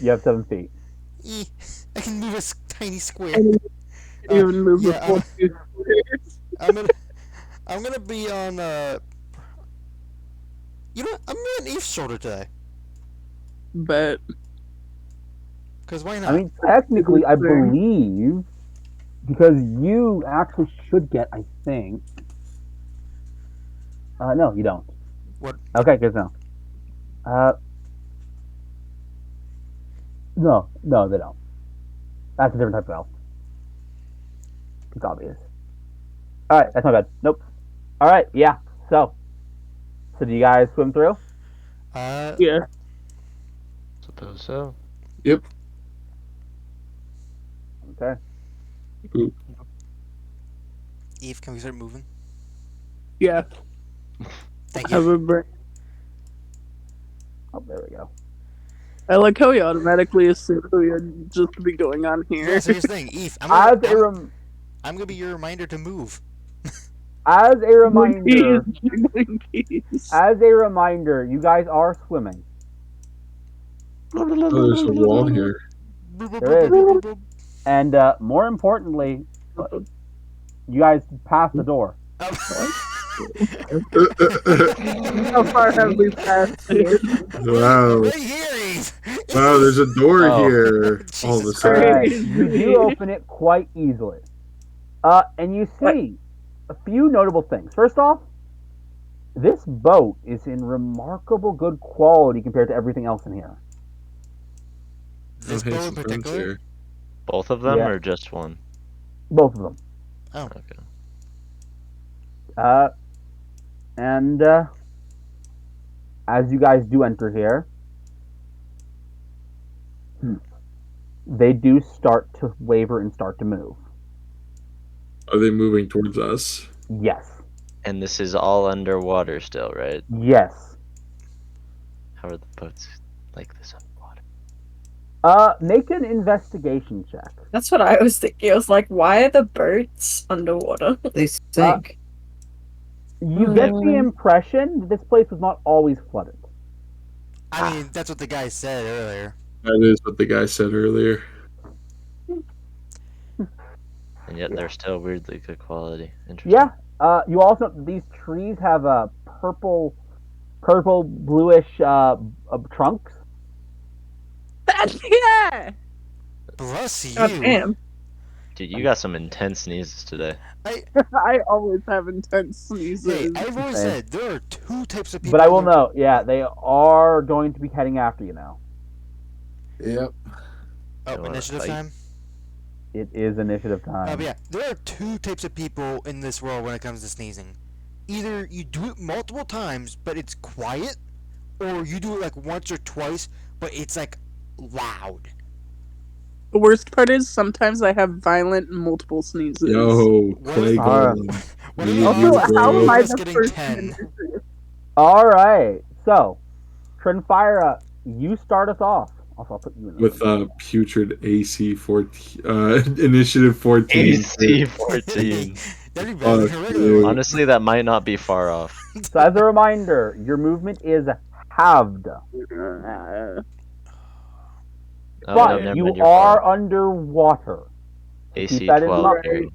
You have 7 feet. I can move a tiny square. Even move the yeah, full 2 squares. I'm gonna be on. You know, I'm on Eve's shoulder today. But. Because why not? I mean, technically, I believe, because you actually should get, I think. No, you don't. What? Okay, good to know. No, they don't. That's a different type of elf. It's obvious. Alright, that's not bad. Nope. Alright, yeah. So do you guys swim through? Yeah. Suppose so. Yep. Okay. Eve, can we start moving? Yeah. Thank Have you. a break. Oh, there we go. I like how we automatically assume we would just be going on here. Yeah, so here's the thing, Eve. I'm gonna be your reminder to move. As a reminder, you guys are swimming. Oh, there's a wall here. There is. And more importantly, you guys passed the door. How far have we passed here? Wow. Right here, Eve. Wow, there's a door Oh. here. All of a Jesus sudden. Alright, you do open it quite easily. And you see a few notable things. First off, this boat is in remarkable good quality compared to everything else in here. This hey, boat in some friends particular? here. Both of them Yeah. or just one? Both of them. Okay. And as you guys do enter here, they do start to waver and start to move. Are they moving towards us? Yes. And this is all underwater still, right? Yes. How are the boats like this underwater? Make an investigation check. That's what I was thinking. I was like, why are the boats underwater? They sink. You get the impression that this place was not always flooded. I mean, that's what the guy said earlier. That is what the guy said earlier. And yet they're still weirdly good quality. Interesting. Yeah. You also these trees have a purple, bluish trunks. Yeah. Bless you. God damn. Dude, you got some intense sneezes today. I always have intense sneezes. Hey, I've always Same. said there are two types of people. But I will note, yeah, they are going to be heading after you now. Yep. Oh, wanna initiative fight? time? It is initiative time. But yeah, there are two types of people in this world when it comes to sneezing. Either you do it multiple times, but it's quiet, or you do it like once or twice, but it's like loud. The worst part is sometimes I have violent multiple sneezes. Yo, What Clay is- Golem. What Me are and the you, odds of how bro. am I us the getting first 10? All right. So, Trinfira, you start us off. Also, I'll put you in. With putrid AC 14, initiative 14. AC 14. That'd be better than Fuck a regular you. one. Honestly, that might not be far off. So, as a reminder, your movement is halved, Oh, but no, never you mind, you're are far. underwater. AC keep that in 12, mind. Gary.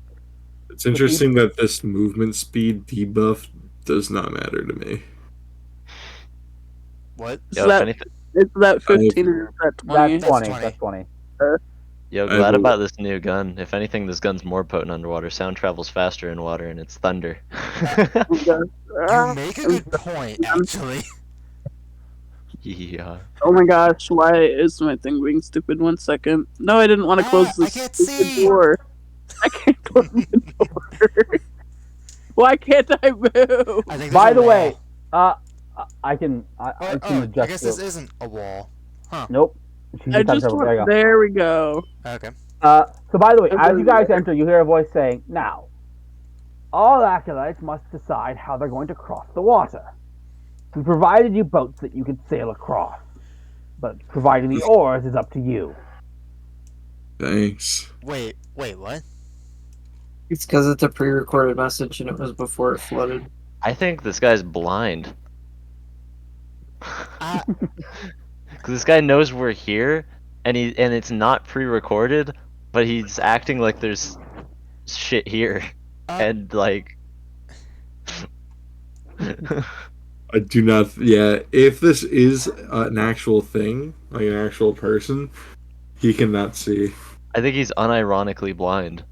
It's interesting that this movement speed debuff does not matter to me. What? Yo, if anything, Is that 15 or is that 20? That's 20. 20. That's 20. yo, I glad will- about this new gun. If anything, this gun's more potent underwater. Sound travels faster in water, and it's thunder. You make a good point, actually. Yeah. Oh my gosh, why is my thing being stupid? 1 second. No, I didn't want to close I this can't stupid see. door. I can't close the door. Why can't I move? I think By there's a the way, wall. I can Oh, adjust I guess this the- isn't a wall. Nope. She's I just just there you want. go. There we go. Okay. So by the way, I'm as you really guys there. enter, you hear a voice saying, "Now, all acolytes must decide how they're going to cross the water. We provided you boats that you could sail across, but providing the oars is up to you." Thanks. Wait, what? It's because it's a pre-recorded message and it was before it flooded. I think this guy's blind. Ah. Because this guy knows we're here, and it's not pre-recorded, but he's acting like there's shit here, and like. I do not. Yeah, if this is an actual thing, like an actual person, he cannot see. I think he's unironically blind.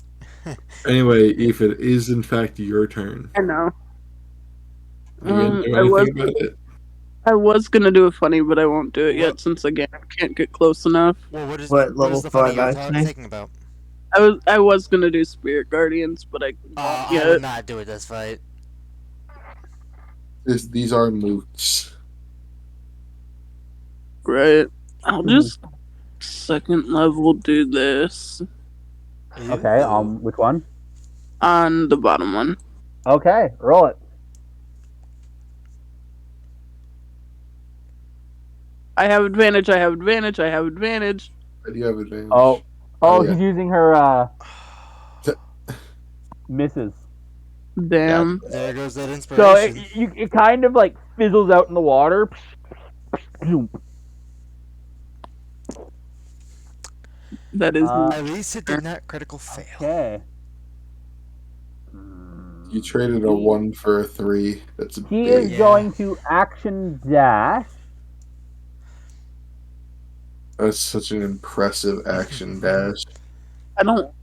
Anyway, if it is in fact your turn, I know. you gonna do I was anything about it? I was gonna do a funny, but I won't do it yet since again I can't get close enough. Well, what What, level is the funny 5 you're acne? thinking about? I was gonna do Spirit Guardians, but I won't I yet. would not do it this fight. These are moots. Right. I'll just second level do this Okay. Which one? on the bottom one. Okay, roll it. I have advantage. I have advantage. I have advantage. I do have advantage. Oh, Oh, yeah. she's using her misses. Damn. There goes that So inspiration. it kind of like fizzles out in the water. That is. At least it did not critical fail. Okay. You traded a 1 for a 3. That's a He big. is going to action dash. That's such an impressive action dash. I don't.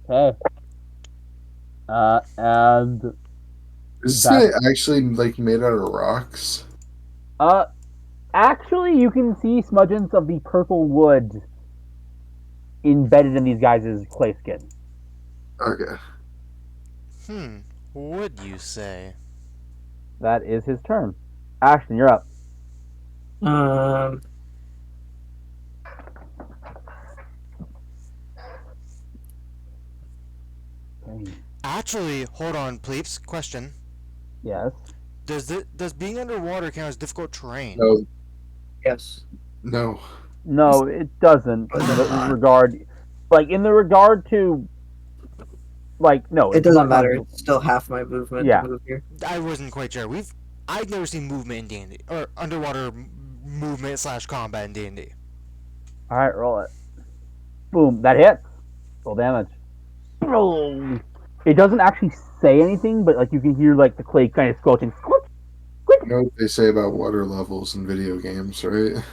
Okay. And Is That's- it actually like made out of rocks? actually, you can see smudges of the purple wood embedded in these guys' clay skin. Okay. Would you say? That is his turn. Ashton, you're up. Um, Okay. Actually, hold on, please. Question: Yes. Does being underwater count as difficult terrain? No. yes. No. No, it doesn't. Oh, In never the mind. regard, like in the regard to, like no, It it's doesn't not matter. countable. It's still half my movement Yeah. to move here. I wasn't quite sure. I've never seen movement in D&D or underwater movement / combat in D&D. All right, roll it. Boom, that hits. Roll damage. Boom. It doesn't actually say anything, but like you can hear like the clay kind of squelching. You know what they say about water levels in video games, right?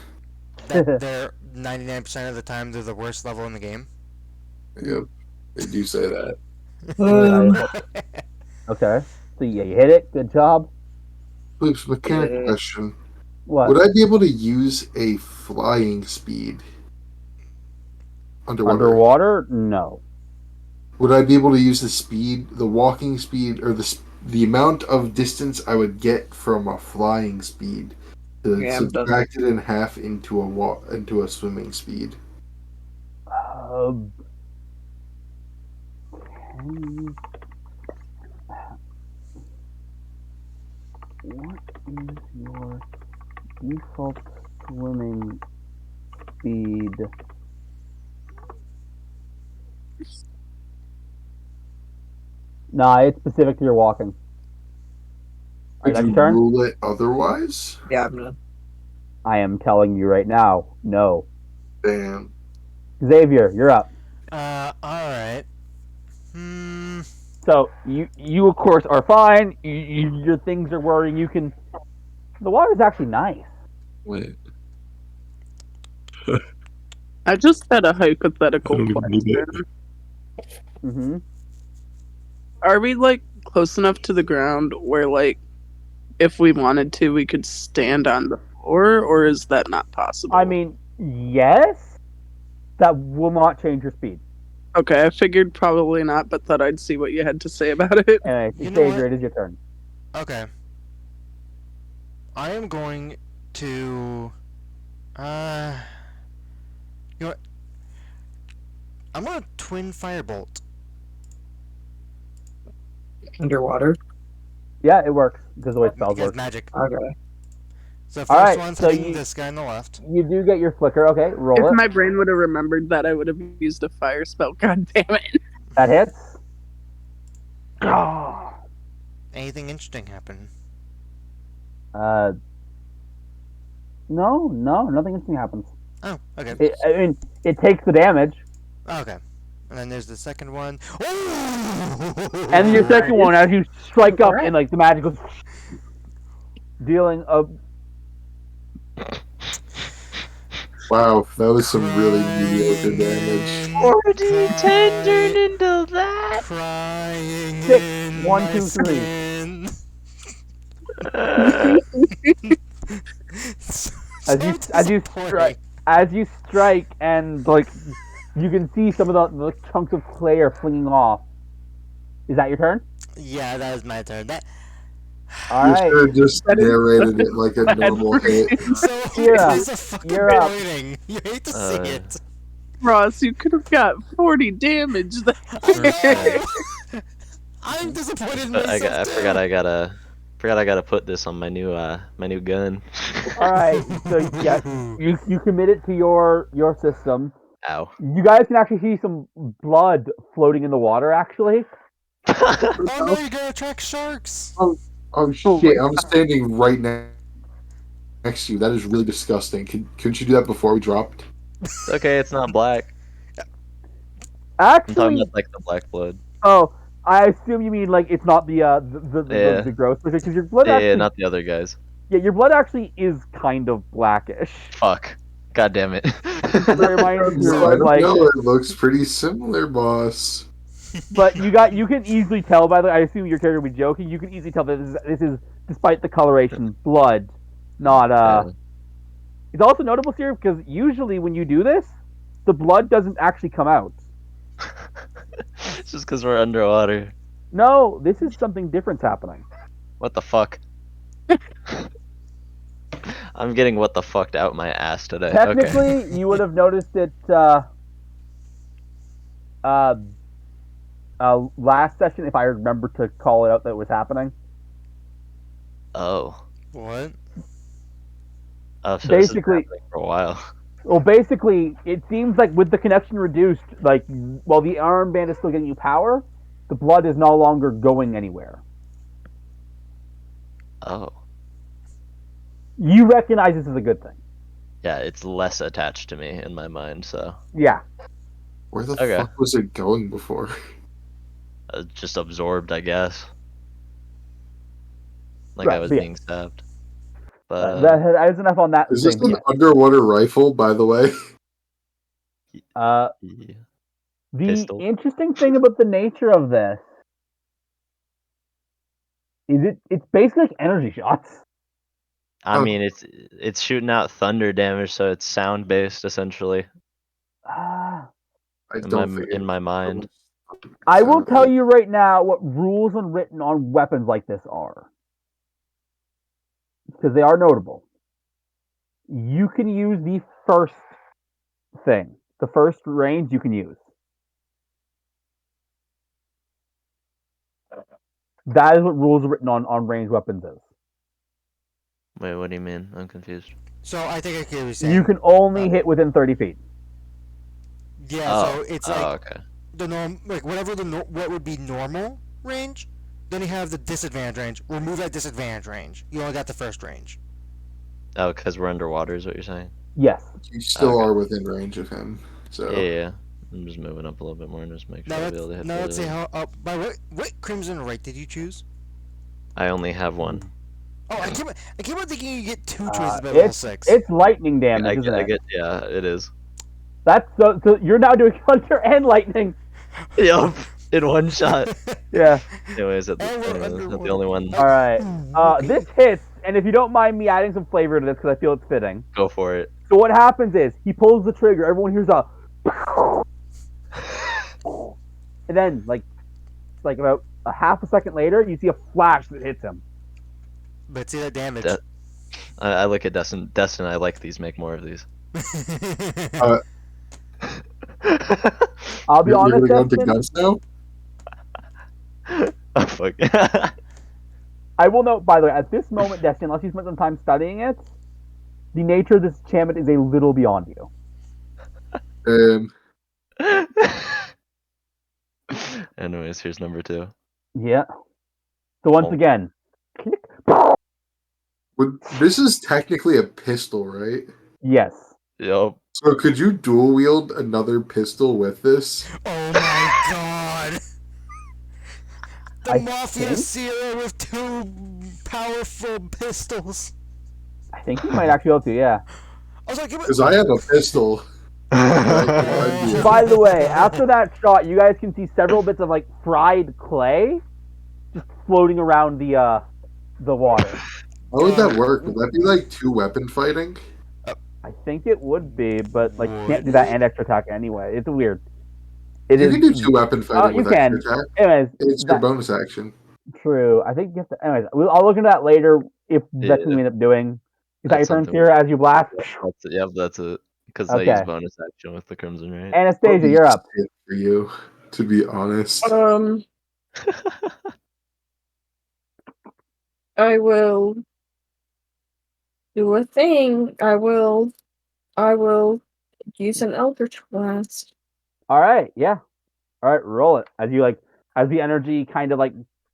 That they're 99% of the time they're the worst level in the game. Yep. They do say that. Okay, so yeah, you hit it. Good job. Please, mechanic Yeah. question. What? Would I be able to use a flying speed underwater? Underwater? No. Would I be able to use the speed, the walking speed, or the amount of distance I would get from a flying speed to Yeah, I'm done. subtract it in half into a swimming speed? Okay. What is your default swimming speed? Nah, it's specific to your walking. Could that's you your turn? rule it otherwise? Yeah, I'm done. I am telling you right now, no. Damn. Xavier, you're up. Alright. So you of course are fine. Your things are worrying. You can. The water's actually nice. Wait. I just had a hypothetical I don't need it. question. Mm-hmm. Are we like close enough to the ground where like if we wanted to we could stand on the floor, or is that not possible? I mean, yes. That will not change your speed. Okay, I figured probably not, but thought I'd see what you had to say about it. Anyway, You know Xavier, what? it is your turn. Okay. I am going to... You know what? I'm gonna twin firebolt. Underwater. Yeah, it works because the way spells Because work. magic. Okay. So first Alright, one's so hitting you- this guy on the left. You do get your flicker. Okay, roll If it. my brain would have remembered that, I would have used a fire spell. God damn it! That hits. Ah. Anything interesting happen? No, nothing interesting happens. Oh, okay. I mean, it takes the damage, Okay. And then there's the second one. Oh! and then your second one, as you strike up, and like the magic goes, dealing a Wow, that was some really mediocre damage. 4d10 turned into that. Crying 6, in 1, my 2, 3. skin. As you strike, and like you can see some of the chunks of clay are flinging off. Is that your turn? Yeah, that was my turn. All You right. should have just That is narrated it like a normal hit. So Kira, it's a fucking you're up. waiting. You hate to see it. Ross, you could have got 40 damage. I know. I'm disappointed in But myself. I forgot I gotta put this on my new gun. All right. So yeah, you commit it to your system. Ow. You guys can actually see some blood floating in the water. Actually, Oh no, you're gonna attract sharks. Oh shit, I'm standing right next to you. That is really disgusting. Couldn't you do that before we dropped? It's okay, it's not black. I'm talking actually, about like the black blood. oh, I assume you mean like it's not the Yeah. the gross because your blood Yeah, actually not the other guys. Yeah, your blood actually is kind of blackish. Fuck. God damn it. It reminds you No, I of don't like, know. It looks pretty similar, boss. but you can easily tell by the. I assume your character would be joking. You can easily tell that this is despite the coloration, blood, not Yeah. It's also notable here because usually when you do this, the blood doesn't actually come out. It's just because we're underwater. No, this is something different's happening. What the fuck? I'm getting what the fucked out my ass today. Technically, Okay. you would have noticed it last session if I remember to call it out that it was happening. Oh. What? Oh, so this has been Basically, happening for a while. well, basically, it seems like with the connection reduced, like while the armband is still getting you power, the blood is no longer going anywhere. Oh. You recognize this as a good thing. Yeah, it's less attached to me in my mind, so. Yeah. Where the Okay. fuck was it going before? Just absorbed, I guess. Like I Right, was but yeah. being stabbed. But, That is enough on that Is this thing. an underwater rifle, by the way? Yeah. yeah. The Pistol. interesting thing about the nature of this is it's basically like energy shots. I Oh. mean, it's shooting out thunder damage, so it's sound based essentially Ah. I in don't think my mind. I will tell you right now what rules unwritten on weapons like this are. Because they are notable. You can use the first thing. The first range you can use. That is what rules written on ranged weapons is. Wait, what do you mean? I'm confused. So I think I get what you're saying. You can only hit within 30 feet. Yeah, so it's like okay. the norm, like whatever what would be normal range. Then you have the disadvantage range. Remove that disadvantage range. You only got the first range. Oh, because we're underwater is what you're saying? Yes. You still Okay. are within range of him. So Yeah. I'm just moving up a little bit more and just make sure I'll be able to hit Now let's see the how. By what crimson right did you choose? I only have one. Oh, I keep on thinking you get two choices by level 6. It's lightning damage, isn't it? Yeah, it is. That's so you're now doing thunder and lightning. Yup. In one shot. Yeah. Anyways, that's the only one. All right. This hits, and if you don't mind me adding some flavor to this, because I feel it's fitting. Go for it. So what happens is he pulls the trigger. Everyone hears a, and then like about a half a second later, you see a flash that hits him. But see that damage. I look at Destin. Destin, I like these. Make more of these. I'll be you're honest, gonna go to Destin, guns now? Oh fuck. I will note, by the way, at this moment, Destin, unless you spent some time studying it, the nature of this enchantment is a little beyond you. Anyways, here's number 2. Yeah. So once again, This is technically a pistol, right? yes. Yup. So could you dual wield another pistol with this? Oh my god! The I Mafia think- Sierra with 2 powerful pistols. I think you might actually be able to, yeah. I was like, Because I have a pistol. By the way, after that shot, you guys can see several bits of like fried clay just floating around the water. How would that work? Would that be like 2 weapon fighting? I think it would be, but like Would can't do that and extra attack anyway. It's weird. You can do 2 weapon fighting you with can. extra attack. Anyways, It's your bonus action. true. I think you have to. Anyways, I'll look into that later if that's what we end up doing. Is that your That's turn, something Sierra, as you blast? That's it. Because I Okay. use bonus action with the Crimson, right? Anastasia, you're up. It for you, to be honest. I will do a thing. I will use an Eldritch Blast. All right, yeah. All right, roll it as you as the energy kind of like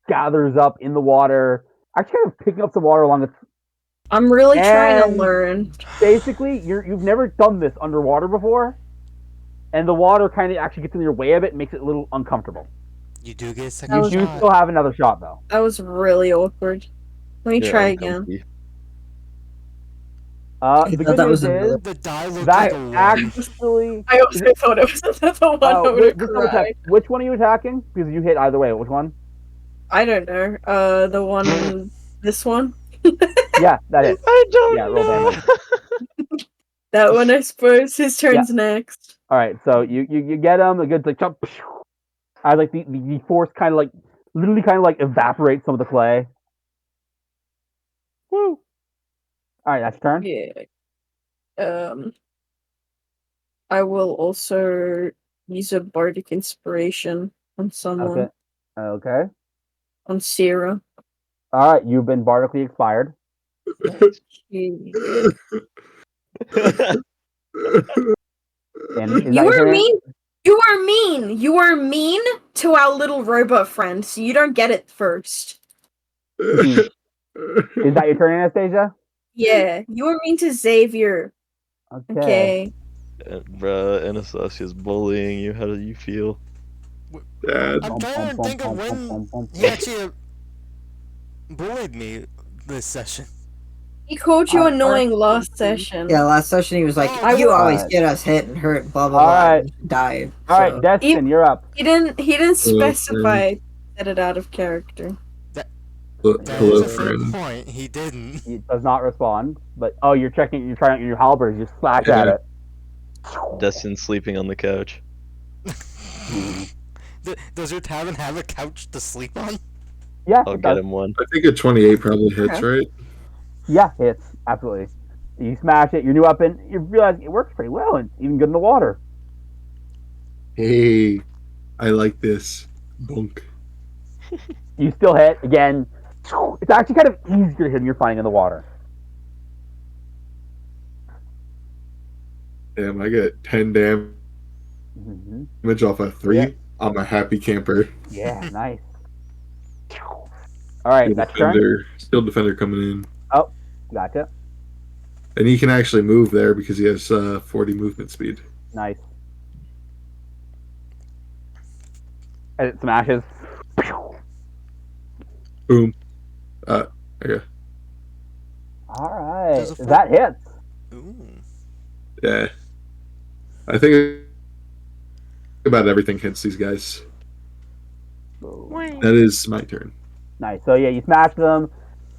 gathers up in the water. Actually, kind of picking up some water along its. I'm really trying to And- learn. Basically, you've never done this underwater before, and the water kind of actually gets in your way a bit and makes it a little uncomfortable. You do get a You second do shot. still have another shot though. That was really awkward. Let me try again. uncomfy. I The thought good that news was another. is The die looked that like a one. actually. I also thought it was another one. I would have Just double check. cried. Which one are you attacking? Because you hit either way. Which one? I don't know. The one, this one, Yeah, that hits. I don't Yeah, roll know. damage. that one. I suppose his turn's next. All right, so you get him. A good like jump. I like the force kind of like literally kind of like evaporates some of the clay. Woo! All right, that's your turn. Yeah. I will also use a bardic inspiration on someone. Okay. On Sierra. All right, you've been bardically expired. Yeah. And is that You your are turn? mean. You are mean. You are mean to our little robot friend, so you don't get it first. Is that your turn, Anastasia? Yeah, you were mean to Xavier. Okay. Bruh, Anastasia's bullying you. How do you feel? Dad. I'm trying to think of when he actually bullied me this session. He called you annoying last session. Yeah, last session he was like, Oh, "You I always will- get us hit and hurt." Blah blah All blah. right. And you died. All right, Destin, you're up. He didn't specify friend. set it out of character. That Hello, is a fair friend. point. He didn't. He does not respond. But you're checking. You're trying your halberd. You slash Yeah. at it. Destin's sleeping on the couch. Does your tavern have a couch to sleep on? Yeah, I'll it get does. him one. I think a 28 probably hits, Okay. right? Yeah, hits absolutely. You smash it. Your new weapon. You realize it works pretty well and even good in the water. Hey, I like this. Bunk. You still hit again. It's actually kind of easier to hit when you're fighting in the water. Damn, I get 10 damage Mm-hmm. off of 3. Yeah. I'm a happy camper. Yeah, nice. All right, Steel that's your turn. defender, steel defender coming in, Oh, gotcha. and he can actually move there because he has 40 movement speed. Nice. And it smashes. Boom. Okay. All right, There's a that hits. Ooh. Yeah. I think about everything hits these guys. That is my turn. Nice. So yeah, you smash them.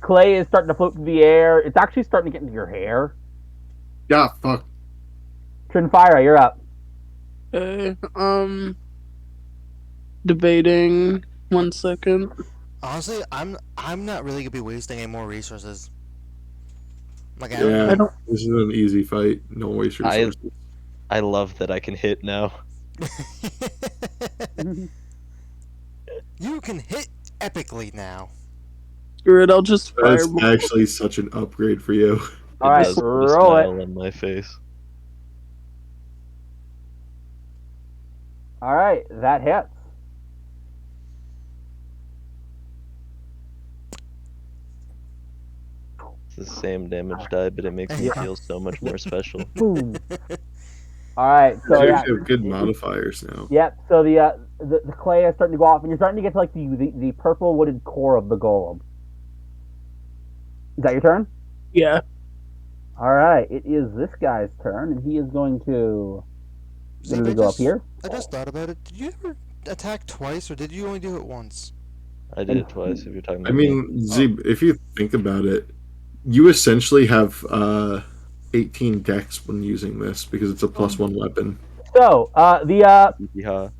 Clay is starting to float through the air. It's actually starting to get into your hair. Yeah, fuck. Trinfire, you're up. Okay. Debating. 1 second. Honestly, I'm not really gonna be wasting any more resources. Like I Yeah, don't this is an easy fight. No waste resources. I love that I can hit now. know. You can hit epically now. Screw it, I'll just That's fireball. actually such an upgrade for you. All right, does put a roll it. smile on my face. All right, that hits. It's the same damage die, but it makes me feel so much more special. Boom. All right, so You yeah. have good modifiers now. Yep. So the clay is starting to go off, and you're starting to get to like the purple wooded core of the golem. Is that your turn? Yeah. All right, it is this guy's turn, and he is going to literally go up here. I just thought about it. Did you ever attack twice, or did you only do it once? I did it twice if you're talking about I mean, Zeb, if you think about it, you essentially have 18 dex when using this because it's a +1 weapon. So me. Yeehaw.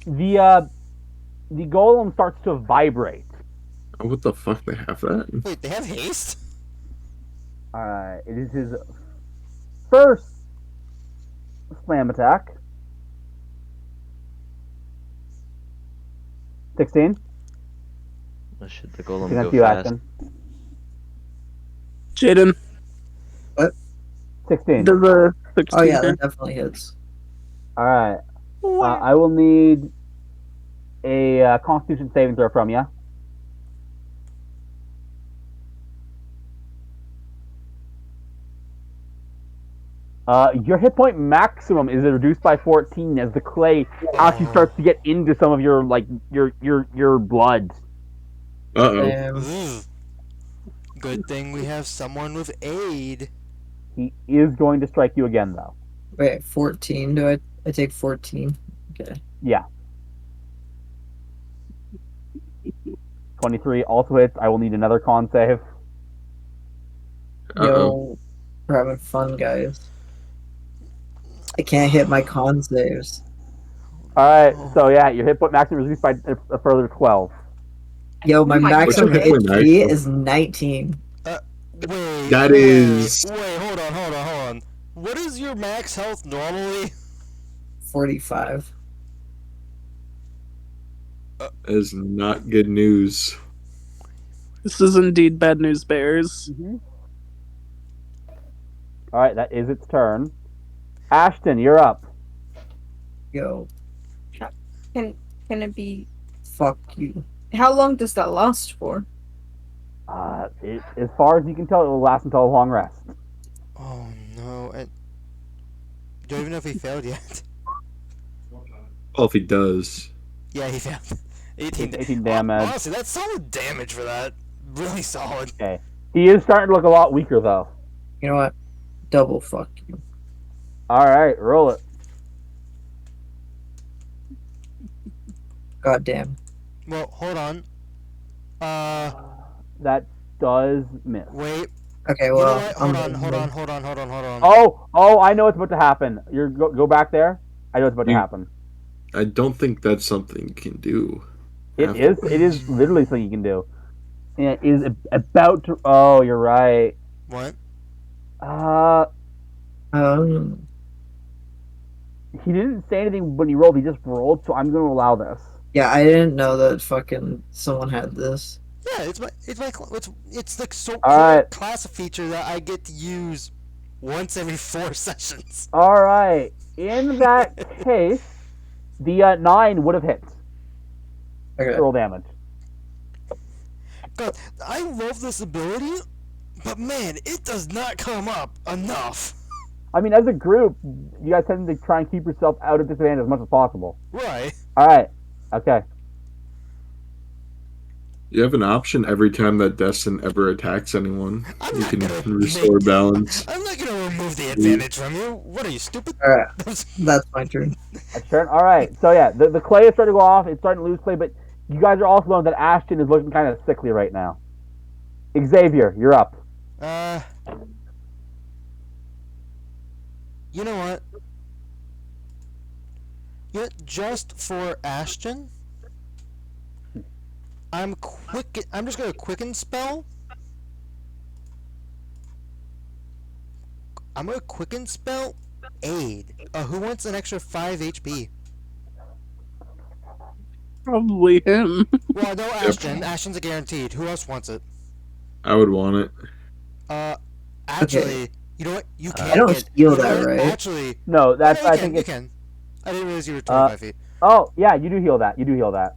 the golem starts to vibrate. Oh, what the fuck? They have that? Wait, they have haste? All right, it is his first slam attack. 16. Oh shit, the golem Against go you, fast. Ashton. Jaden, 16. does a 16 Oh yeah, hit? that definitely hits. All right. I will need a Constitution saving throw from you. Your hit point maximum is reduced by 14 as the clay actually starts to get into some of your your blood. Uh-oh. Damn. Ugh. Good thing we have someone with aid. He is going to strike you again, though. Wait, 14. I take 14? Okay. Yeah. 23 also hits. I will need another con save. Yo, we're having fun, guys. I can't hit my con saves. All right, so yeah, your hit point maximum is reduced by a further 12. Yo, my What's your maximum hit point HP maximum? is 19. Wait. That is- Wait. Hold on. What is your max health normally? 45. That is not good news. This is indeed bad news bears. All right, that is its turn. Ashton, you're up. Yo, Can it be? fuck you. How long does that last for? As far as you can tell, it will last until a long rest. Oh no! I don't even know if he failed yet. Well, if he does. Yeah, he failed. 18, 18 damage. Honestly, that's solid damage for that. Really solid. Okay. He is starting to look a lot weaker, though. You know what? Double fuck you. All right, roll it. God damn. Well, hold on. That does miss. Wait. Okay, You know well, what? Hold on. Oh, I know what's about to happen. Go back there. I know what's about to happen. I don't think that's something you can do. It is literally something you can do. It is about to. Oh, you're right. What? He didn't say anything when he rolled. He just rolled, so I'm going to allow this. Yeah, I didn't know that fucking someone had this. Yeah, it's like so All right. class feature that I get to use once every 4 sessions. All right. In that case, the 9 would have hit. Okay. Roll damage. God, I love this ability, but man, it does not come up enough. I mean, as a group, you guys tend to try and keep yourself out of disadvantage as much as possible. Right. All right. Okay. You have an option every time that Destin ever attacks anyone. I'm You not can gonna restore make- balance. I'm not gonna remove the advantage from you. What are you, stupid? Alright, that's my turn. That's turn. All right. So yeah, the clay is starting to go off. It's starting to lose clay, but you guys are also knowing that Ashton is looking kind of sickly right now. Xavier, you're up. You know what? Just for Ashton, I'm just gonna quicken spell. I'm gonna quicken spell aid. Who wants an extra 5 HP? Probably him. Well, no, Ashton. Ashton's a guaranteed. Who else wants it? I would want it. Actually, you know what? You can't. I don't get, feel you know that what? right. Actually, No, that's yeah, I you think can, it's. you can. I didn't realize you were 25 feet. Oh yeah, you do heal that. You do heal that.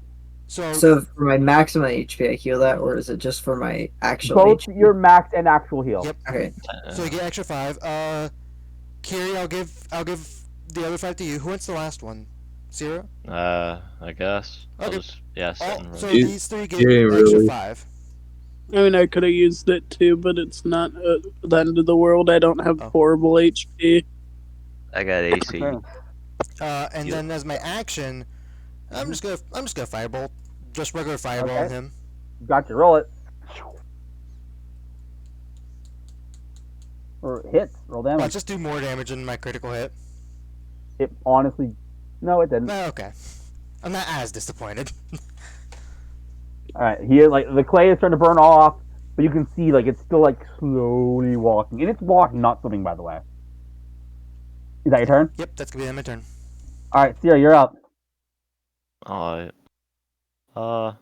So for my maximum HP, I heal that, or is it just for my actual Both HP? your max and actual heal. Yep. Okay. So you get extra 5. Kiri, I'll give the other 5 to you. Who wants the last one? Zero. I guess. I'll Okay. just sit and So roll. these 3 get Yeah, extra really. 5. I mean, I could have used it too, but it's not the end of the world. I don't have Oh. horrible HP. I got AC. Okay. And then as my action, I'm just gonna firebolt, just regular fireball Okay. on him. Got you. Roll it. Or hits. Roll I'll damage. just do more damage than my critical hit. It honestly, no, it didn't. Okay, I'm not as disappointed. All right, here, like the clay is starting to burn off, but you can see like it's still like slowly walking, and it's walking, not swimming, by the way. Is that your turn? Yep, that's gonna be my turn. All right, Sierra, you're up. Alright. I'll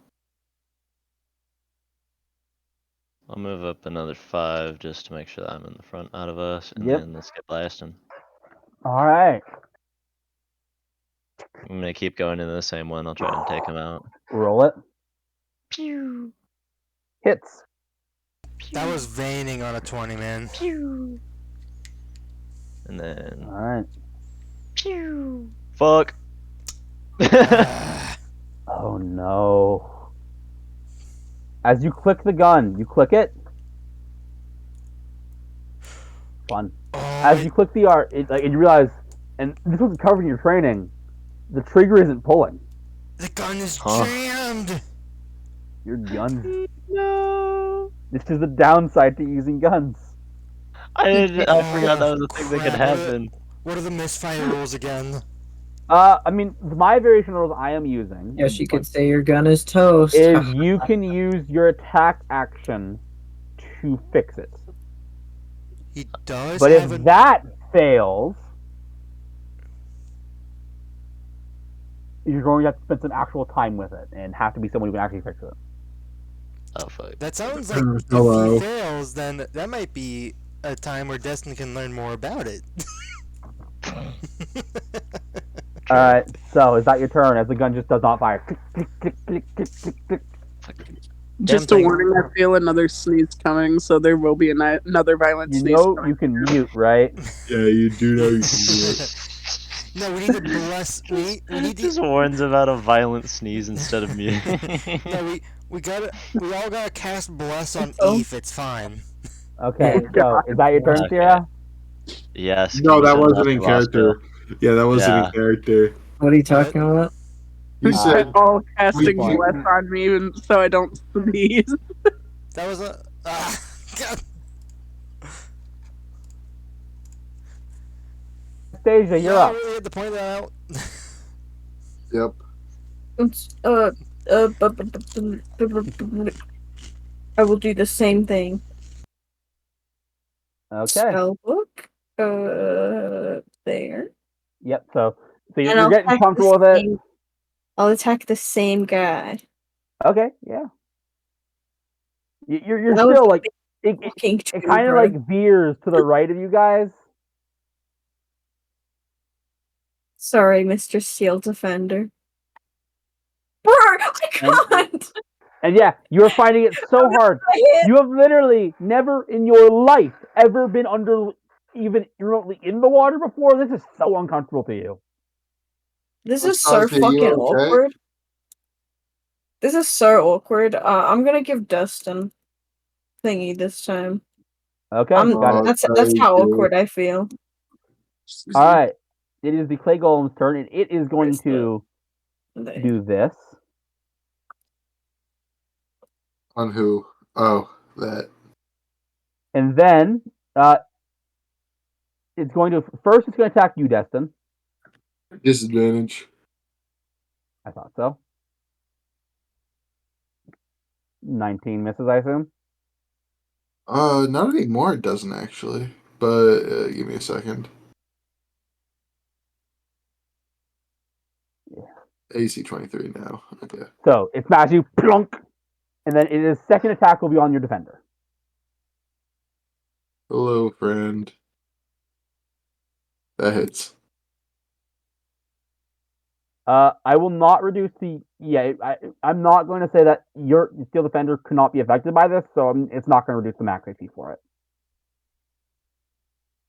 move up another 5 just to make sure that I'm in the front out of us, and Yep. then let's get blasting. All right, I'm gonna keep going into the same one. I'll try and take him out. roll it. Hits. That was veining on a 20, man. And then All right. fuck. Oh no. As you click the gun, you click it. fun. Oh, As you click the R, and you realize, and this wasn't covered in your training, the trigger isn't pulling. the gun is Huh. jammed. Your gun. No. This is the downside to using guns. I forgot that was a thing that could Crap, happen. What are the misfire rules again? I mean, my variation rules I am using Yes, you could say your gun is toast. is you can use your attack action to fix it. He does But have if a. that fails, you're going to have to spend some actual time with it and have to be someone who can actually fix it. Oh fuck. That sounds like if Hello. he fails, then that might be a time where Destin can learn more about it. Alright, so is that your turn as the gun just does not fire? Click, click, click, click, click, click, click. Just a thing. warning, I feel another sneeze coming, so there will be another violent You sneeze know coming. you can mute, right? Yeah, you do know you can do it. No, we need to bless. We need to. Just warns about a violent sneeze instead of me. No, we gotta. We all gotta cast bless on Oh. Eve. It's fine. Okay, so is that your turn, Okay. Sierra? Yes. No, you that said wasn't in last character. Yeah, that wasn't Yeah. in character. What are you talking about? You said All casting we- bless on me so I don't sneeze. That was a. God. Stasia, you're Yeah, up. really had to point that out. Yep. I will do the same thing. Okay. Spell book. There. Yep, so And you're I'll getting attack comfortable the with it. same- I'll attack the same guy. Okay, yeah. You're That was still a like big it fucking kind of bro. like veers to the right of you guys. Sorry, Mr. Steel Defender. Bro, I can't! And yeah, you're finding it so hard. I hit! You have literally never in your life ever been under even remotely in the water before. This is so uncomfortable to you. This is so Nastasia, you fucking okay? awkward. This is so awkward. I'm gonna give Dustin thingy this time. Okay, I'm got it. that's how Okay. awkward I feel. All right. It is the clay golem's turn, and it is going Where's the- to There. do this. On who? Oh, that. And then it's going to first it's going to attack you, Destin. Disadvantage. I thought so. 19 misses, I assume. Not anymore. It doesn't actually. But give me a second. Yeah. AC 23 now. Okay. So it smashes you, plunk, and then its second attack will be on your defender. Hello, friend. That hits. I will not reduce the. Yeah, I'm not going to say that your steel defender could not be affected by this, so it's not going to reduce the max AC for it.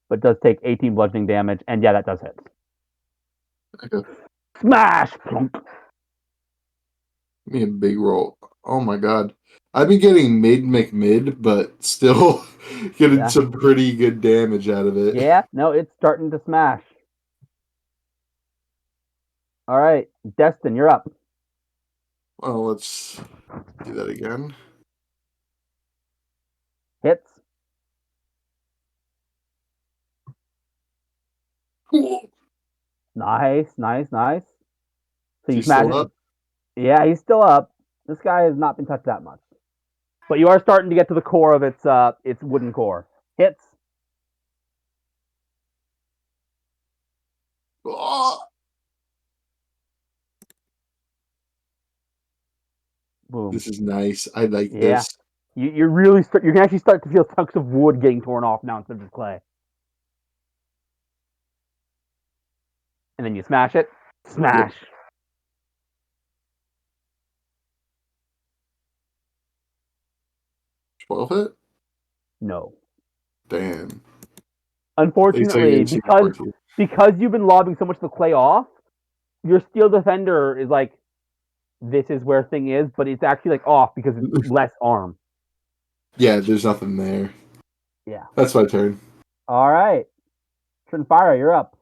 But it does take 18 bludgeoning damage, and yeah, that does hit. Okay. Smash! Plunk. Give me a big roll. Oh my god. I've been getting mid, but still getting Yeah. some pretty good damage out of it. Yeah, no, it's starting to smash. All right, Destin, you're up. Well, let's do that again. Hits. Nice. So you He's smash still it. up? Yeah, he's still up. This guy has not been touched that much. But you are starting to get to the core of its wooden core. Hits. Oh! Boom. This is nice. I like Yeah. this. You really start. You can actually start to feel chunks of wood getting torn off now instead of just clay. And then you smash it. Smash. 12 hit? No. Damn. At least Unfortunately, I get 14. because you've been lobbing so much of the clay off, your steel defender is like, this is where thing is, but it's actually like off because it's less arm. Yeah, there's nothing there. Yeah. That's my turn. All right. Trinfire, you're up.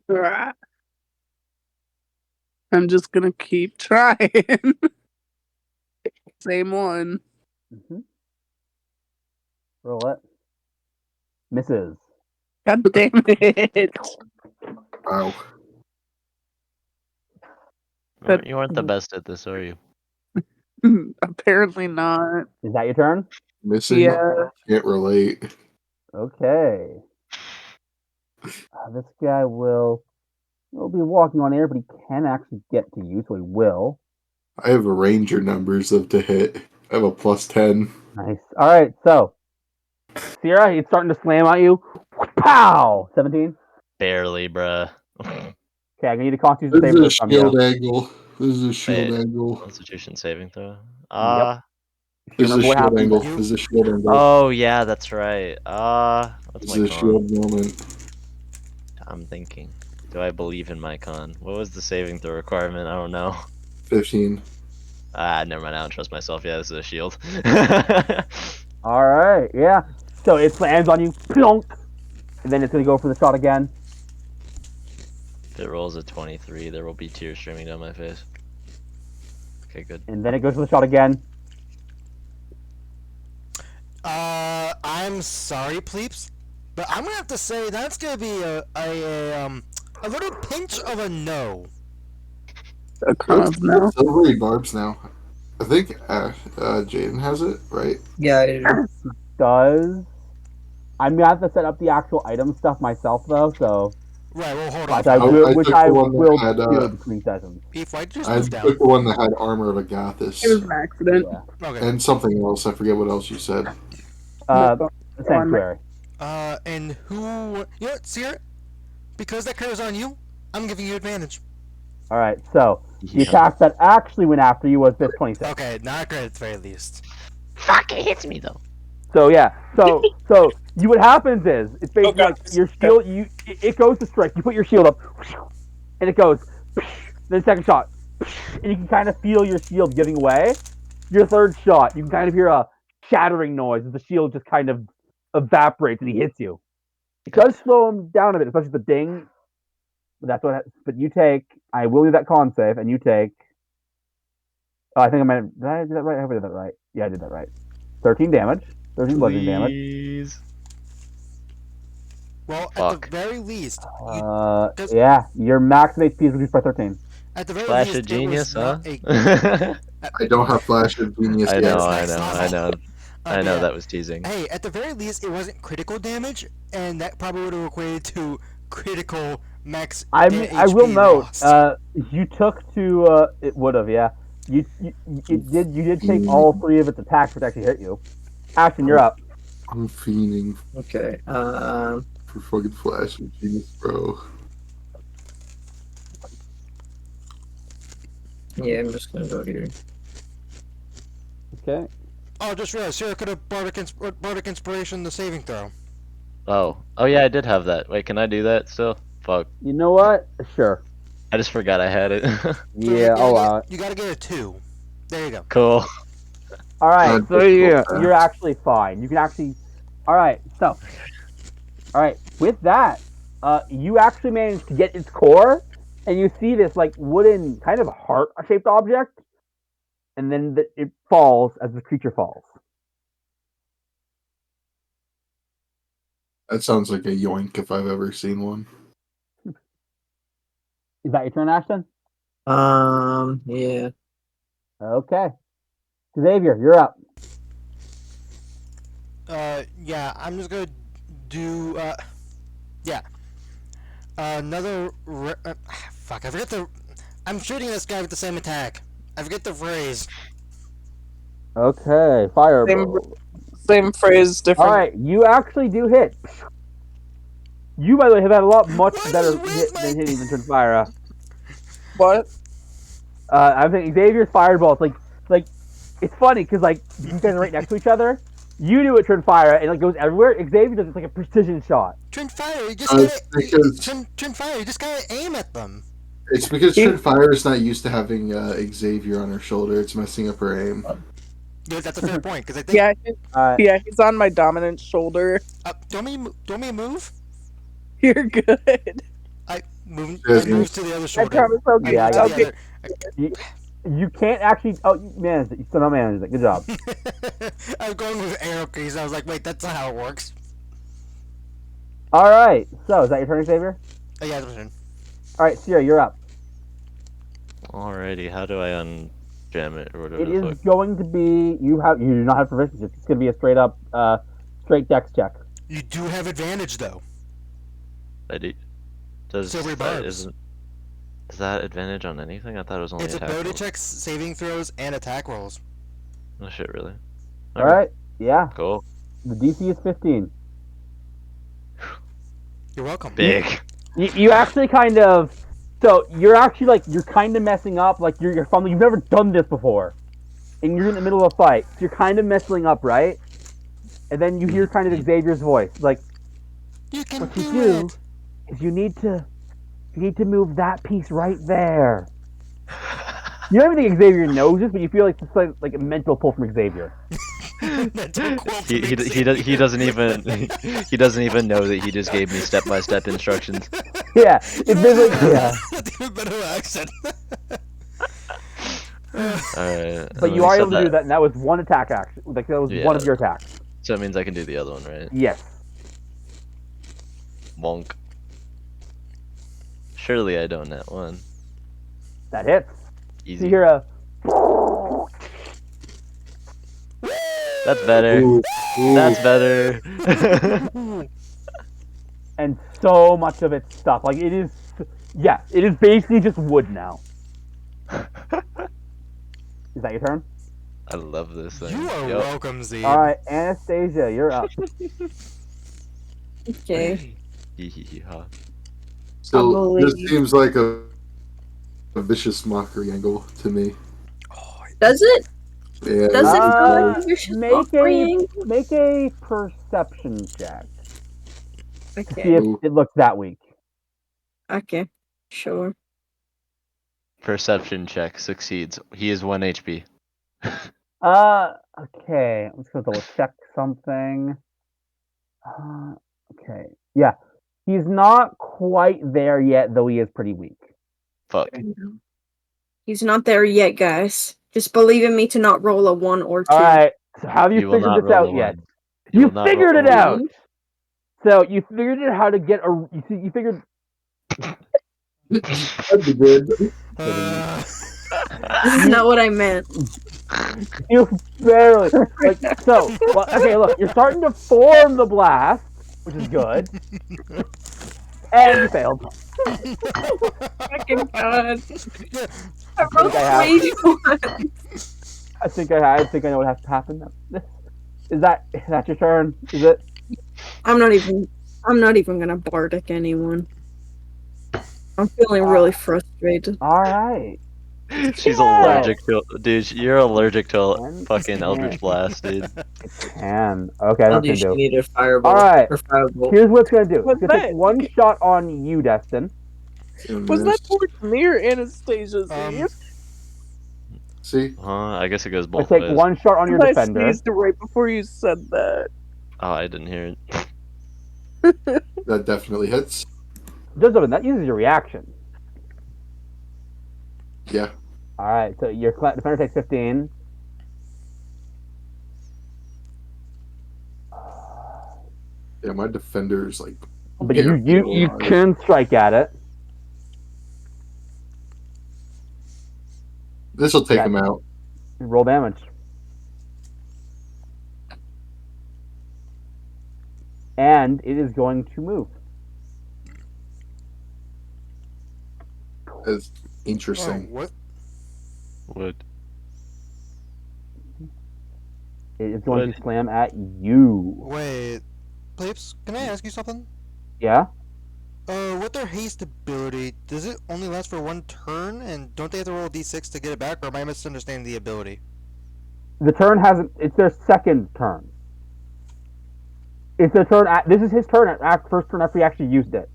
Rah. I'm just gonna keep trying. Same one. Mm-hmm. Roll it. Misses. God damn it. Wow. That- You aren't the best at this, are you? Apparently not. Is that your turn? Missing? Yeah. Can't relate. Okay. This guy will be walking on air, but he can actually get to you, so he will. I have a ranger numbers of to hit. I have a +10. Nice. All right, so Sierra, he's starting to slam at you. Pow! 17. Barely, bruh. Okay, I'm gonna need a Constitution This saving is a throw from you. shield angle. This is a shield Wait. angle. Constitution saving throw. Yep. This is a Remember what shield happened? angle. You- This is a shield angle. Oh yeah, that's right. What's This my is a con? shield moment. I'm thinking. Do I believe in my con? What was the saving throw requirement? I don't know. 15. Never mind. I don't trust myself. Yeah, this is a shield. All right, yeah. So it slams on you, plonk, and then it's gonna go for the shot again. If it rolls a 23, there will be tears streaming down my face. Okay, good. And then it goes for the shot again. I'm sorry, Pleeps, but I'm gonna have to say that's gonna be a little pinch of a no. A con of no. Silvery barbs now. I think Jaden has it, right? Yeah, I do. Does I'm gonna have to set up the actual item stuff myself though, so Right. Well, hold but on. I will, I which took I the one that will had, do between sessions. Beef, why'd you just I move took down? the one that had armor of Agathis. It was an accident. Yeah. Okay. And something else. I forget what else you said. The sanctuary. And who? You know what, Sierra? Because that curse on you, I'm giving you advantage. All right, so the Yeah. attack that actually went after you was this 26. Okay, not great at the very least. Fuck, it hits me though. So yeah, so you what happens is it's basically like your shield. It goes to strike. You put your shield up, and it goes. Then second shot, and you can kind of feel your shield giving way. Your third shot, you can kind of hear a shattering noise as the shield just kind of evaporates and he hits you. It does slow him down a bit, especially the ding. But that's what. But you take. I will do that con save, and you take. I think I might have. Did I do that right? I hope I did that right. Yeah, I did that right. 13 damage. 13 bludgeoning damage. Please. Well, at Fuck. the very least, Yeah, your max HP is reduced by 13. at the very Flash least, of genius, it huh? was not I don't have Flash of Genius I yet. know, It's I next know, I level. know. I know yeah. that was teasing. Hey, at the very least, it wasn't critical damage, and that probably would have equated to critical max. I will HP note, lost. you took to it would have, yeah. You did take all 3 of its attacks which actually hit you. Ashton, you're up. I'm fiending Okay. for fucking Flash of Genius, bro. Yeah, I'm just gonna go here. Okay. Oh, just realized Sarah could have bardic inspiration the saving throw. Oh yeah, I did have that. Wait, can I do that still? Fuck, You know what? Sure. I just forgot I had it. So Yeah, I'll allow it. You gotta get a 2. There you go. Cool. All right, Not so difficult, you're actually fine. You can actually. All right, so. All right, with that, you actually managed to get its core, and you see this like wooden kind of heart-shaped object, and then it falls as the creature falls. That sounds like a yoink if I've ever seen one. Is that your turn, Ashton? Yeah. Okay. Xavier, you're up. Yeah, I'm just gonna do, yeah. Another, fuck, I forget the, I'm shooting this guy with the same attack. I forget the phrase. Okay, fireball. Same phrase, different. All right, you actually do hit. You, by the way, have had a lot much What better is with hit my- than hitting than Trinfire. What? I think Xavier's fireball. Like, it's funny because like you guys are right next to each other. You do it, Trinfire, and it goes everywhere. Xavier does it's like a precision shot. Trinfire, you just It's gotta, because Trinfire, you just gotta aim at them. Trinfire is not used to having Xavier on her shoulder. It's messing up her aim. Yeah, that's a fair point because I think. Yeah, Alright. yeah, he's on my dominant shoulder. Do you want me to move? You're good. I move. Yes, I move to the other I shoulder. promise I'll get. Yeah, I to got the I'll other. You can't actually. Oh, you managed it. You still not managed it. Good job. I was going with arrow keys. I was like, wait, that's not how it works. All right. So is that your turn, Xavier? Oh, yeah, that's my turn. All right, Sierra, you're up. Alrighty, how do I unjam it or whatever It the is fuck? going to be you do not have proficiency. It's going to be a straight up straight dex check. You do have advantage though. I do. Does Silvery that barbs. isn't is that advantage on anything? I thought it was only It's attack ability rolls. checks, saving throws, and attack rolls. Oh shit, really? All right. Yeah. Cool. The DC is 15. You're welcome. Big. You actually kind of. So you're actually like you're kind of messing up. Like you're fumbling. You've never done this before, and you're in the middle of a fight. So you're kind of messing up, right? And then you hear kind of Xavier's voice, like, You can "What you do do it. is you need to move that piece right there." You don't even think Xavier knows this, but you feel like it's like a mental pull from Xavier. Mental quote He, from he doesn't even he doesn't even know that he just gave me step-by-step instructions. Yeah, it's basically yeah. That's even better accent. Alright. But you are able to do that, and that was one attack action. Like that was Yeah. one of your attacks. So it means I can do the other one, right? Yes. Wonk. Surely I don't net one. That hits. Easy. You hear a That's better. Ooh, ooh. That's better. and so much of it's stuff. Like it is, yeah, it is basically just wood now. Is that your turn? I love this thing. You are Yup. welcome, Z. All right, Anastasia, you're up. Okay. Hee hee hee ha. So this believe- seems like a vicious mockery angle to me. Does it? Yeah. Does it Uh, feel like a vicious mockery? Make a perception check. See Okay. if it looks that weak. Okay. Sure. Perception check succeeds. He is 1 HP. Okay. I'm just gonna double check something. Okay. Yeah, he's not quite there yet, though he is pretty weak. Fuck. He's not there yet, guys. Just believe in me to not roll a 1 or 2. All right. So have you You will figured not this roll out a yet? one. You will not figured roll it a out. one. So you figured out how to get a. You figured. That'd be good. This is not what I meant. You barely like so. Well, okay, look, you're starting to form the blast, which is good, and you failed. Fucking God. Yeah. I rolled I have. 3 ones. I think I know what has to happen. Is that your turn? Is it? I'm not even gonna bardic anyone. I'm feeling really frustrated. All right. She's Yeah. allergic to dude. You're allergic to One, fucking yeah. Eldritch Blast, dude. And okay, Tell that's you she gonna do. needed a fireball. All right. Or firebolt. Here's what it's gonna do. What's It's gonna take that? one shot on you, Destin. Was that towards me or Anastasia's? See? I guess it goes It's both take ways. one shot on your I defender. sneezed right before you said that. Oh, I didn't hear it. That definitely hits. Does open that uses your reaction. Yeah. All right, so your defender takes 15. Yeah, my defender's like. But Yeah. you can strike at it. This will take Yeah. him out. Roll damage. And it is going to move. That's Oh, interesting. what? Would It is going What? to slam at you. Wait. Plapes, can I ask you something? Yeah? With their haste ability, does it only last for one turn? And don't they have to roll a d6 to get it back? Or am I misunderstanding the ability? The turn hasn't. It's their second turn. It's their turn. This is his turn at first turn after he actually used it.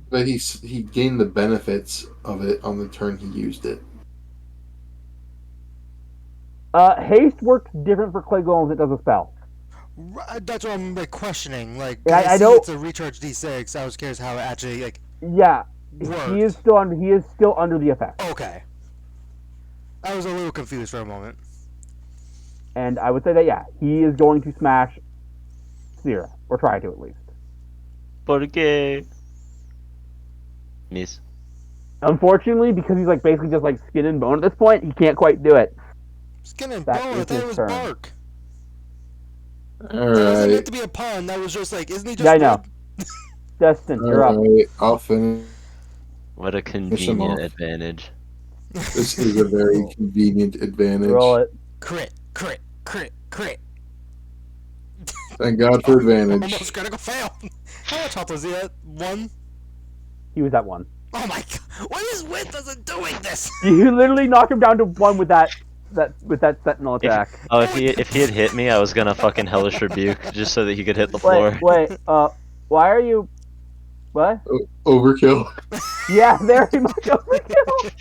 But he gained the benefits of it on the turn he used it. Haste works different for clay golems than it does a spell. That's what I'm like questioning. Like, Yeah, I see know- it's a recharge D6. I was curious how it actually like Yeah, worked. he is still under the effect. Okay. I was a little confused for a moment. And I would say that, yeah, he is going to smash Sierra, or try to at least. ¿Por qué? Miss. Unfortunately, because he's like basically just like skin and bone at this point, he can't quite do it. Skin and That bone. I is thought his it was turn. bark. All That wasn't right. meant to be a pun. That was just like, isn't he just Yeah, I know. wood? Destin, All you're up. right. I'll finish. What a convenient off. advantage. This is a very convenient advantage. Roll it. Crit, crit, crit, crit. Thank God for advantage. Almost critical fail. How much health was he at? 1? He was at 1. Oh my god. What is with us in doing this? You literally knocked him down to 1 with that sentinel attack. If he had hit me, I was gonna fucking hellish rebuke just so that he could hit the floor. Wait, why are you... What? Overkill. Yeah, very much overkill.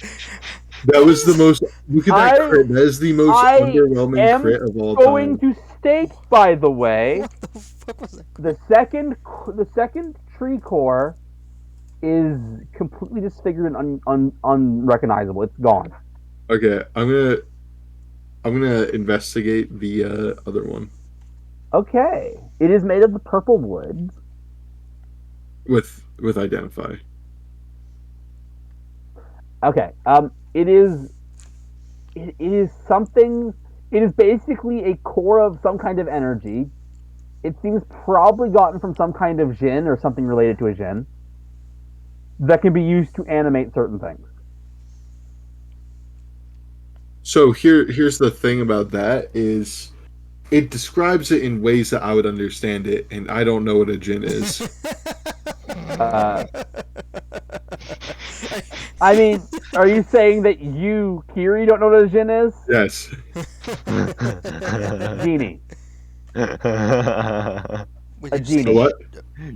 That was the most. Look at that crit. That is the most I underwhelming am crit of all Going time. to state, by the way, What the fuck was that? the second tree core is completely disfigured and unrecognizable. It's gone. Okay, I'm gonna investigate the other one Okay, it is made of the purple wood. with identify. Okay, it is something. It is basically a core of some kind of energy. It seems probably gotten from some kind of djinn or something related to a djinn that can be used to animate certain things. So here's the thing about that is, it describes it in ways that I would understand it, and I don't know what a djinn is. I mean, are you saying that you, Kiri, don't know what a djinn is? Yes. Genie. Wait, A did you say- genie. What?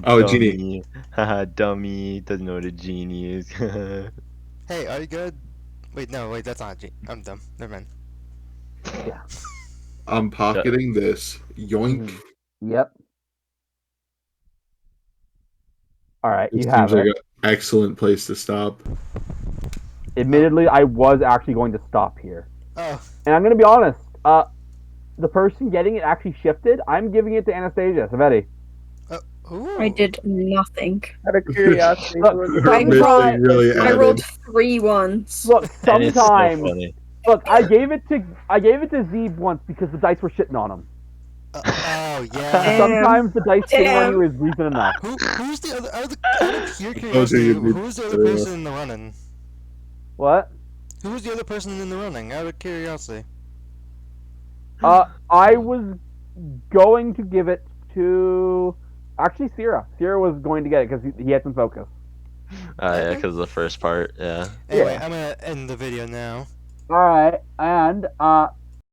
Oh, a genie. Haha, dummy. Doesn't know what a genie is. Hey, are you good? Wait, no, wait, that's not a genie. I'm dumb. Never mind. I'm pocketing this. Yoink. Yep. All right, It you have seems like it. an excellent place to stop. Admittedly, I was actually going to stop here. Oh, And I'm going to be honest. The person getting it actually shifted. I'm giving it to Anastasia Savetti. ooh. I did nothing. Out of curiosity, Look, who was Her I it? missing really I added. rolled 3 ones. Look, And it's so sometimes. funny. Look, I gave it to Zeeb once because the dice were shitting on him. Oh, And yeah. Damn. sometimes the dice shitting on Damn. you is reason enough. Who's the other? Out of pure Those are curiosity, your good- who's the other person in the running? What? Who's the other person in the running? Out of curiosity. I was going to give it to actually Sierra. Sierra was going to get it because he had some focus. Yeah, because the first part, yeah. Anyway, Yeah. I'm gonna end the video now. All right, and